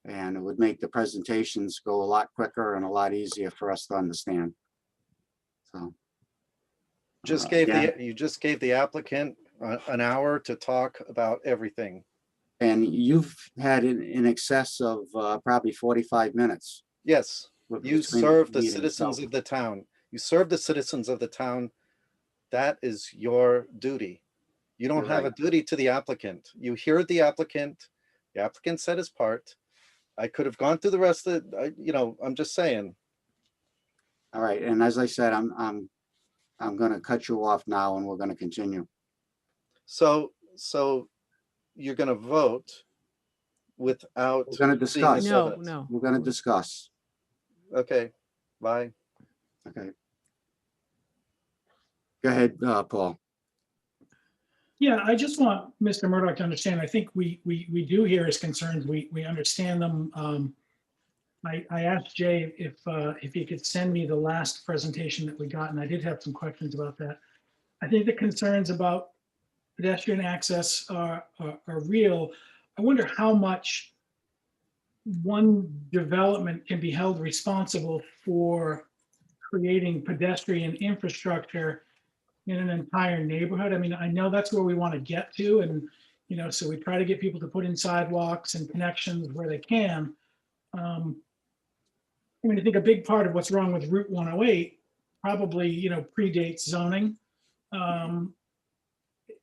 And it would make the presentations go a lot quicker and a lot easier for us to understand. So. you just gave the applicant an hour to talk about everything. And you've had in excess of probably 45 minutes. Yes, you between serve the meetings, citizens so- of the town. You serve the citizens of the town. That is your duty. You don't You're have right. a duty to the applicant. You hear the applicant said his part. I could have gone through the rest of it, I'm just saying. All right, and as I said, I'm gonna cut you off now and we're gonna continue. So you're gonna vote without. We're gonna seeing discuss. this No, evidence. no. We're gonna discuss. Okay, bye. Okay. Go ahead, Paul. Yeah, I just want Mr. Murdoch to understand, I think we do hear his concerns. We understand them. I asked Jay if he could send me the last presentation that we got, and I did have some questions about that. I think the concerns about pedestrian access are real. I wonder how much one development can be held responsible for creating pedestrian infrastructure in an entire neighborhood. I mean, I know that's where we want to get to, and so we try to get people to put in sidewalks and connections where they can. I mean, I think a big part of what's wrong with Route 108 probably, predates zoning.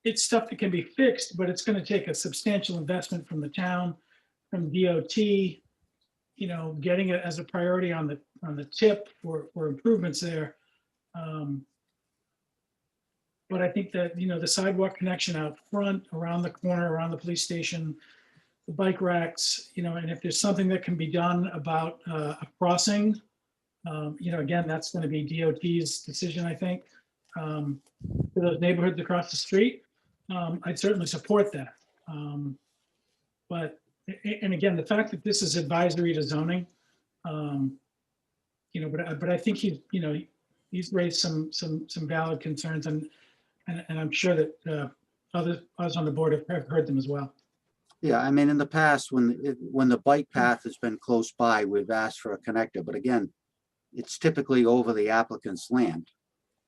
It's stuff that can be fixed, but it's going to take a substantial investment from the town, from DOT, getting it as a priority on the tip for improvements there. But I think that, the sidewalk connection out front, around the corner, around the police station, the bike racks, and if there's something that can be done about a crossing, again, that's going to be DOT's decision, I think, for those neighborhoods across the street. I'd certainly support that. But again, the fact that this is advisory to zoning, but I think he's raised some valid concerns, and I'm sure that others on the board have heard them as well. Yeah, I mean, in the past, when the bike path has been close by, we've asked for a connector, but again, it's typically over the applicant's land.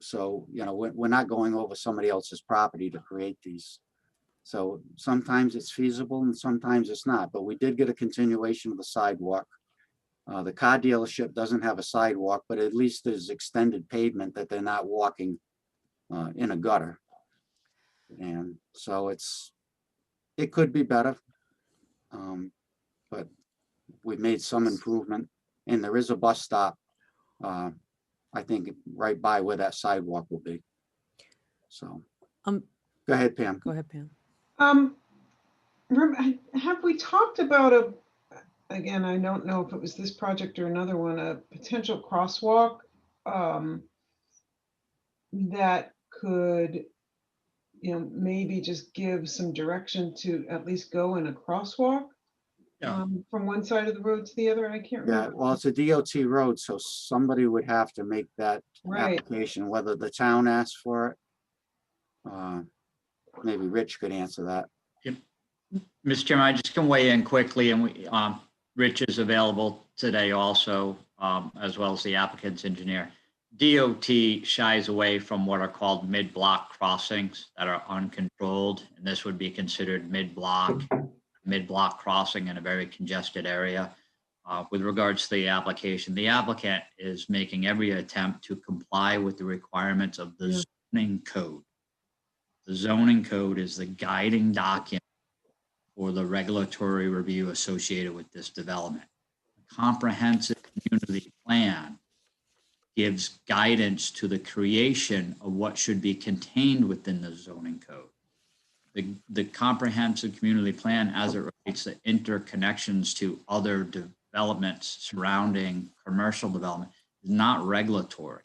So, we're not going over somebody else's property to create these. So sometimes it's feasible and sometimes it's not, but we did get a continuation of the sidewalk. The car dealership doesn't have a sidewalk, but at least there's extended pavement that they're not walking in a gutter. And so it could be better. But we've made some improvement, and there is a bus stop, I think, right by where that sidewalk will be. So, go ahead, Pam. Go ahead, Pam. Have we talked about again, I don't know if it was this project or another one, a potential crosswalk that could, maybe just give some direction to at least go in a crosswalk from one side of the road to the other? I can't Yeah, remember. well, it's a DOT road, so somebody would have to make that Right. application, whether the town asks for it. Maybe Rich could answer that. Mr. Chairman, I just can weigh in quickly, and Rich is available today also, as well as the applicant's engineer. DOT shies away from what are called mid-block crossings that are uncontrolled, and this would be considered mid-block crossing in a very congested area. With regards to the applicant is making every attempt to comply with the requirements of the zoning code. The zoning code is the guiding document for the regulatory review associated with this development. A comprehensive community plan gives guidance to the creation of what should be contained within the zoning code. The comprehensive community plan, as it relates to interconnections to other developments surrounding commercial development, is not regulatory.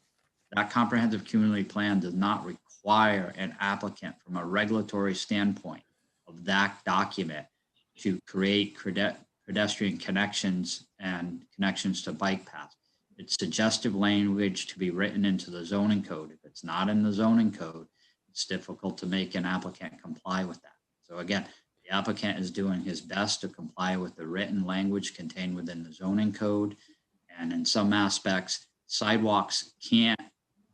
That comprehensive community plan does not require an applicant from a regulatory standpoint of that document to create pedestrian connections and connections to bike paths. It's suggestive language to be written into the zoning code. If it's not in the zoning code, it's difficult to make an applicant comply with that. So again, the applicant is doing his best to comply with the written language contained within the zoning code. And in some aspects, sidewalks can't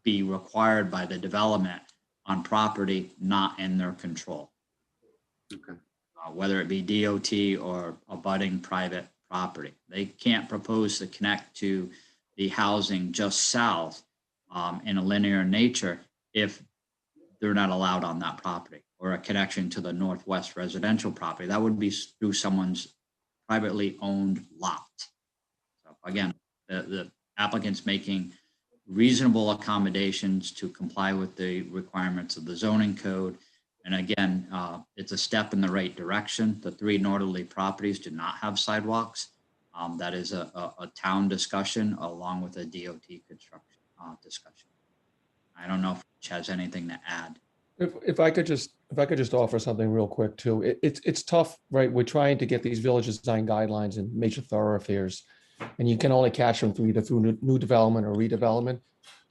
be required by the development on property not in their control. Okay. Whether it be DOT or abutting private property. They can't propose to connect to the housing just south in a linear nature if they're not allowed on that property, or a connection to the northwest residential property. That would be through someone's privately owned lot. So again, the applicant's making reasonable accommodations to comply with the requirements of the zoning code. And again, it's a step in the right direction. The 3 northerly properties do not have sidewalks. That is a town discussion along with a DOT construction discussion. I don't know if Rich has anything to add. If I could just offer something real quick too. It's tough, right? We're trying to get these village design guidelines in major thoroughfares, and you can only catch them through either through new development or redevelopment.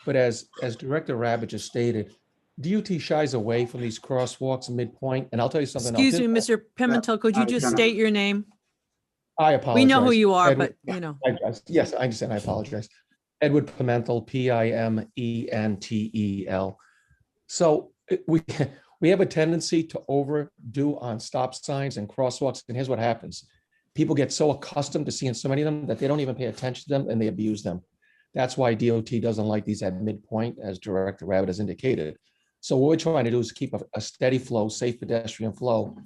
But as Director Rabbit just stated, DOT shies away from these crosswalks midpoint, and I'll tell you something else. Excuse me, Mr. Pimentel, could you just state your name? I apologize. We know who you are, Edward- but you know. Yes, I understand. I apologize. Edward Pimentel, Pimentel. So we have a tendency to overdo on stop signs and crosswalks. And here's what happens. People get so accustomed to seeing so many of them that they don't even pay attention to them and they abuse them. That's why DOT doesn't like these at midpoint, as Director Rabbit has indicated. So what we're trying to do is keep a steady flow, safe pedestrian flow,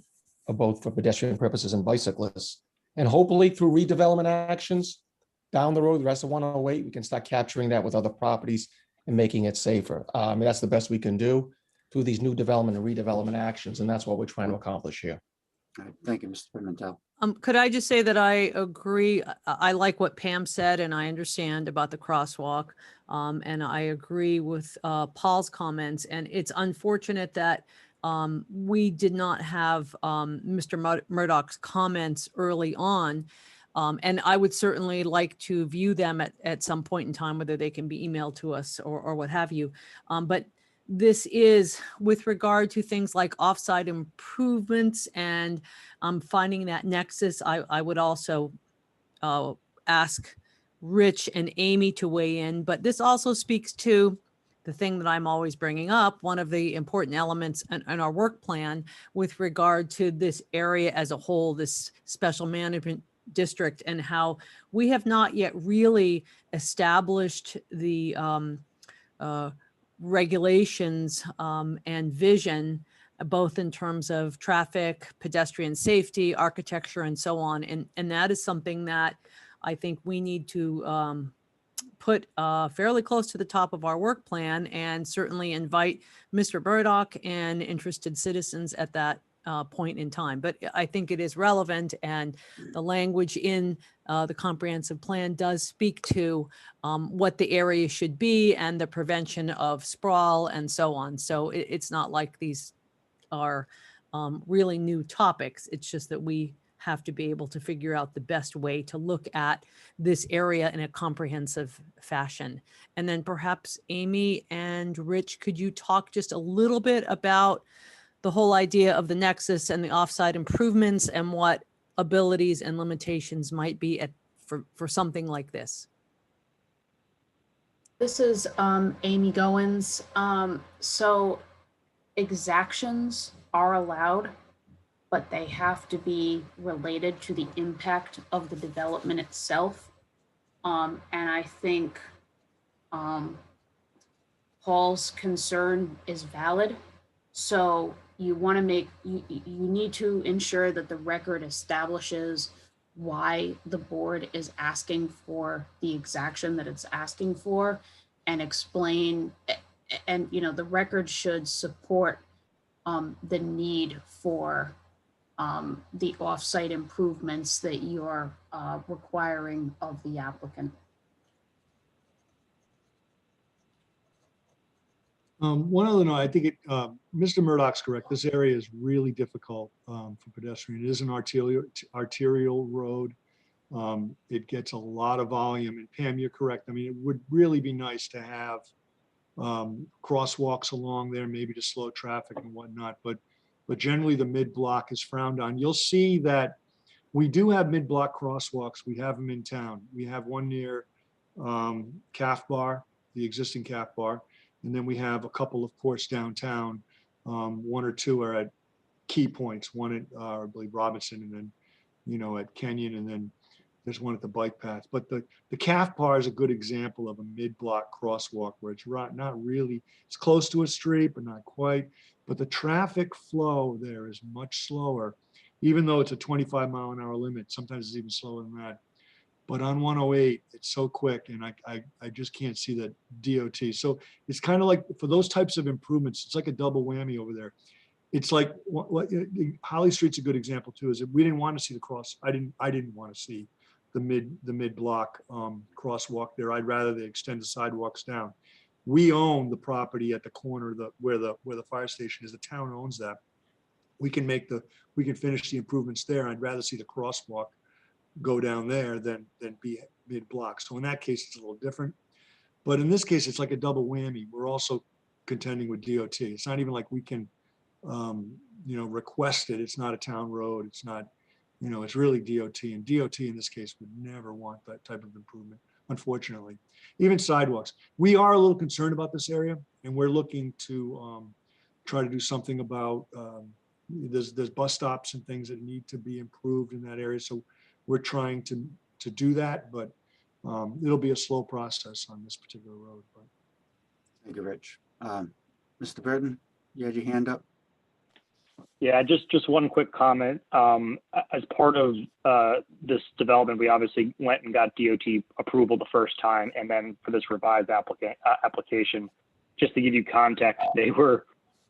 both for pedestrian purposes and bicyclists. And hopefully through redevelopment actions down the road, the rest of 108, we can start capturing that with other properties and making it safer. That's the best we can do through these new development and redevelopment actions. And that's what we're trying to accomplish here. All right, thank you, Mr. Pimentel. Could I just say that I agree? I like what Pam said, and I understand about the crosswalk. And I agree with Paul's comments. And it's unfortunate that we did not have Mr. Murdoch's comments early on. And I would certainly like to view them at some point in time, whether they can be emailed to us or what have you. But this is with regard to things like offsite improvements and finding that nexus. I would also ask Rich and Amy to weigh in, but this also speaks to the thing that I'm always bringing up, one of the important elements in our work plan with regard to this area as a whole, this special management district, and how we have not yet really established the regulations and vision, both in terms of traffic, pedestrian safety, architecture, and so on. And that is something that I think we need to put fairly close to the top of our work plan, and certainly invite Mr. Murdoch and interested citizens at that point in time. But I think it is relevant, and the language in the comprehensive plan does speak to what the area should be and the prevention of sprawl and so on. So it's not like these are really new topics. It's just that we have to be able to figure out the best way to look at this area in a comprehensive fashion. And then perhaps Amy and Rich, could you talk just a little bit about the whole idea of the nexus and the offsite improvements and what abilities and limitations might be for something like this? This is Amy Goins. So exactions are allowed, but they have to be related to the impact of the development itself. And I think Paul's concern is valid. So you want to you need to ensure that the record establishes why the board is asking for the exaction that it's asking for, and explain, and the record should support the need for the offsite improvements that you're requiring of the applicant. One other note, I think Mr. Murdoch's correct. This area is really difficult for pedestrian. It is an arterial road. It gets a lot of volume. And Pam, you're correct. I mean, it would really be nice to have crosswalks along there, maybe to slow traffic and whatnot. But generally the mid-block is frowned on. You'll see that we do have mid-block crosswalks. We have them in town. We have one near Calf Bar, the existing Calf Bar. And then we have a couple, of course, downtown. One or two are at key points. One at, I believe, Robinson, and then, at Kenyon, and then there's one at the bike path. But the Calf Bar is a good example of a mid-block crosswalk where it's not really, it's close to a street, but not quite. But the traffic flow there is much slower, even though it's a 25-mile-an-hour limit. Sometimes it's even slower than that. But on 108, it's so quick and I just can't see that DOT. So it's kind of like for those types of improvements, it's like a double whammy over there. It's like Holly Street's a good example too, is that we didn't want to see the cross. I didn't want to see the mid block crosswalk there. I'd rather they extend the sidewalks down. We own the property at the corner where the fire station is. The town owns that. We can finish the improvements there. I'd rather see the crosswalk go down there than be mid block. So in that case, it's a little different. But in this case, it's like a double whammy. We're also contending with DOT. It's not even like we can, request it. It's not a town road. It's not, it's really DOT, and DOT in this case would never want that type of improvement, unfortunately. Even sidewalks. We are a little concerned about this area, and we're looking to try to do something about, there's bus stops and things that need to be improved in that area. So we're trying to do that, but it'll be a slow process on this particular road. But. Thank you, Rich. Mr. Burton, you had your hand up? Yeah, just one quick comment. As part of this development, we obviously went and got DOT approval the first time, and then for this revised application, just to give you context,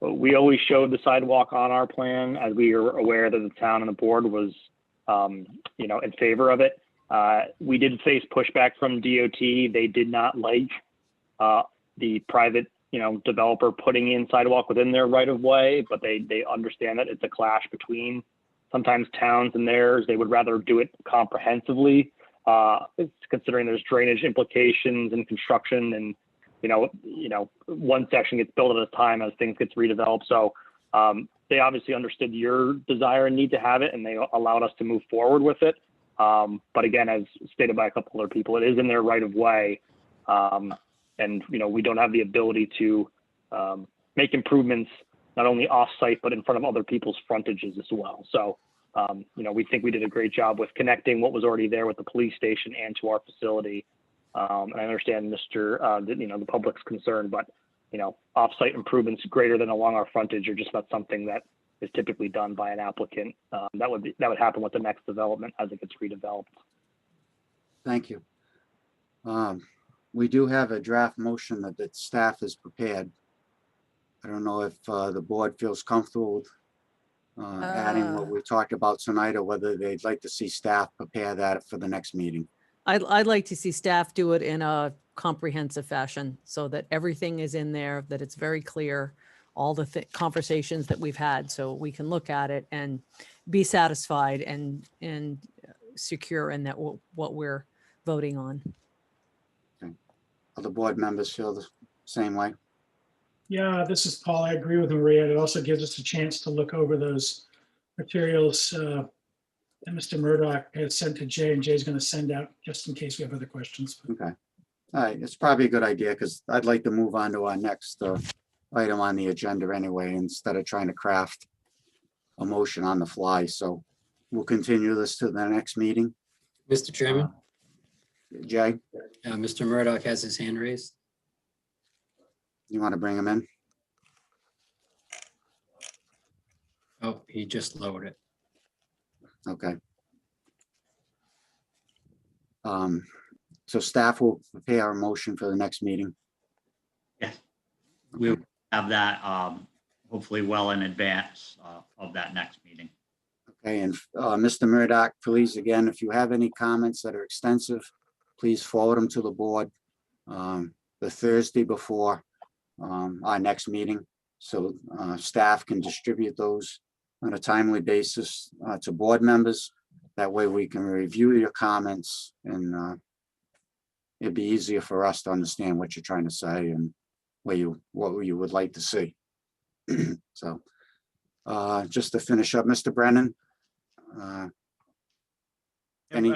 we always showed the sidewalk on our plan as we were aware that the town and the board was, in favor of it. We did face pushback from DOT. They did not like the private developer putting in sidewalk within their right of way, but they understand that it's a clash between sometimes towns and theirs. They would rather do it comprehensively, considering there's drainage implications and construction, and one section gets built at a time as things gets redeveloped. So they obviously understood your desire and need to have it, and they allowed us to move forward with it. But again, as stated by a couple other people, it is in their right of way. And we don't have the ability to make improvements not only off-site but in front of other people's frontages as well. So we think we did a great job with connecting what was already there with the police station and to our facility. And I understand the public's concern, but off-site improvements greater than along our frontage are just not something that is typically done by an applicant. That would happen with the next development as it gets redeveloped. Thank you. We do have a draft motion that staff has prepared. I don't know if the board feels comfortable with adding what we talked about tonight, or whether they'd like to see staff prepare that for the next meeting. I'd like to see staff do it in a comprehensive fashion so that everything is in there, that it's very clear, all the conversations that we've had, so we can look at it and be satisfied and secure in that what we're voting on. Other board members feel the same way? Yeah, this is Paul. I agree with Maria. It also gives us a chance to look over those materials that Mr. Murdoch has sent to Jay, and Jay's going to send out just in case we have other questions. Okay. All right, it's probably a good idea, because I'd like to move on to our next item on the agenda anyway, instead of trying to craft a motion on the fly. So we'll continue this to the next meeting. Mr. Chairman, Jay, Mr. Murdoch has his hand raised. you want to bring him in? Oh, he just lowered it. Okay. So staff will prepare a motion for the next meeting. Yes, we'll have that hopefully well in advance of that next meeting. Okay, and Mr. Murdoch, please, again, if you have any comments that are extensive, please forward them to the board the Thursday before our next meeting, so staff can distribute those on a timely basis to board members. That way we can review your comments, and it'd be easier for us to understand what you're trying to say and what you would like to see. So just to finish up, Mr. Brennan. Any?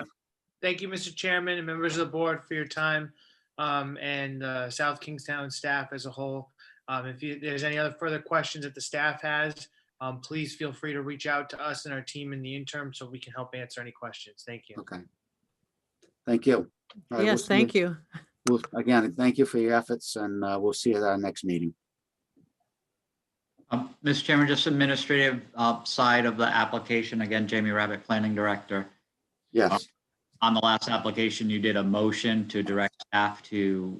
Thank you, Mr. Chairman and members of the board, for your time, and South Kingstown staff as a whole. If there's any other further questions that the staff has, please feel free to reach out to us and our team in the interim so we can help answer any questions. Thank you. Okay. Thank you. All right, Yes, thank you. Again, thank you for your efforts, and we'll see you at our next meeting. Mr. Chairman, just administrative side of the application. Again, Jamie Rabbit, Planning Director. Yes. on the last application, you did a motion to direct staff to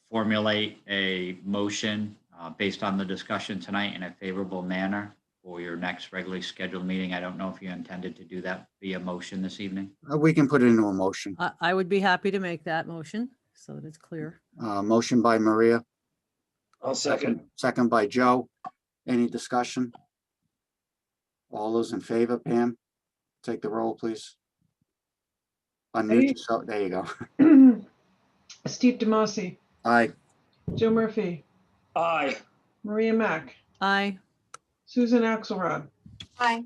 formulate a motion based on the discussion tonight in a favorable manner for your next regularly scheduled meeting. I don't know if you intended to do that via motion this evening. We can put it into a motion. I would be happy to make that motion so that it's clear. Motion by Maria, I'll second. second by Joe. Any discussion? All those in favor, Pam? Take the roll, please. Unmute yourself. There you go. Steve DeMasi, Aye. Joe Murphy, Aye. Maria Mack, Aye. Susan Axelrod, Aye.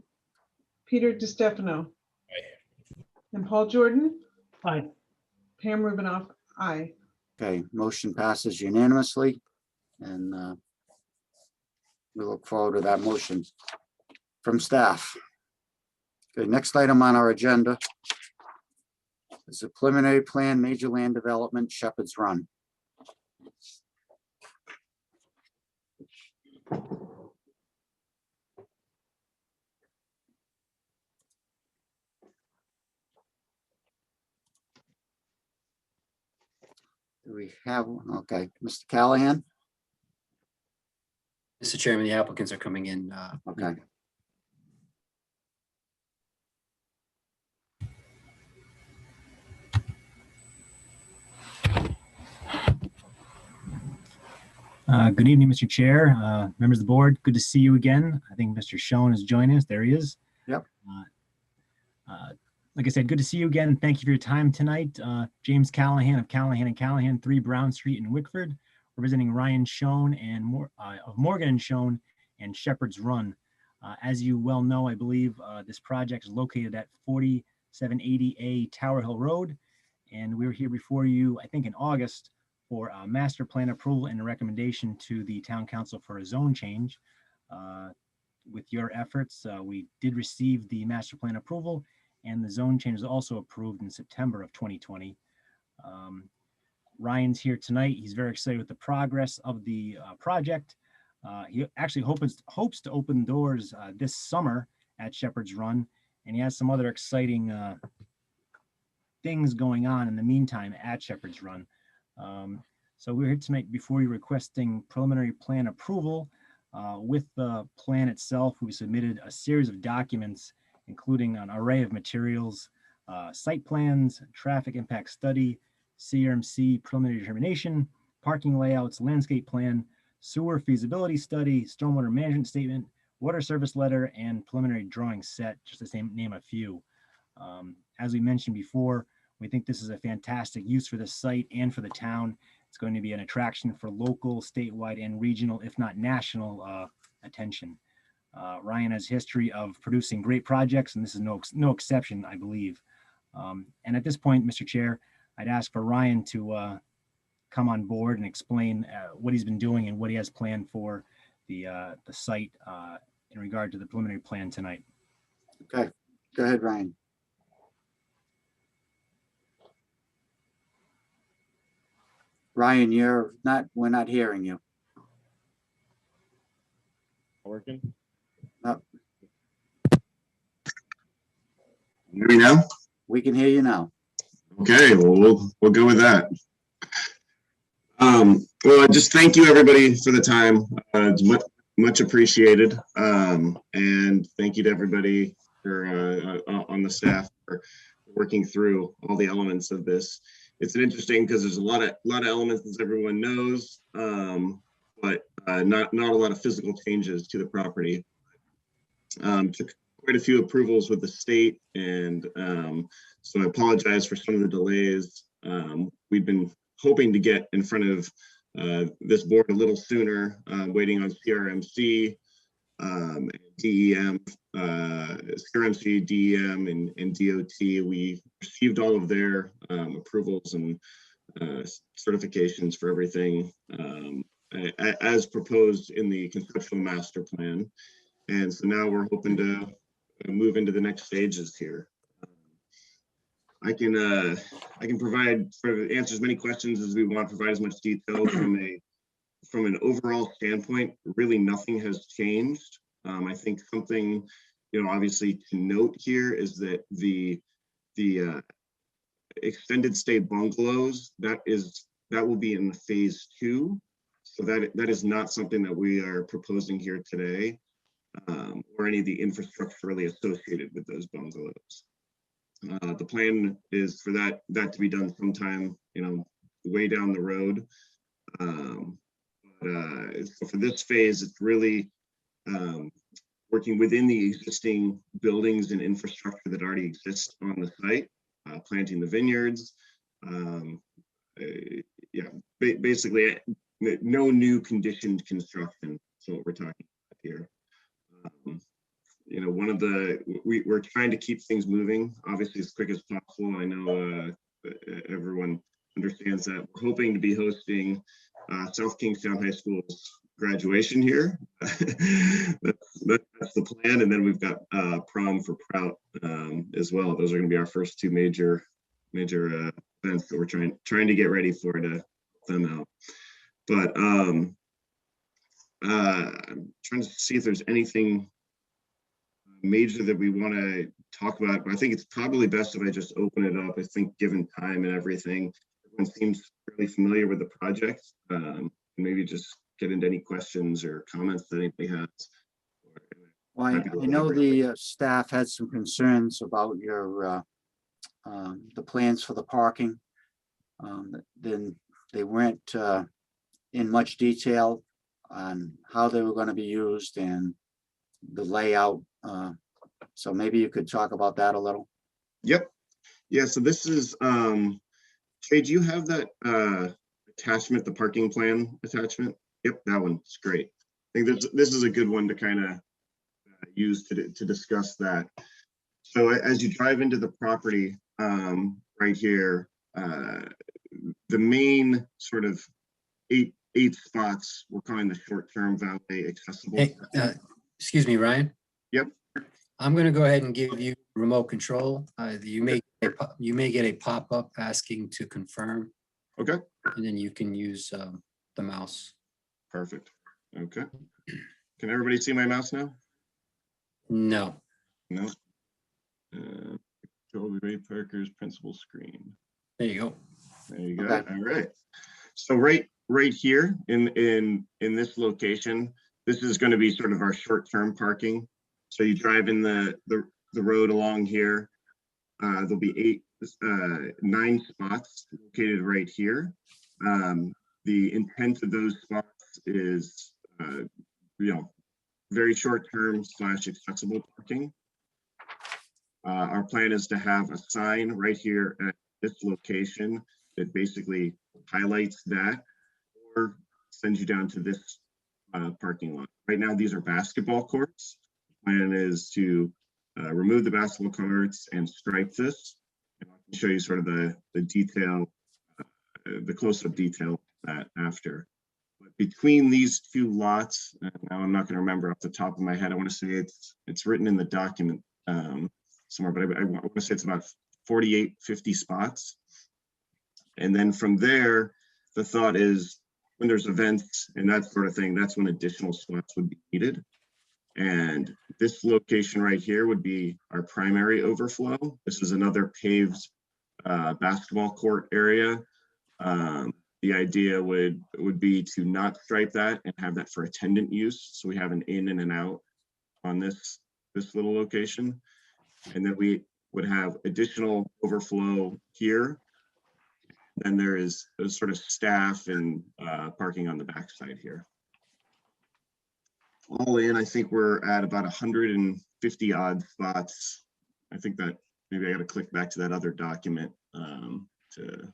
Peter DiStefano, and Paul Jordan, Aye. Pam Rubinoff, aye. Okay, motion passes unanimously, and we look forward to that motion from staff. Okay, next item on our agenda is a preliminary plan, major land development, Shepherd's Run. Do we have, okay, Mr. Callahan? Mr. Chairman, the applicants are coming in. Okay. Good evening, Mr. Chair, members of the board. Good to see you again. I think Mr. Schoen is joining us. There he is. Yep. Like I said, good to see you again. Thank you for your time tonight. James Callahan of Callahan and Callahan, 3 Brown Street in Wickford, representing Ryan Schoen and of Morgan and Schoen and Shepherd's Run. As you well know, I believe this project is located at 4780A Tower Hill Road, and we were here before you, I think, in August for a master plan approval and a recommendation to the town council for a zone change. With your efforts, we did receive the master plan approval, and the zone change was also approved in September of 2020. Ryan's here tonight. He's very excited with the progress of the project. He actually hopes to open doors this summer at Shepherd's Run, and he has some other exciting things going on in the meantime at Shepherd's Run. So we're here tonight before you requesting preliminary plan approval. With the plan itself, we submitted a series of documents, including an array of materials, site plans, traffic impact study, CRMC preliminary determination, parking layouts, landscape plan, sewer feasibility study, stormwater management statement, water service letter, and preliminary drawing set, just to name a few. As we mentioned before, we think this is a fantastic use for the site and for the town. It's going to be an attraction for local, statewide, and regional, if not national, attention. Ryan has history of producing great projects, and this is no exception, I believe. And at this point, Mr. Chair, I'd ask for Ryan to come on board and explain what he's been doing and what he has planned for the site in regard to the preliminary plan tonight. Okay, go ahead, Ryan. Ryan, we're not hearing you. Working? No. Hear me now? We can hear you now. Okay, well, we'll go with that. Well, I just thank you everybody for the time. It's much appreciated. And thank you to everybody for on the staff for working through all the elements of this. It's interesting because there's a lot of elements, as everyone knows, but not a lot of physical changes to the property. Took quite a few approvals with the state, and so I apologize for some of the delays. We've been hoping to get in front of this board a little sooner, waiting on CRMC, DEM, CRMC, DEM, and DOT. We received all of their approvals and certifications for everything as proposed in the conceptual master plan. And so now we're hoping to move into the next stages here. I can provide answer as many questions as we want, provide as much detail from an overall standpoint. Really nothing has changed. I think something, obviously to note here is that the extended stay bungalows, that will be in phase 2. So that is not something that we are proposing here today, or any of the infrastructure really associated with those bungalows. The plan is for that to be done sometime, way down the road. So for this phase, it's really working within the existing buildings and infrastructure that already exist on the site, planting the vineyards. Basically no new conditioned construction. So what we're talking about here. We're trying to keep things moving, obviously as quick as possible. I know everyone understands that. We're hoping to be hosting South Kingstown High School's graduation here. That's the plan. And then we've got prom for Prout as well. Those are going to be our first 2 major events that we're trying to get ready for to help them out. But I'm trying to see if there's anything major that we want to talk about, but I think it's probably best if I just open it up. I think given time and everything, everyone seems fairly familiar with the project. Maybe just get into any questions or comments that anybody has. Well, I know the staff had some concerns about your the plans for the parking. Then they weren't in much detail on how they were going to be used and the layout. So maybe you could talk about that a little. Yep. Yeah, so this is, Jay, do you have that attachment, the parking plan attachment? Yep, that one's great. I think this is a good one to kind of use to discuss that. So as you drive into the property right here, the main sort of eight spots we're calling the short-term valet accessible. Hey, excuse me, Ryan. Yep. I'm going to go ahead and give you remote control. You may get a pop-up asking to confirm. Okay. And then you can use the mouse. Perfect. Okay. Can everybody see my mouse now? No. No. Control Ray Parker's principal screen. There you go. There you go. Okay. All right. So right here in this location, this is going to be sort of our short-term parking. So you drive in the road along here. There'll be 9 spots located right here. The intent of those spots is, very short-term / accessible parking. Our plan is to have a sign right here at this location that basically highlights that or sends you down to this parking lot. Right now, these are basketball courts. The plan is to remove the basketball courts and stripe this. And I can show you sort of the detail, the close-up detail that after. But between these 2 lots, now I'm not going to remember off the top of my head. I want to say it's written in the document somewhere, but I want to say it's about 48, 50 spots. And then from there, the thought is when there's events and that sort of thing, that's when additional spots would be needed. And this location right here would be our primary overflow. This is another paved basketball court area. The idea would be to not stripe that and have that for attendant use. So we have an in and an out on this little location. And then we would have additional overflow here. Then there is sort of staff and parking on the backside here. All in, I think we're at about 150 odd spots. I think that maybe I got to click back to that other document to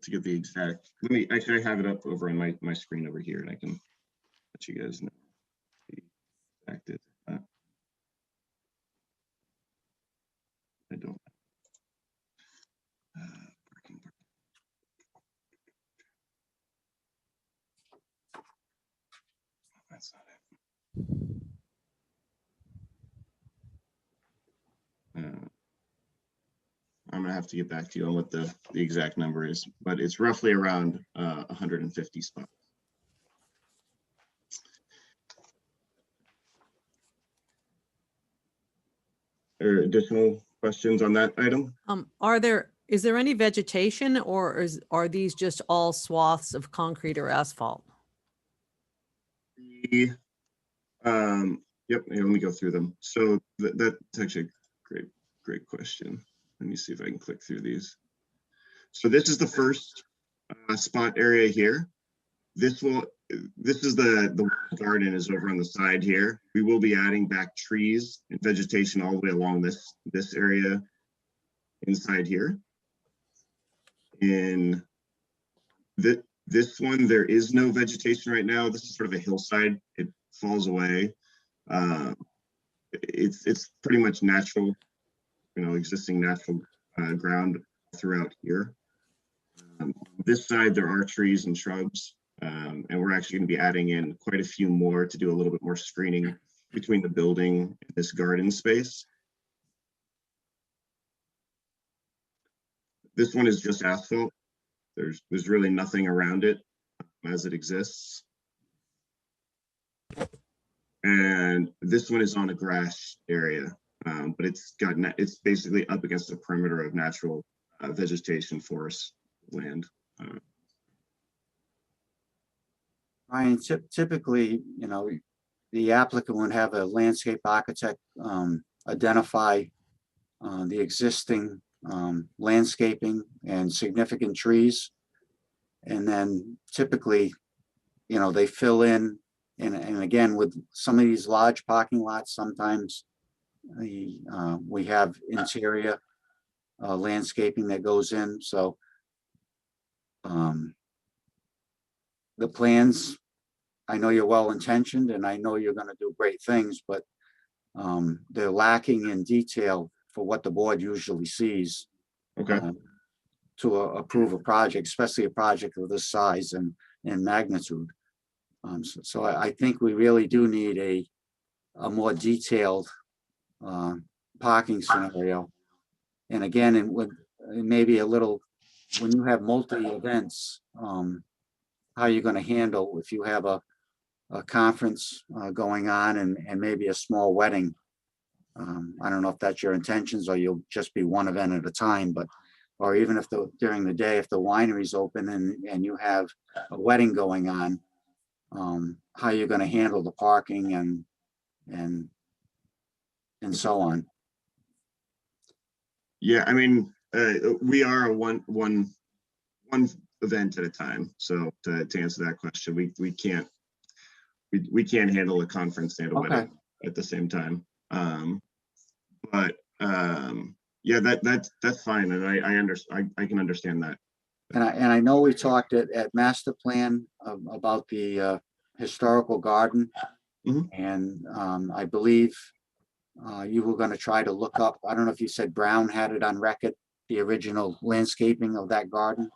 get the exact. Let me actually have it up over on my screen over here, and I can let you guys know the exact is. I don't. That's not it. I'm gonna have to get back to you on what the exact number is, but it's roughly around 150 spots. Or additional questions on that item? Is there any vegetation or are these just all swaths of concrete or asphalt? The, yep, let me go through them. So that's actually a great question. Let me see if I can click through these. So this is the first spot area here. This is the garden is over on the side here. We will be adding back trees and vegetation all the way along this area inside here. In this one, there is no vegetation right now. This is sort of a hillside. It falls away. It's pretty much natural, existing natural ground throughout here. This side, there are trees and shrubs, and we're actually going to be adding in quite a few more to do a little bit more screening between the building and this garden space. This one is just asphalt. There's really nothing around it as it exists. And this one is on a grass area, but it's basically up against the perimeter of natural vegetation forest land. Ryan, typically, the applicant would have a landscape architect identify the existing landscaping and significant trees. And then typically, they fill in, and again, with some of these large parking lots, sometimes we have interior landscaping that goes in. So the plans, I know you're well-intentioned and I know you're going to do great things, but they're lacking in detail for what the board usually sees. Okay. To approve a project, especially a project of this size and magnitude. So I think we really do need a more detailed parking scenario. And again, and with maybe a little, when you have multi-events, how you're going to handle if you have a conference going on and maybe a small wedding. I don't know if that's your intentions or you'll just be one event at a time, but or even if during the day, if the winery's open and you have a wedding going on, how you're going to handle the parking and so on. Yeah, I mean, we are a one event at a time. So to answer that question, we can't handle a conference and a wedding at the same time. Yeah, that's fine, and I understand. I can understand that. And I know we talked at master plan about the historical garden, and I believe you were going to try to look up. I don't know if you said Brown had it on record, the original landscaping of that garden.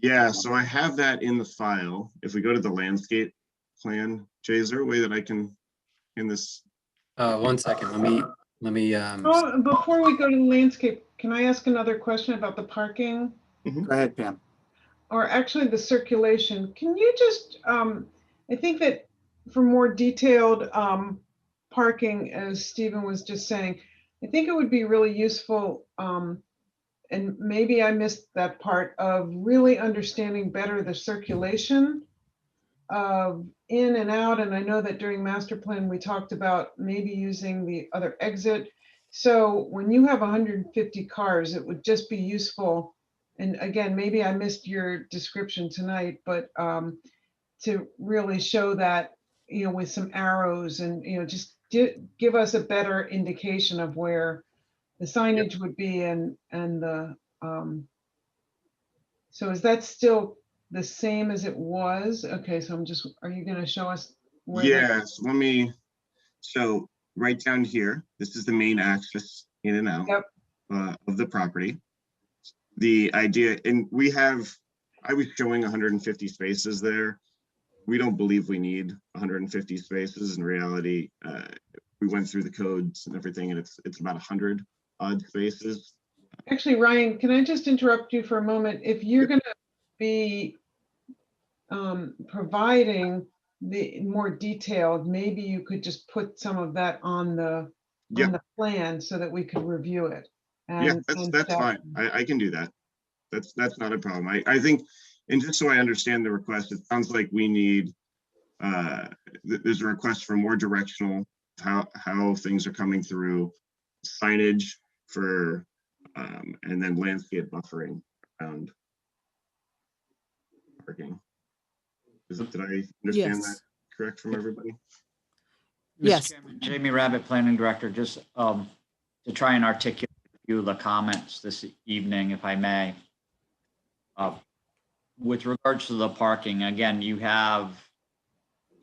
Yeah, so I have that in the file. If we go to the landscape plan, Jay, is there a way that I can in this? 1 second. Let me. Oh, before we go to the landscape, can I ask another question about the parking? Go ahead, Pam. Or actually the circulation. Can you just, I think that for more detailed parking, as Stephen was just saying, I think it would be really useful, and maybe I missed that part of really understanding better the circulation of in and out. And I know that during master plan, we talked about maybe using the other exit. So when you have 150 cars, it would just be useful. And again, maybe I missed your description tonight, but to really show that, with some arrows and, just give us a better indication of where the signage would be and the, so is that still the same as it was? Okay, so are you going to show us? Yes, so right down here, this is the main access in and out of the property. The idea, and I was showing 150 spaces there. We don't believe we need 150 spaces. In reality, we went through the codes and everything, and it's about 100 odd spaces. Actually, Ryan, can I just interrupt you for a moment? If you're going to be providing the more detailed, maybe you could just put some of that on the Yeah. on the plan so that we could review it. Yeah, And that's staff- fine. I can do that. That's not a problem. I think, and just so I understand the request, it sounds like we need, there's a request for more directional, how things are coming through, signage for, and then landscape buffering around parking. Did I understand that Yes. correct from everybody? Mr. Yes. Chairman, Jamie Rabbit, Planning Director, just to try and articulate a few of the comments this evening, if I may. With regards to the parking, again, you have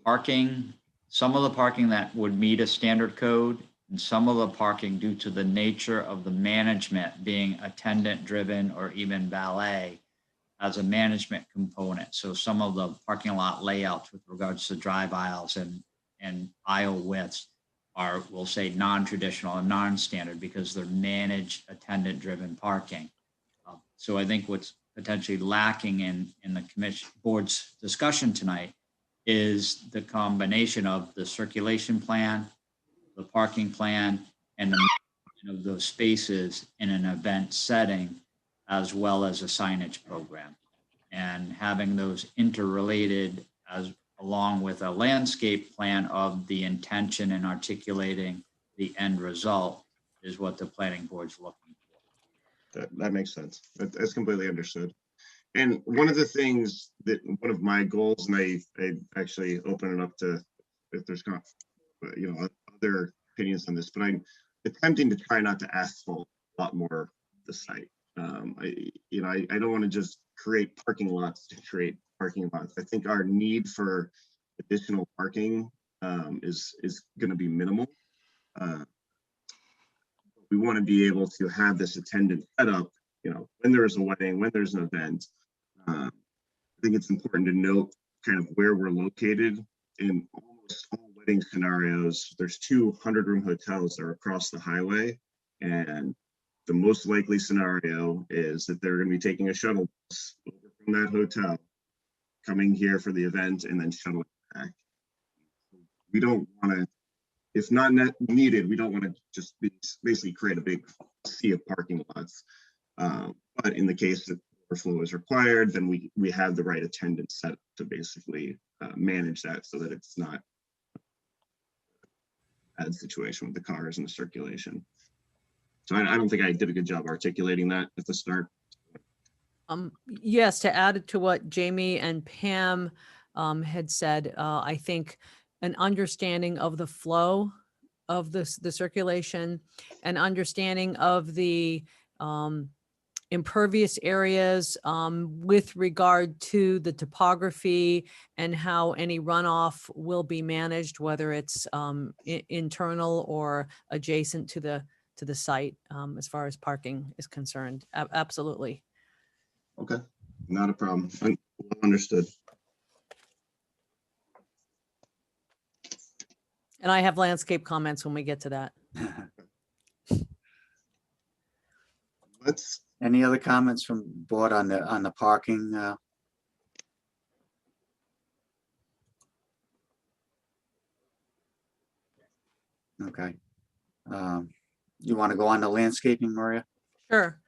parking, some of the parking that would meet a standard code, and some of the parking due to the nature of the management being attendant-driven or even valet as a management component. So some of the parking lot layouts with regards to drive aisles and aisle widths are, we'll say, non-traditional and non-standard because they're managed attendant-driven parking. So I think what's potentially lacking in the commission board's discussion tonight is the combination of the circulation plan, the parking plan, and the management of those spaces in an event setting, as well as a signage program. And having those interrelated as along with a landscape plan of the intention and articulating the end result is what the planning board's looking for. That makes sense. That's completely understood. And one of the things that, one of my goals, and I actually open it up to if there's not, you know, other opinions on this, but I'm attempting to try not to asphalt a lot more of the site. I don't want to just create parking lots to create parking lots. I think our need for additional parking is going to be minimal. We want to be able to have this attendant set up, you know, when there is a wedding, when there's an event. I think it's important to note kind of where we're located. In almost all wedding scenarios, there's 200-room hotels that are across the highway, and the most likely scenario is that they're going to be taking a shuttle bus over from that hotel, coming here for the event, and then shuttling back. We don't want to, if not needed, we don't want to just basically create a big sea of parking lots. But in the case that overflow is required, then we have the right attendant set up to basically manage that so that it's not a bad situation with the cars and the circulation. So I don't think I did a good job articulating that at the start. Yes, to add to what Jamie and Pam had said, I think an understanding of the flow of the circulation, an understanding of the impervious areas with regard to the topography and how any runoff will be managed, whether it's internal or adjacent to the site as far as parking is concerned. Absolutely. Okay, not a problem. Understood. And I have landscape comments when we get to that. Any other comments from board on the parking? Okay. You want to go on to landscaping, Maria? Sure.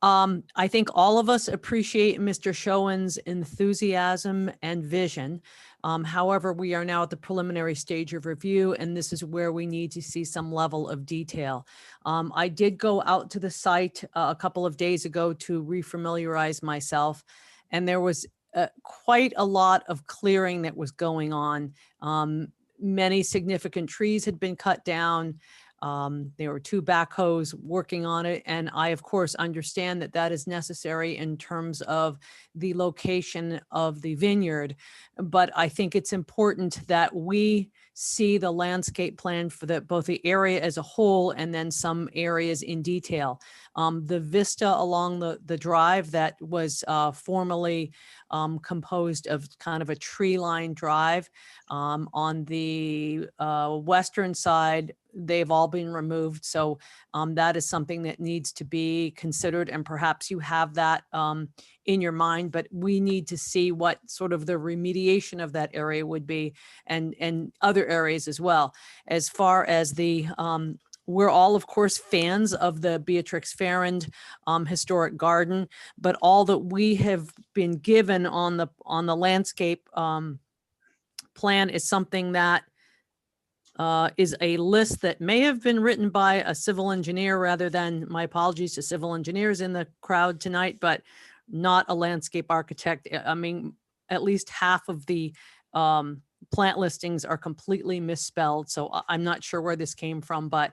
I think all of us appreciate Mr. Schoen's enthusiasm and vision. However, we are now at the preliminary stage of review, and this is where we need to see some level of detail. I did go out to the site a couple of days ago to refamiliarize myself, and there was quite a lot of clearing that was going on. Many significant trees had been cut down. There were 2 backhoes working on it. And I, of course, understand that that is necessary in terms of the location of the vineyard. But I think it's important that we see the landscape plan for both the area as a whole and then some areas in detail. The vista along the drive that was formerly composed of kind of a tree-lined drive on the western side, they've all been removed. So that is something that needs to be considered, and perhaps you have that in your mind, but we need to see what sort of the remediation of that area would be, and other areas as well. As far as the, we're all, of course, fans of the Beatrix Farrand Historic Garden, but all that we have been given on the landscape plan is something that is a list that may have been written by a civil engineer, rather than, my apologies to civil engineers in the crowd tonight, but not a landscape architect. I mean, at least half of the plant listings are completely misspelled. So I'm not sure where this came from, but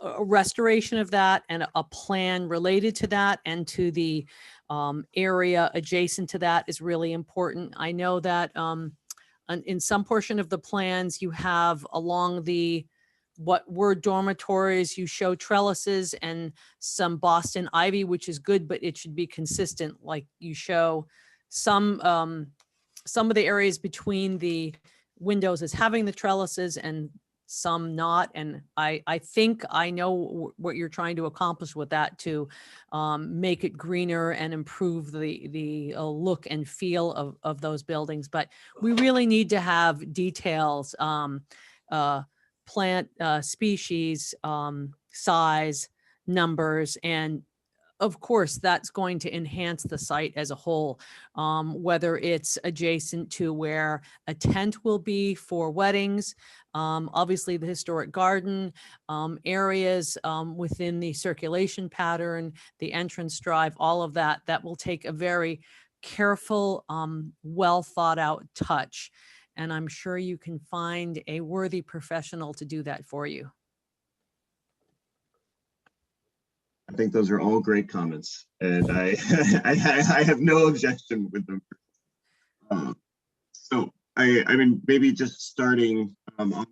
a restoration of that and a plan related to that and to the area adjacent to that is really important. I know that in some portion of the plans you have along the what were dormitories, you show trellises and some Boston ivy, which is good, but it should be consistent. Like you show some of the areas between the windows as having the trellises and some not. And I think I know what you're trying to accomplish with that, to make it greener and improve the look and feel of those buildings. But we really need to have details, plant species, size, numbers, and of course, that's going to enhance the site as a whole, whether it's adjacent to where a tent will be for weddings, obviously the historic garden, areas within the circulation pattern, the entrance drive, all of that, that will take a very careful, well thought out touch. And I'm sure you can find a worthy professional to do that for you. I think those are all great comments, and I I have no objection with them. So I mean, maybe just starting on that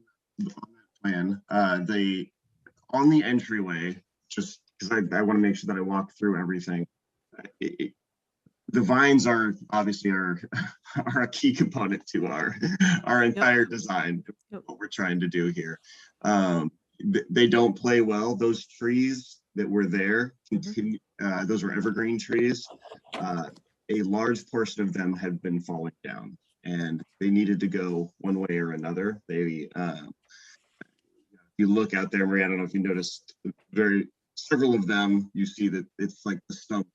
plan, on the entryway, just because I want to make sure that I walk through everything. The vines are obviously are a key component to our entire design, what we're trying to do here. They don't play well. Those trees that were there, those were evergreen trees. A large portion of them had been falling down, and they needed to go one way or another. They, you look out there, Maria, I don't know if you noticed, several of them, you see that it's like the stump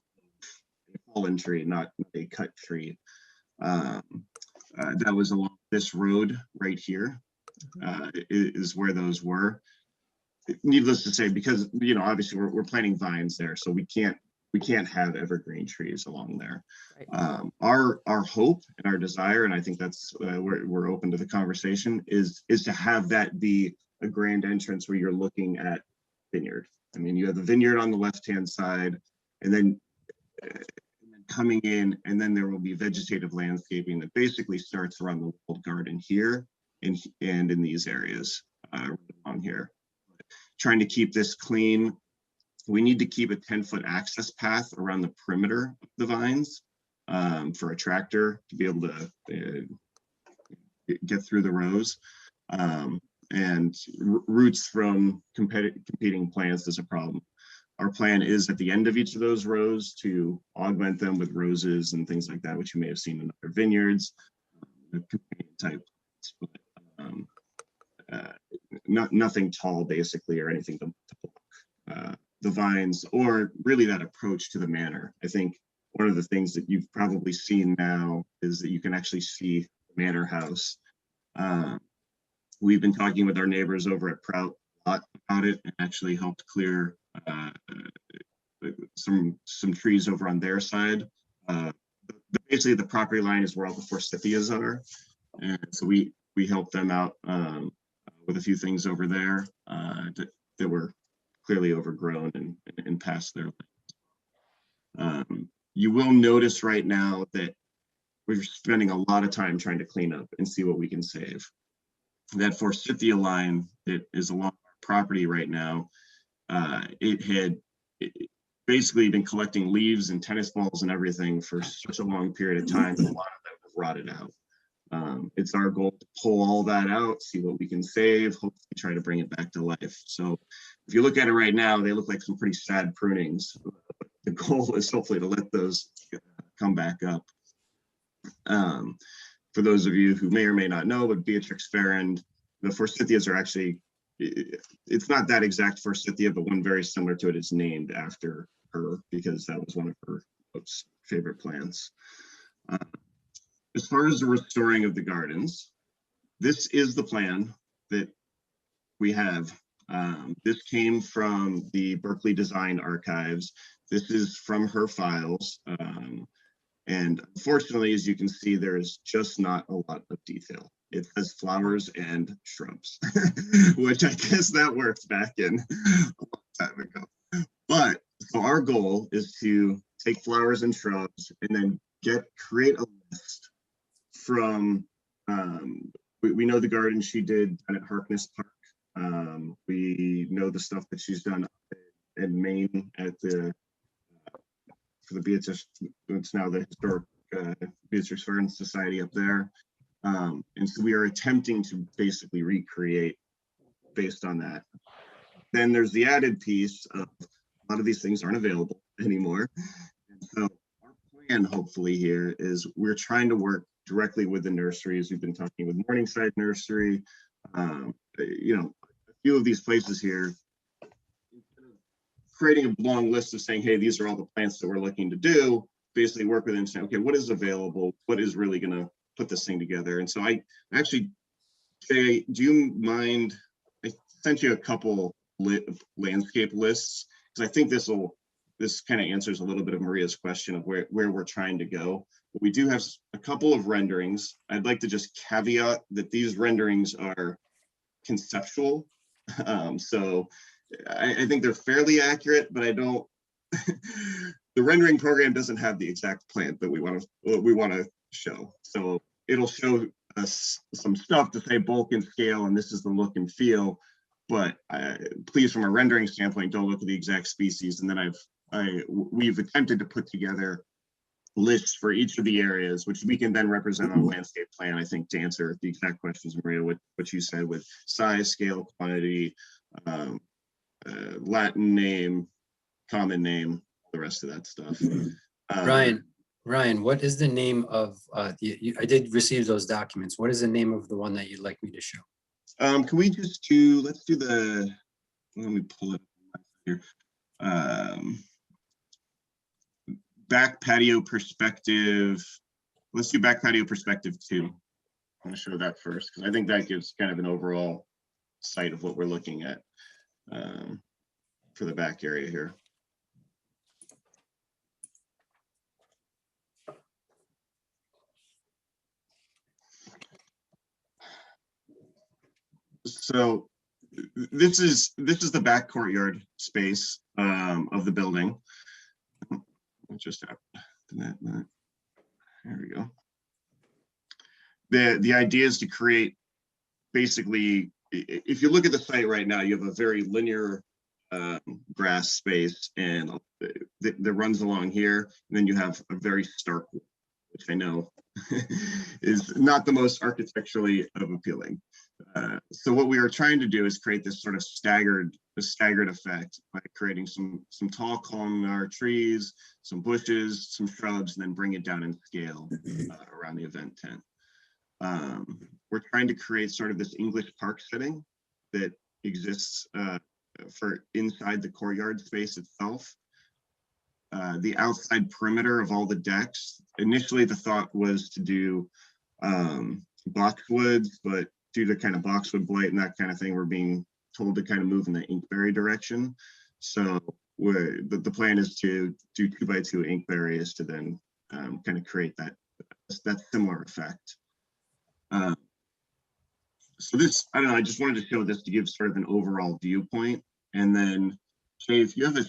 of a fallen tree, not a cut tree. That was along this road right here, is where those were. Needless to say, because obviously we're planting vines there, so we can't have evergreen trees along there. Right. Our hope and our desire, and I think that's we're open to the conversation, is to have that be a grand entrance where you're looking at vineyard. I mean, you have the vineyard on the left-hand side, and then coming in, and then there will be vegetative landscaping that basically starts around the walled garden here and in these areas on here. Trying to keep this clean. We need to keep a 10-foot access path around the perimeter of the vines for a tractor to be able to get through the rows. And roots from competing plants is a problem. Our plan is at the end of each of those rows to augment them with roses and things like that, which you may have seen in other vineyards, type. Nothing tall, basically, or anything to block the vines, or really that approach to the manor. I think one of the things that you've probably seen now is that you can actually see the manor house. We've been talking with our neighbors over at Prout a lot about it, and actually helped clear some trees over on their side. Basically, the property line is where all the forsythias are, and so we helped them out with a few things over there that were clearly overgrown and past their limits. You will notice right now that we're spending a lot of time trying to clean up and see what we can save. That forsythia line that is along our property right now, it had basically been collecting leaves and tennis balls and everything for such a long period of time that a lot of them have rotted out. It's our goal to pull all that out, see what we can save, hopefully try to bring it back to life. So if you look at it right now, they look like some pretty sad prunings. The goal is hopefully to let those come back up. For those of you who may or may not know, but Beatrix Farrand, the forsythias are actually, it's not that exact forsythia, but one very similar to it is named after her because that was one of her most favorite plants. As far as the restoring of the gardens, this is the plan that we have. This came from the Berkeley Design Archives. This is from her files. And unfortunately, as you can see, there's just not a lot of detail. It has flowers and shrubs, which I guess that works back in a long time ago. But so our goal is to take flowers and shrubs and then create a list from, we know the garden she did down at Harkness Park. We know the stuff that she's done in Maine at the, for the Beatrix, it's now the historic Beatrix Farrand Society up there. And so we are attempting to basically recreate based on that. Then there's the added piece of a lot of these things aren't available anymore. And so our plan hopefully here is we're trying to work directly with the nurseries. We've been talking with Morningside Nursery, you know, a few of these places here, creating a long list of saying, hey, these are all the plants that we're looking to do, basically work with them and say, okay, what is available? What is really going to put this thing together? And so I actually, Jay, do you mind, I sent you a couple landscape lists, because I think this kind of answers a little bit of Maria's question of where we're trying to go. But we do have a couple of renderings. I'd like to just caveat that these renderings are conceptual. So I think they're fairly accurate, but I don't, the rendering program doesn't have the exact plant that we want to show. So it'll show us some stuff to say bulk and scale, and this is the look and feel. But please, from a rendering standpoint, don't look at the exact species. And then we've attempted to put together lists for each of the areas, which we can then represent on a landscape plan, I think, to answer the exact questions, Maria, what you said with size, scale, quantity, Latin name, common name, the rest of that stuff. Ryan, what is the name of, I did receive those documents. What is the name of the one that you'd like me to show? Can we just do, let's do let me pull it here. Back patio perspective. Let's do back patio perspective 2. I'm going to show that first, because I think that gives kind of an overall sight of what we're looking at for the back area here. So this is the back courtyard space of the building. Just there we go. The idea is to create, basically, if you look at the site right now, you have a very linear grass space and that runs along here, and then you have a very stark, which I know is not the most architecturally appealing. So what we are trying to do is create this sort of staggered effect by creating some tall columnar trees, some bushes, some shrubs, and then bring it down in scale around the event tent. We're trying to create sort of this English park setting that exists for inside the courtyard space itself. The outside perimeter of all the decks. Initially, the thought was to do boxwoods, but due to kind of boxwood blight and that kind of thing, we're being told to kind of move in the inkberry direction. So the plan is to do 2x2 inkberries to then kind of create that similar effect. So this, I don't know, I just wanted to show this to give sort of an overall viewpoint. And then, Jay, if you have a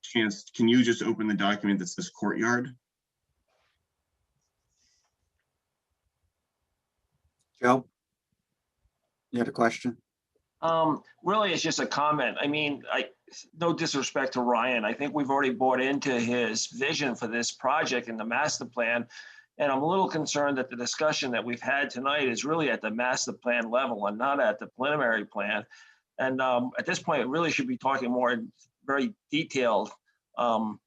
chance, can you just open the document that says courtyard? Joe, you had a question? Really, it's just a comment. I mean, no disrespect to Ryan. I think we've already bought into his vision for this project and the master plan. And I'm a little concerned that the discussion that we've had tonight is really at the master plan level and not at the preliminary plan. And at this point, it really should be talking more very detailed. And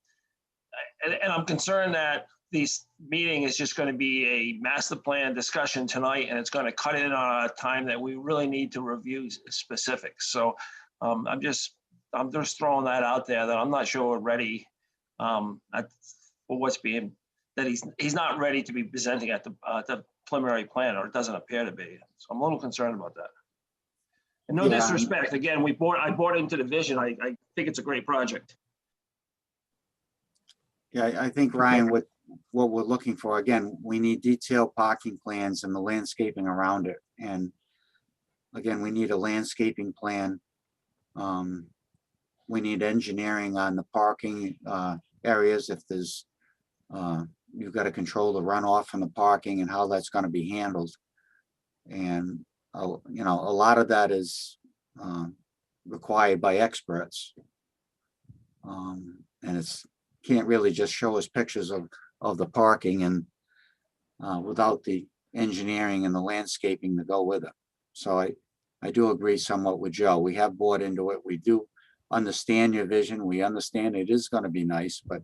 I'm concerned that this meeting is just going to be a master plan discussion tonight, and it's going to cut in on a time that we really need to review specifics. So I'm just throwing that out there that I'm not sure we're ready for what's being, that he's not ready to be presenting at the preliminary plan, or it doesn't appear to be. So I'm a little concerned about that. And no disrespect, again, I bought into the vision. I think it's a great project. Yeah, I think, Ryan, what we're looking for, again, we need detailed parking plans and the landscaping around it. And again, we need a landscaping plan. We need engineering on the parking areas. If there's, you've got to control the runoff from the parking and how that's going to be handled. And, you know, a lot of that is required by experts. And it's, can't really just show us pictures of the parking and without the engineering and the landscaping to go with it. So I do agree somewhat with Joe. We have bought into it. We do understand your vision. We understand it is going to be nice, but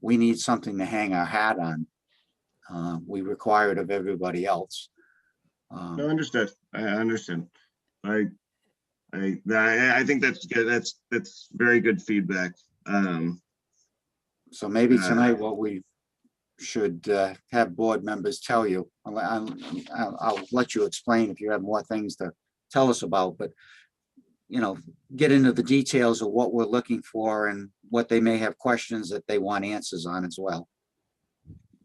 we need something to hang our hat on. We require it of everybody else. No, understood. I understand. I think that's good. That's very good feedback. So maybe tonight what we should have board members tell you, I'll let you explain if you have more things to tell us about, but you know, get into the details of what we're looking for and what they may have questions that they want answers on as well.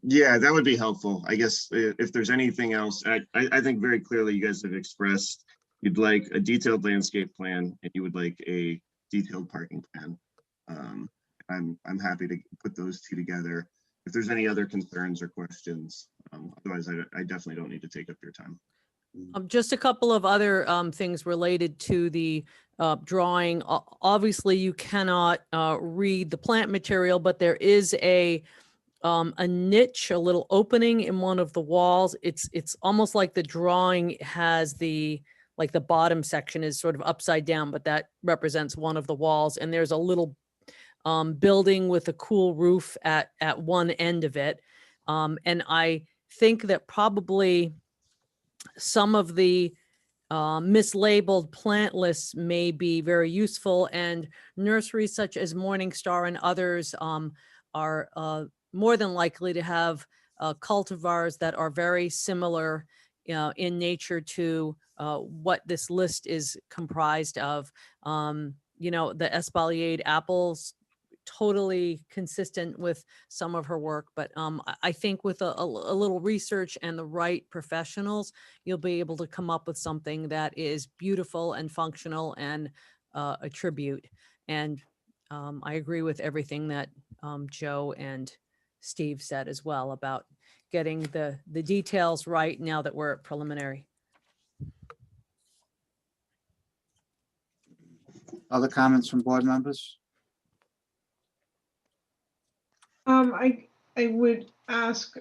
Yeah, that would be helpful. I guess if there's anything else, I think very clearly you guys have expressed you'd like a detailed landscape plan and you would like a detailed parking plan. I'm happy to put those two together. If there's any other concerns or questions, otherwise I definitely don't need to take up your time. Just a couple of other things related to the drawing. Obviously, you cannot read the plant material, but there is a niche, a little opening in one of the walls. It's almost like the drawing has the bottom section is sort of upside down, but that represents one of the walls. And there's a little building with a cool roof at one end of it. And I think that probably some of the mislabeled plant lists may be very useful, and nurseries such as Morningstar and others are more than likely to have cultivars that are very similar in nature to what this list is comprised of. You know, the espaliered apples, totally consistent with some of her work, but I think with a little research and the right professionals, you'll be able to come up with something that is beautiful and functional and a tribute. And I agree with everything that Joe and Steve said as well about getting the details right now that we're at preliminary. Other comments from board members? I would ask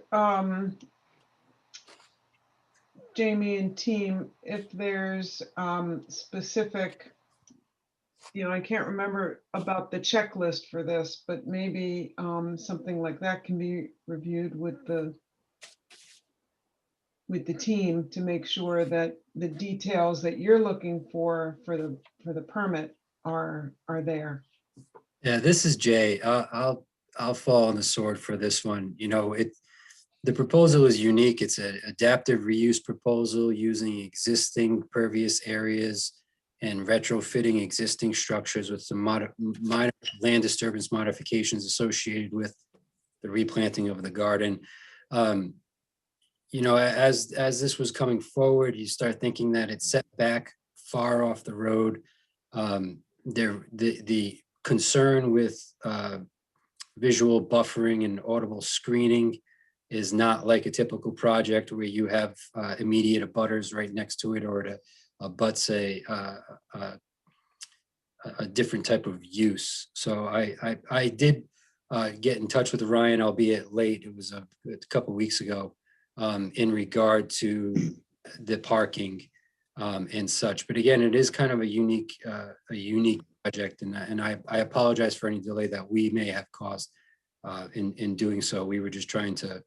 Jamie and team if there's specific, you know, I can't remember about the checklist for this, but maybe something like that can be reviewed with the team to make sure that the details that you're looking for the permit are there. Yeah, this is Jay. I'll fall on the sword for this one. You know, the proposal is unique. It's an adaptive reuse proposal using existing pervious areas and retrofitting existing structures with some minor land disturbance modifications associated with the replanting of the garden. You know, as this was coming forward, you start thinking that it's set back far off the road. The concern with visual buffering and audible screening is not like a typical project where you have immediate abutters right next to it, or it abuts a different type of use. So I did get in touch with Ryan, albeit late. It was a couple weeks ago, in regard to the parking and such. But again, it is kind of a unique project, and I apologize for any delay that we may have caused in doing so. We were just trying to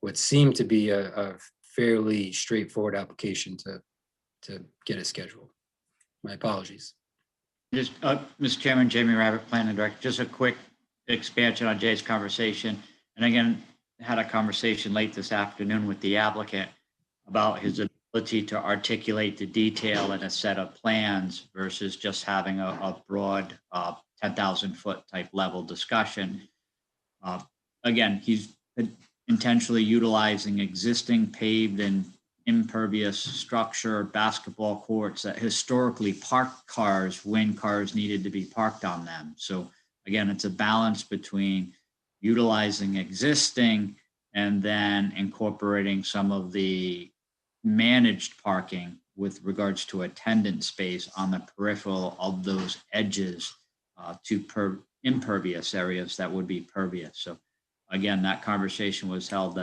what seemed to be a fairly straightforward application to get it scheduled. My apologies. Just, Mr. Chairman, Jamie Rabbit, Planning Director, just a quick expansion on Jay's conversation. And again, had a conversation late this afternoon with the applicant about his ability to articulate the detail in a set of plans versus just having a broad 10,000 foot type level discussion. Again, he's intentionally utilizing existing paved and impervious structure, basketball courts that historically parked cars when cars needed to be parked on them. So again, it's a balance between utilizing existing and then incorporating some of the managed parking with regards to attendant space on the peripheral of those edges to impervious areas that would be pervious. So again, that conversation was held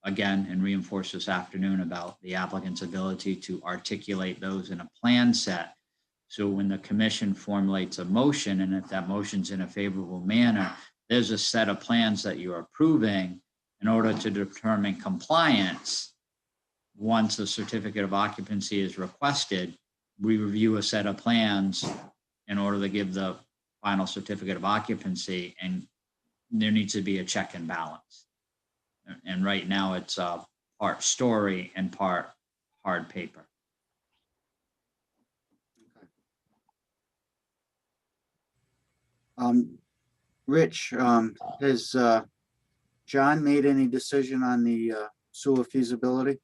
again and reinforced this afternoon about the applicant's ability to articulate those in a plan set. So when the commission formulates a motion, and if that motion's in a favorable manner, there's a set of plans that you're approving in order to determine compliance. Once a certificate of occupancy is requested, we review a set of plans in order to give the final certificate of occupancy, and there needs to be a check and balance. And right now it's part story and part hard paper. Rich, has John made any decision on the sewer feasibility?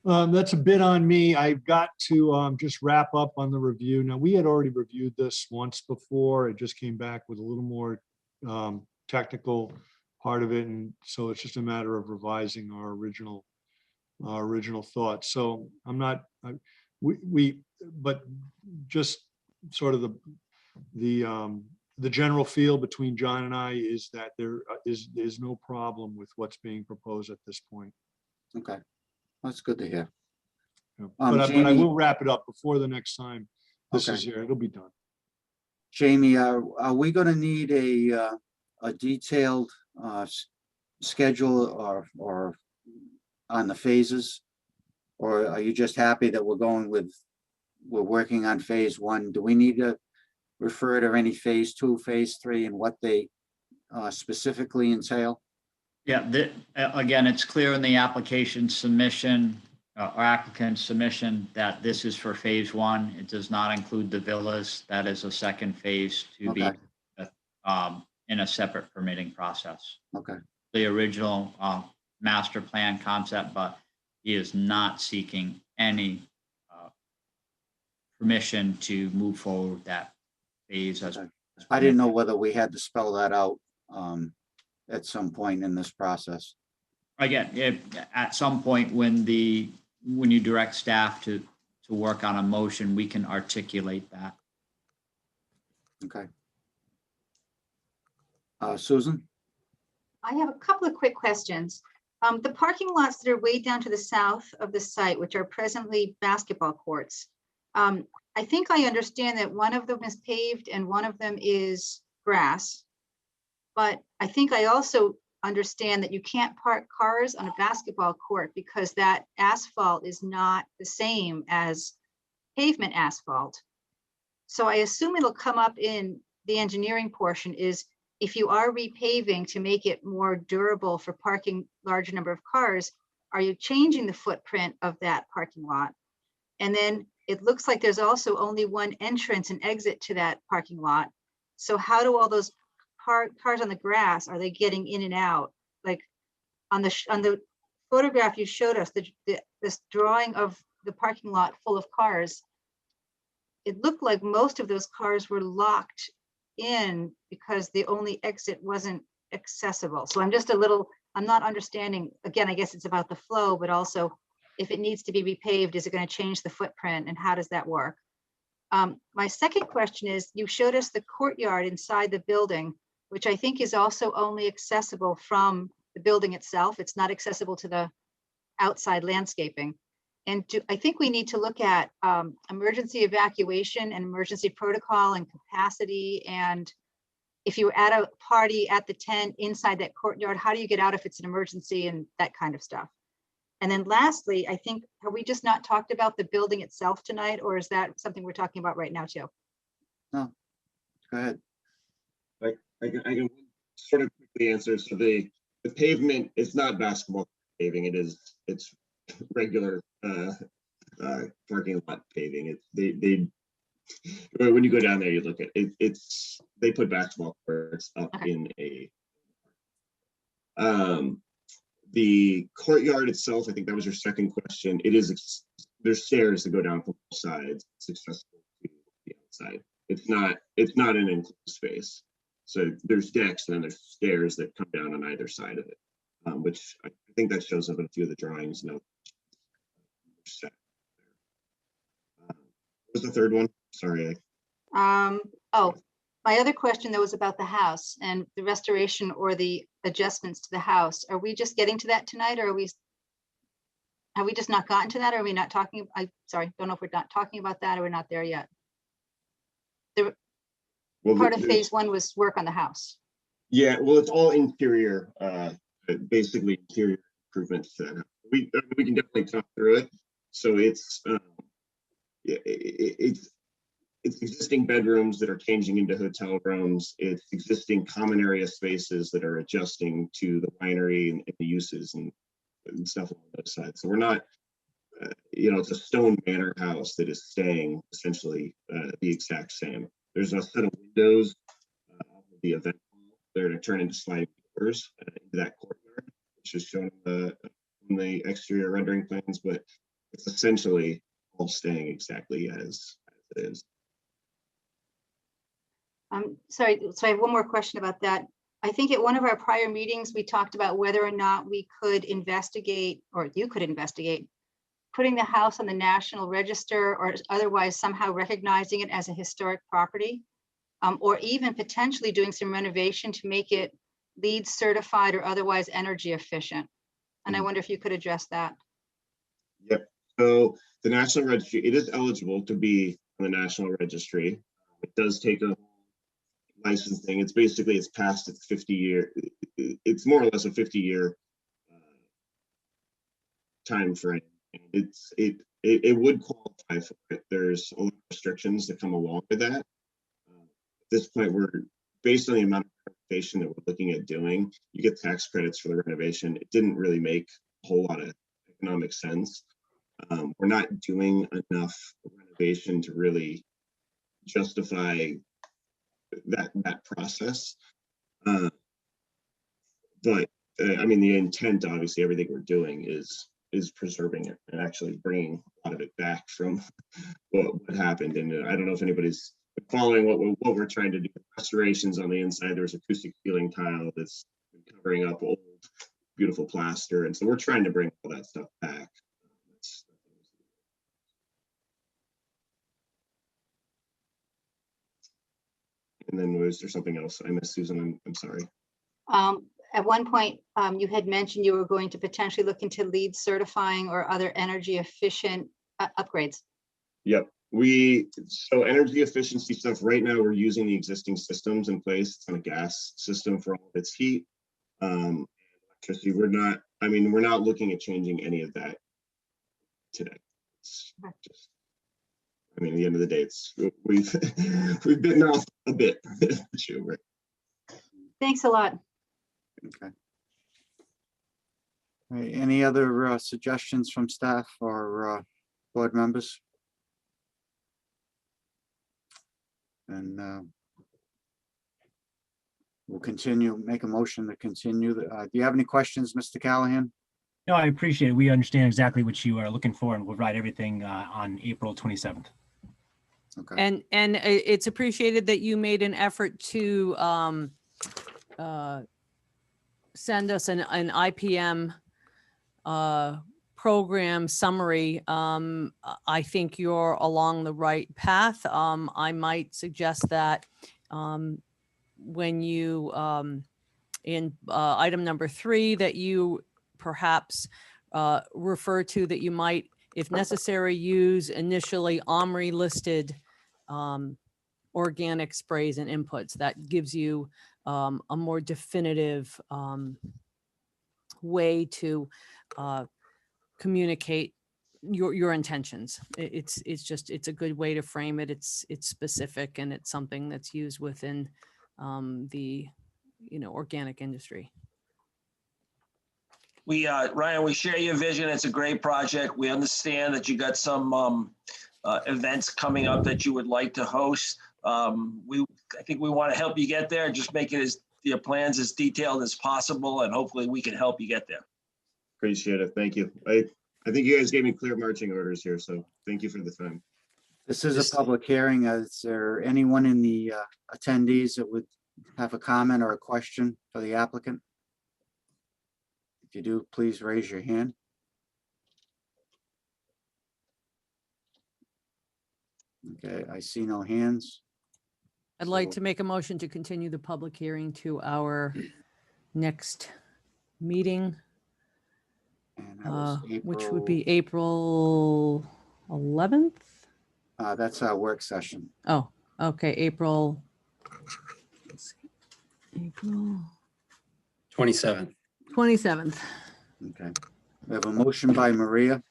That's a bit on me. I've got to just wrap up on the review. Now, we had already reviewed this once before. It just came back with a little more technical part of it. And so it's just a matter of revising our original thoughts. So I'm not, but just sort of the general feel between John and I is that there is no problem with what's being proposed at this point. Okay, that's good to hear. Yeah. But I will wrap it up before the next time this is here. It'll be done. Jamie, are we going to need a detailed schedule or on the phases? Or are you just happy that we're working on phase one? Do we need to refer to any phase two, phase three, and what they specifically entail? Yeah, again, it's clear in the application submission or applicant submission that this is for phase one. It does not include the villas. That is a second phase to be in a separate permitting process. Okay. The original master plan concept, but he is not seeking any permission to move forward that phase. I didn't know whether we had to spell that out at some point in this process. Again, at some point when you direct staff to work on a motion, we can articulate that. Okay. Susan? I have a couple of quick questions. The parking lots that are way down to the south of the site, which are presently basketball courts, I think I understand that one of them is paved and one of them is grass. But I think I also understand that you can't park cars on a basketball court because that asphalt is not the same as pavement asphalt. So I assume it'll come up in the engineering portion is if you are repaving to make it more durable for parking larger number of cars, are you changing the footprint of that parking lot? And then it looks like there's also only one entrance and exit to that parking lot. So how do all those cars on the grass, are they getting in and out? Like on the photograph you showed us, this drawing of the parking lot full of cars, it looked like most of those cars were locked in because the only exit wasn't accessible. So I'm just I'm not understanding, again, I guess it's about the flow, but also if it needs to be repaved, is it going to change the footprint and how does that work? My second question is, you showed us the courtyard inside the building, which I think is also only accessible from the building itself. It's not accessible to the outside landscaping. And I think we need to look at emergency evacuation and emergency protocol and capacity. And if you were at a party at the tent inside that courtyard, how do you get out if it's an emergency and that kind of stuff? And then lastly, I think, have we just not talked about the building itself tonight, or is that something we're talking about right now too? No, go ahead. I can sort of quickly answer. So the pavement is not basketball paving. It's regular parking lot paving. They when you go down there, you look at it. They put basketball courts up in a. The courtyard itself, I think that was your second question. It is, there's stairs that go down from both sides. It's accessible to the outside. It's not an enclosed space. So there's decks and then there's stairs that come down on either side of it, which I think that shows up in a few of the drawings. No. What was the third one? Sorry. Oh, my other question though was about the house and the restoration or the adjustments to the house. Are we just getting to that tonight, or have we just not gotten to that? Or are we not talking? Sorry, don't know if we're not talking about that or we're not there yet. Part of phase one was work on the house. Yeah, well, it's all interior, basically interior improvements to that house. We can definitely talk through it. So it's existing bedrooms that are changing into hotel rooms. It's existing common area spaces that are adjusting to the winery and the uses and stuff on those sides. So we're not, it's a stone manor house that is staying essentially the exact same. There's a set of windows the event hall there to turn into sliding doors into that courtyard, which is shown in the exterior rendering plans, but it's essentially all staying exactly as it is. Sorry, so I have one more question about that. I think at one of our prior meetings, we talked about whether or not we could investigate, or you could investigate, putting the house on the National Register or otherwise somehow recognizing it as a historic property, or even potentially doing some renovation to make it LEED certified or otherwise energy efficient. And I wonder if you could address that. Yep. So the National Registry, it is eligible to be on the National Registry. It does take a licensing. It's basically, it's past its 50-year, it's more or less a 50-year time frame. It would qualify for it. There's a lot of restrictions that come along with that. At this point, we're based on the amount of renovation that we're looking at doing. You get tax credits for the renovation. It didn't really make a whole lot of economic sense. We're not doing enough renovation to really justify that process. But I mean, the intent, obviously, everything we're doing is preserving it and actually bringing a lot of it back from what happened. And I don't know if anybody's following what we're trying to do. Restorations on the inside. There's acoustic ceiling tile that's covering up old, beautiful plaster, and so we're trying to bring all that stuff back. And then was there something else I missed, Susan? I'm sorry. At one point, you had mentioned you were going to potentially look into LEED certifying or other energy efficient upgrades. Yep. So energy efficiency stuff right now, we're using the existing systems in place. It's on a gas system for all of its heat. Electricity, we're not looking at changing any of that today. It's just, at the end of the day, we've bitten off a bit. Thanks a lot. Okay. All right, any other suggestions from staff or board members? And we'll continue, make a motion to continue. Do you have any questions, Mr. Callahan? No, I appreciate it. We understand exactly what you are looking for, and we'll write everything on April 27th. Okay. And it's appreciated that you made an effort to send us an IPM program summary, I think you're along the right path. I might suggest that when you, in item number 3, that you perhaps refer to that you might, if necessary, use initially OMRI listed organic sprays and inputs. That gives you a more definitive way to communicate your intentions. It's a good way to frame it. It's specific, and it's something that's used within the organic industry. Ryan, we share your vision. It's a great project. We understand that you got some events coming up that you would like to host. I think we want to help you get there. Just make it your plans as detailed as possible, and hopefully we can help you get there. Appreciate it. Thank you. I think you guys gave me clear marching orders here, so thank you for the time. This is a public hearing. Is there anyone in the attendees that would have a comment or a question for the applicant? If you do, please raise your hand. Okay, I see no hands. I'd like to make a motion to continue the public hearing to our next meeting, And that was which would be April 11th. That's our work session. Oh, okay, April. Let's see, April 27th. 27th. Okay. We have a motion by Maria,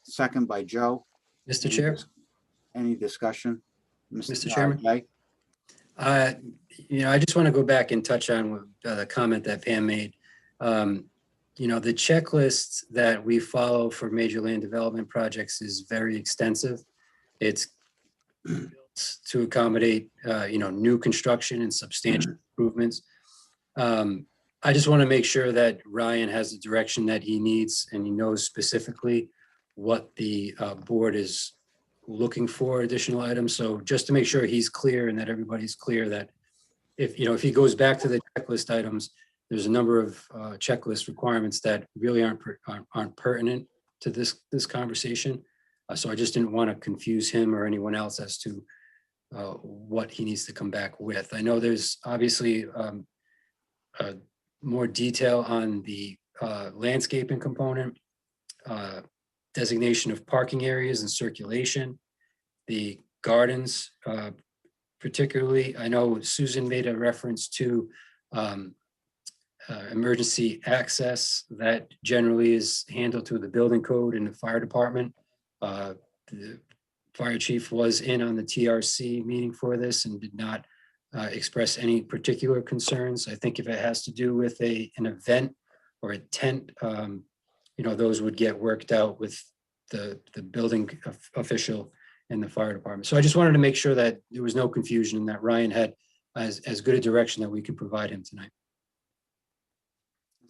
second by Joe. Mr. Chair? Any discussion? Mr. Chairman? Jay? I just want to go back and touch on the comment that Pam made. The checklist that we follow for major land development projects is very extensive. It's built to accommodate, new construction and substantial improvements. I just want to make sure that Ryan has the direction that he needs, and he knows specifically what the board is looking for additional items. So just to make sure he's clear and that everybody's clear that if he goes back to the checklist items, there's a number of checklist requirements that really aren't pertinent to this conversation. So I just didn't want to confuse him or anyone else as to what he needs to come back with. I know there's obviously more detail on the landscaping component, designation of parking areas and circulation, the gardens, particularly. I know Susan made a reference to emergency access that generally is handled through the building code and the fire department. The fire chief was in on the TRC meeting for this and did not express any particular concerns. I think if it has to do with an event or a tent, those would get worked out with the building official and the fire department. So I just wanted to make sure that there was no confusion and that Ryan had as good a direction that we could provide him tonight.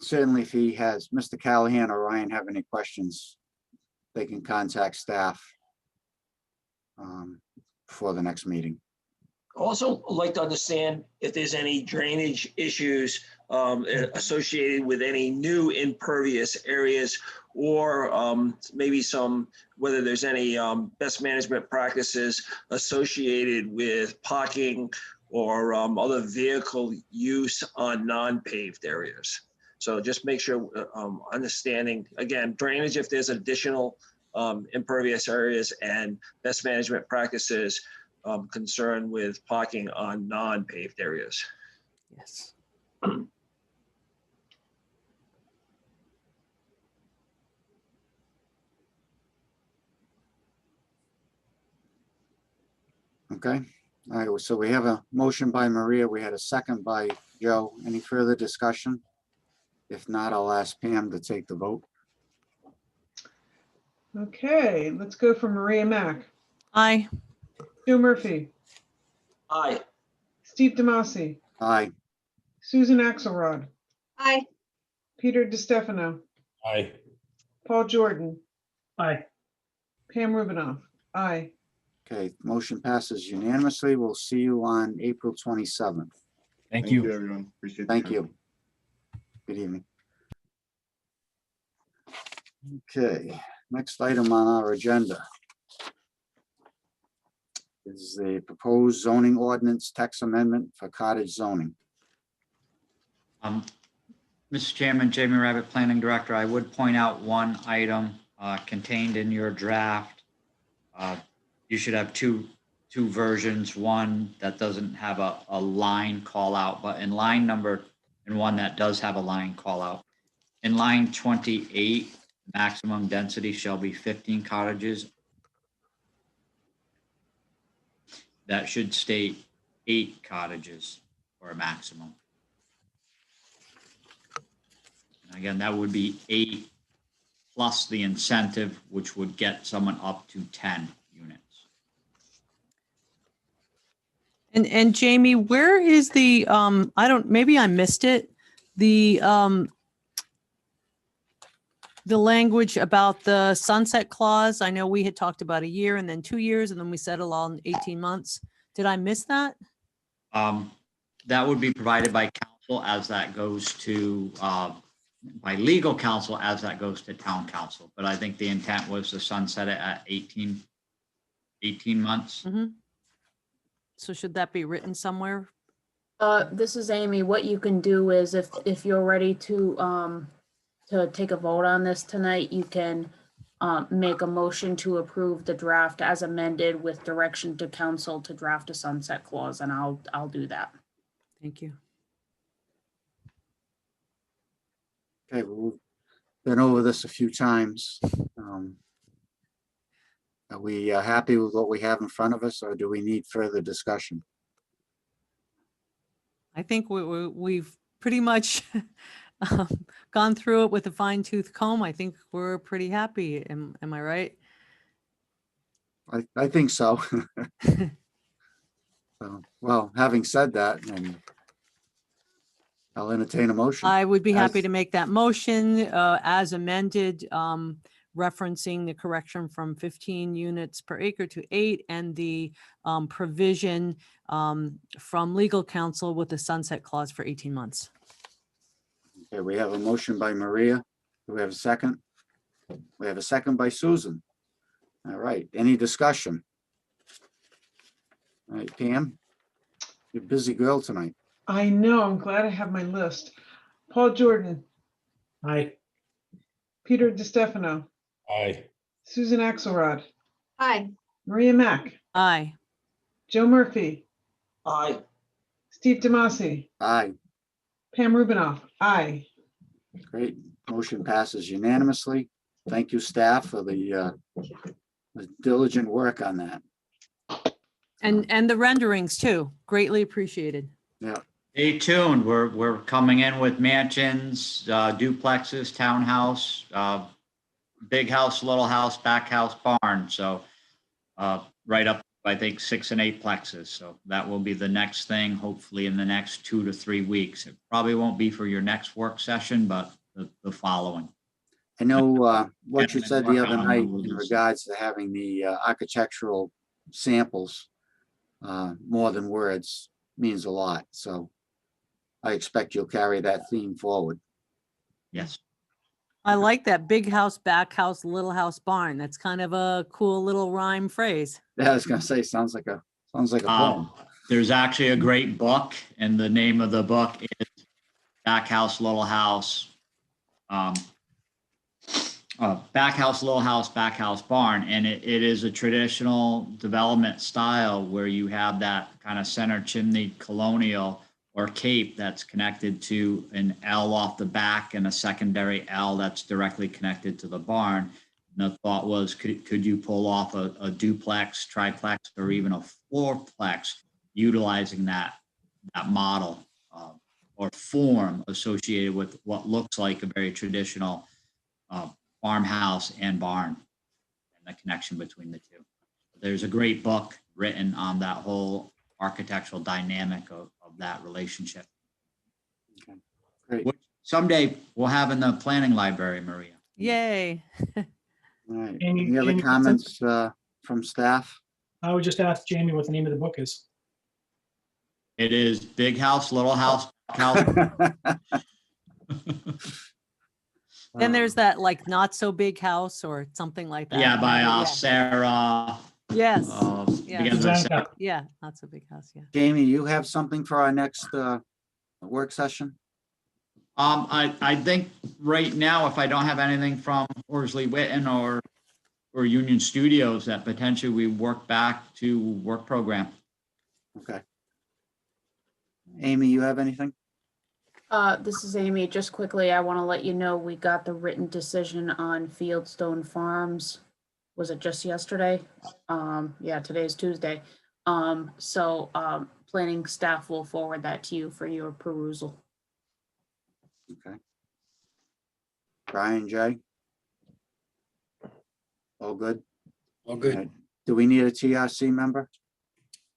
Certainly, if he has, Mr. Callahan or Ryan have any questions, they can contact staff before the next meeting. Also like to understand if there's any drainage issues associated with any new impervious areas, or maybe whether there's any best management practices associated with parking or other vehicle use on non-paved areas. So just make sure understanding, again, drainage if there's additional impervious areas, and best management practices concerned with parking on non-paved areas. Yes. Okay. All right. So we have a motion by Maria. We had a second by Joe. Any further discussion? If not, I'll ask Pam to take the vote. Okay, let's go for Maria Mack, Aye. Joe Murphy, Aye. Steve Demasi, Aye. Susan Axelrod, Aye. Peter DiStefano, Aye. Paul Jordan, Aye. Pam Rubinoff. Aye. Okay, motion passes unanimously. We'll see you on April 27th. Thank you. Everyone. Appreciate the Thank time. you. Good evening. Okay, Next item on our agenda is the proposed zoning ordinance text amendment for cottage zoning. Mr. Chairman, Jamie Rabbit, Planning Director, I would point out one item contained in your draft. You should have two versions, one that doesn't have a line call out, but in line number, and one that does have a line call out. In line 28, maximum density shall be 15 cottages. That should state 8 cottages for a maximum. And again, that would be 8 plus the incentive, which would get someone up to 10 units. And Jamie, where is the, maybe I missed it, the language about the sunset clause? I know we had talked about a year and then 2 years, and then we settled on 18 months. Did I miss that? That would be provided by council as that goes to, by legal counsel as that goes to town council. But I think the intent was to sunset it at 18 months. Mm-hmm. So should that be written somewhere? This is Amy. What you can do is if you're ready to take a vote on this tonight, you can make a motion to approve the draft as amended with direction to council to draft a sunset clause, and I'll do that. Thank you. Okay, well, we've been over this a few times. Are we happy with what we have in front of us, or do we need further discussion? I think we've pretty much gone through it with a fine tooth comb. I think we're pretty happy. Am I right? I think so. So, well, having said that, and I'll entertain a motion. I would be happy As- to make that motion as amended, referencing the correction from 15 units per acre to 8, and the provision from legal counsel with the sunset clause for 18 months. Okay, we have a motion by Maria. Do we have a second? We have a second by Susan. All right, any discussion? All right, Pam, you're a busy girl tonight. I know, I'm glad I have my list. Paul Jordan, Aye. Peter DiStefano, Aye. Susan Axelrod, Aye. Maria Mack, Aye. Joe Murphy, Aye. Steve Damasi, Aye, Pam Rubinoff, aye. great. Motion passes unanimously. Thank you, staff, for the diligent work on that. And the renderings too, greatly appreciated. Yeah, Stay tuned. We're coming in with mansions, duplexes, townhouse, big house, little house, back house, barn. So right up, I think, 6 and 8 plexes. So that will be the next thing, hopefully in the next 2 to 3 weeks. It probably won't be for your next work session, but the following. I know what you And said work the other on night those. in regards to having the architectural samples, more than words, means a lot. So I expect you'll carry that theme forward. Yes. I like that big house, back house, little house, barn. That's kind of a cool little rhyme phrase. Yeah, I was gonna say, sounds like a poem. There's actually a great book, and the name of the book is Back House, Little House. Back House, Little House, Back House, Barn. And it is a traditional development style where you have that kind of center chimney colonial or cape that's connected to an L off the back and a secondary L that's directly connected to the barn. And the thought was, could you pull off a duplex, triplex, or even a fourplex utilizing that model or form associated with what looks like a very traditional farmhouse and barn, and the connection between the two. There's a great book written on that whole architectural dynamic of that relationship. Okay, great. Which someday we'll have in the planning library, Maria. Yay. All right, Amy- any other Amy, comments from staff? I would just ask Jamie what the name of the book is. It is Big House, Little House, Back House. Then there's that like not so big house or something like that. Yeah, by Sarah. Yes, Begins yes, with Sarah. yeah, not so big house, yeah. Jamie, you have something for our next work session? I think right now, if I don't have anything from Horsley Witten or Union Studios, that potentially we work back to work program. Okay. Amy, you have anything? This is Amy. Just quickly, I want to let you know we got the written decision on Fieldstone Farms. Was it just yesterday? Yeah, today's Tuesday. Planning staff will forward that to you for your perusal. Okay. Brian, Jay? All good? All good. Okay. Do we need a TRC member?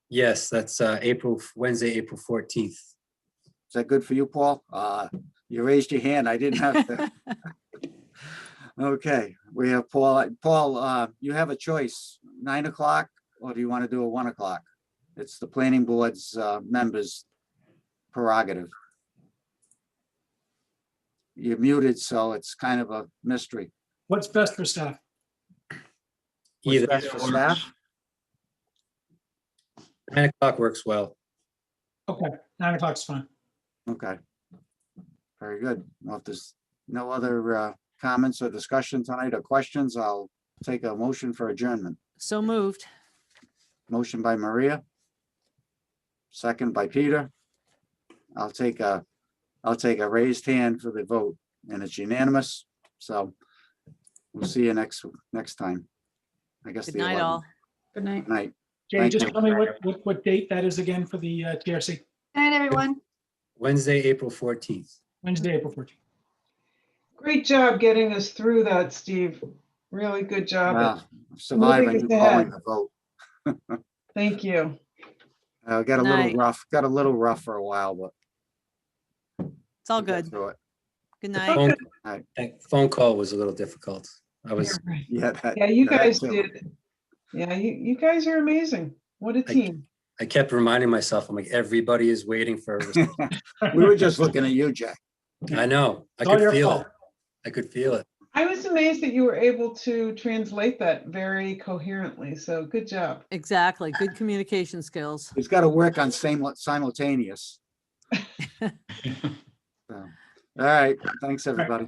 Yes, that's Wednesday, April 14th. Is that good for you, Paul? You raised your hand. I didn't have to. Okay, we have Paul. Paul, you have a choice, 9 o'clock, or do you want to do a 1 o'clock? It's the planning board's members' prerogative. You're muted, so it's kind of a mystery. What's best for staff? What's Either best for staff? 9 o'clock works well. Okay, 9 o'clock's fine. Okay. Very good. Well, if there's no other comments or discussion tonight or questions, I'll take a motion for adjournment. So moved. Motion by Maria. Second by Peter. I'll take a raised hand for the vote, and it's unanimous. So we'll see you next time. I guess. Good the night, 11th. all. Good night. Night. Jay, Thank just you. tell me what date that is again for the TRC. Good night, everyone. Wednesday, April 14th. Wednesday, April 14th. Great job getting us through that, Steve. Really good job. at Well, surviving moving and us calling ahead. the vote. Thank you. Got a little rough for a while, but. It's all we'll get good. through it. Good night. Phone, All right. phone call was a little difficult. I was, You're right. Yeah. Yeah, you that guys too. did. Yeah, you guys are amazing. What a team. I kept reminding myself, I'm like, everybody is waiting for, We were just looking at you, Jack. I know, I It's all could your feel fault. it. I could feel it. I was amazed that you were able to translate that very coherently. So good job. Exactly. Good communication skills. He's got to work on simultaneous. So, all right. Thanks, everybody.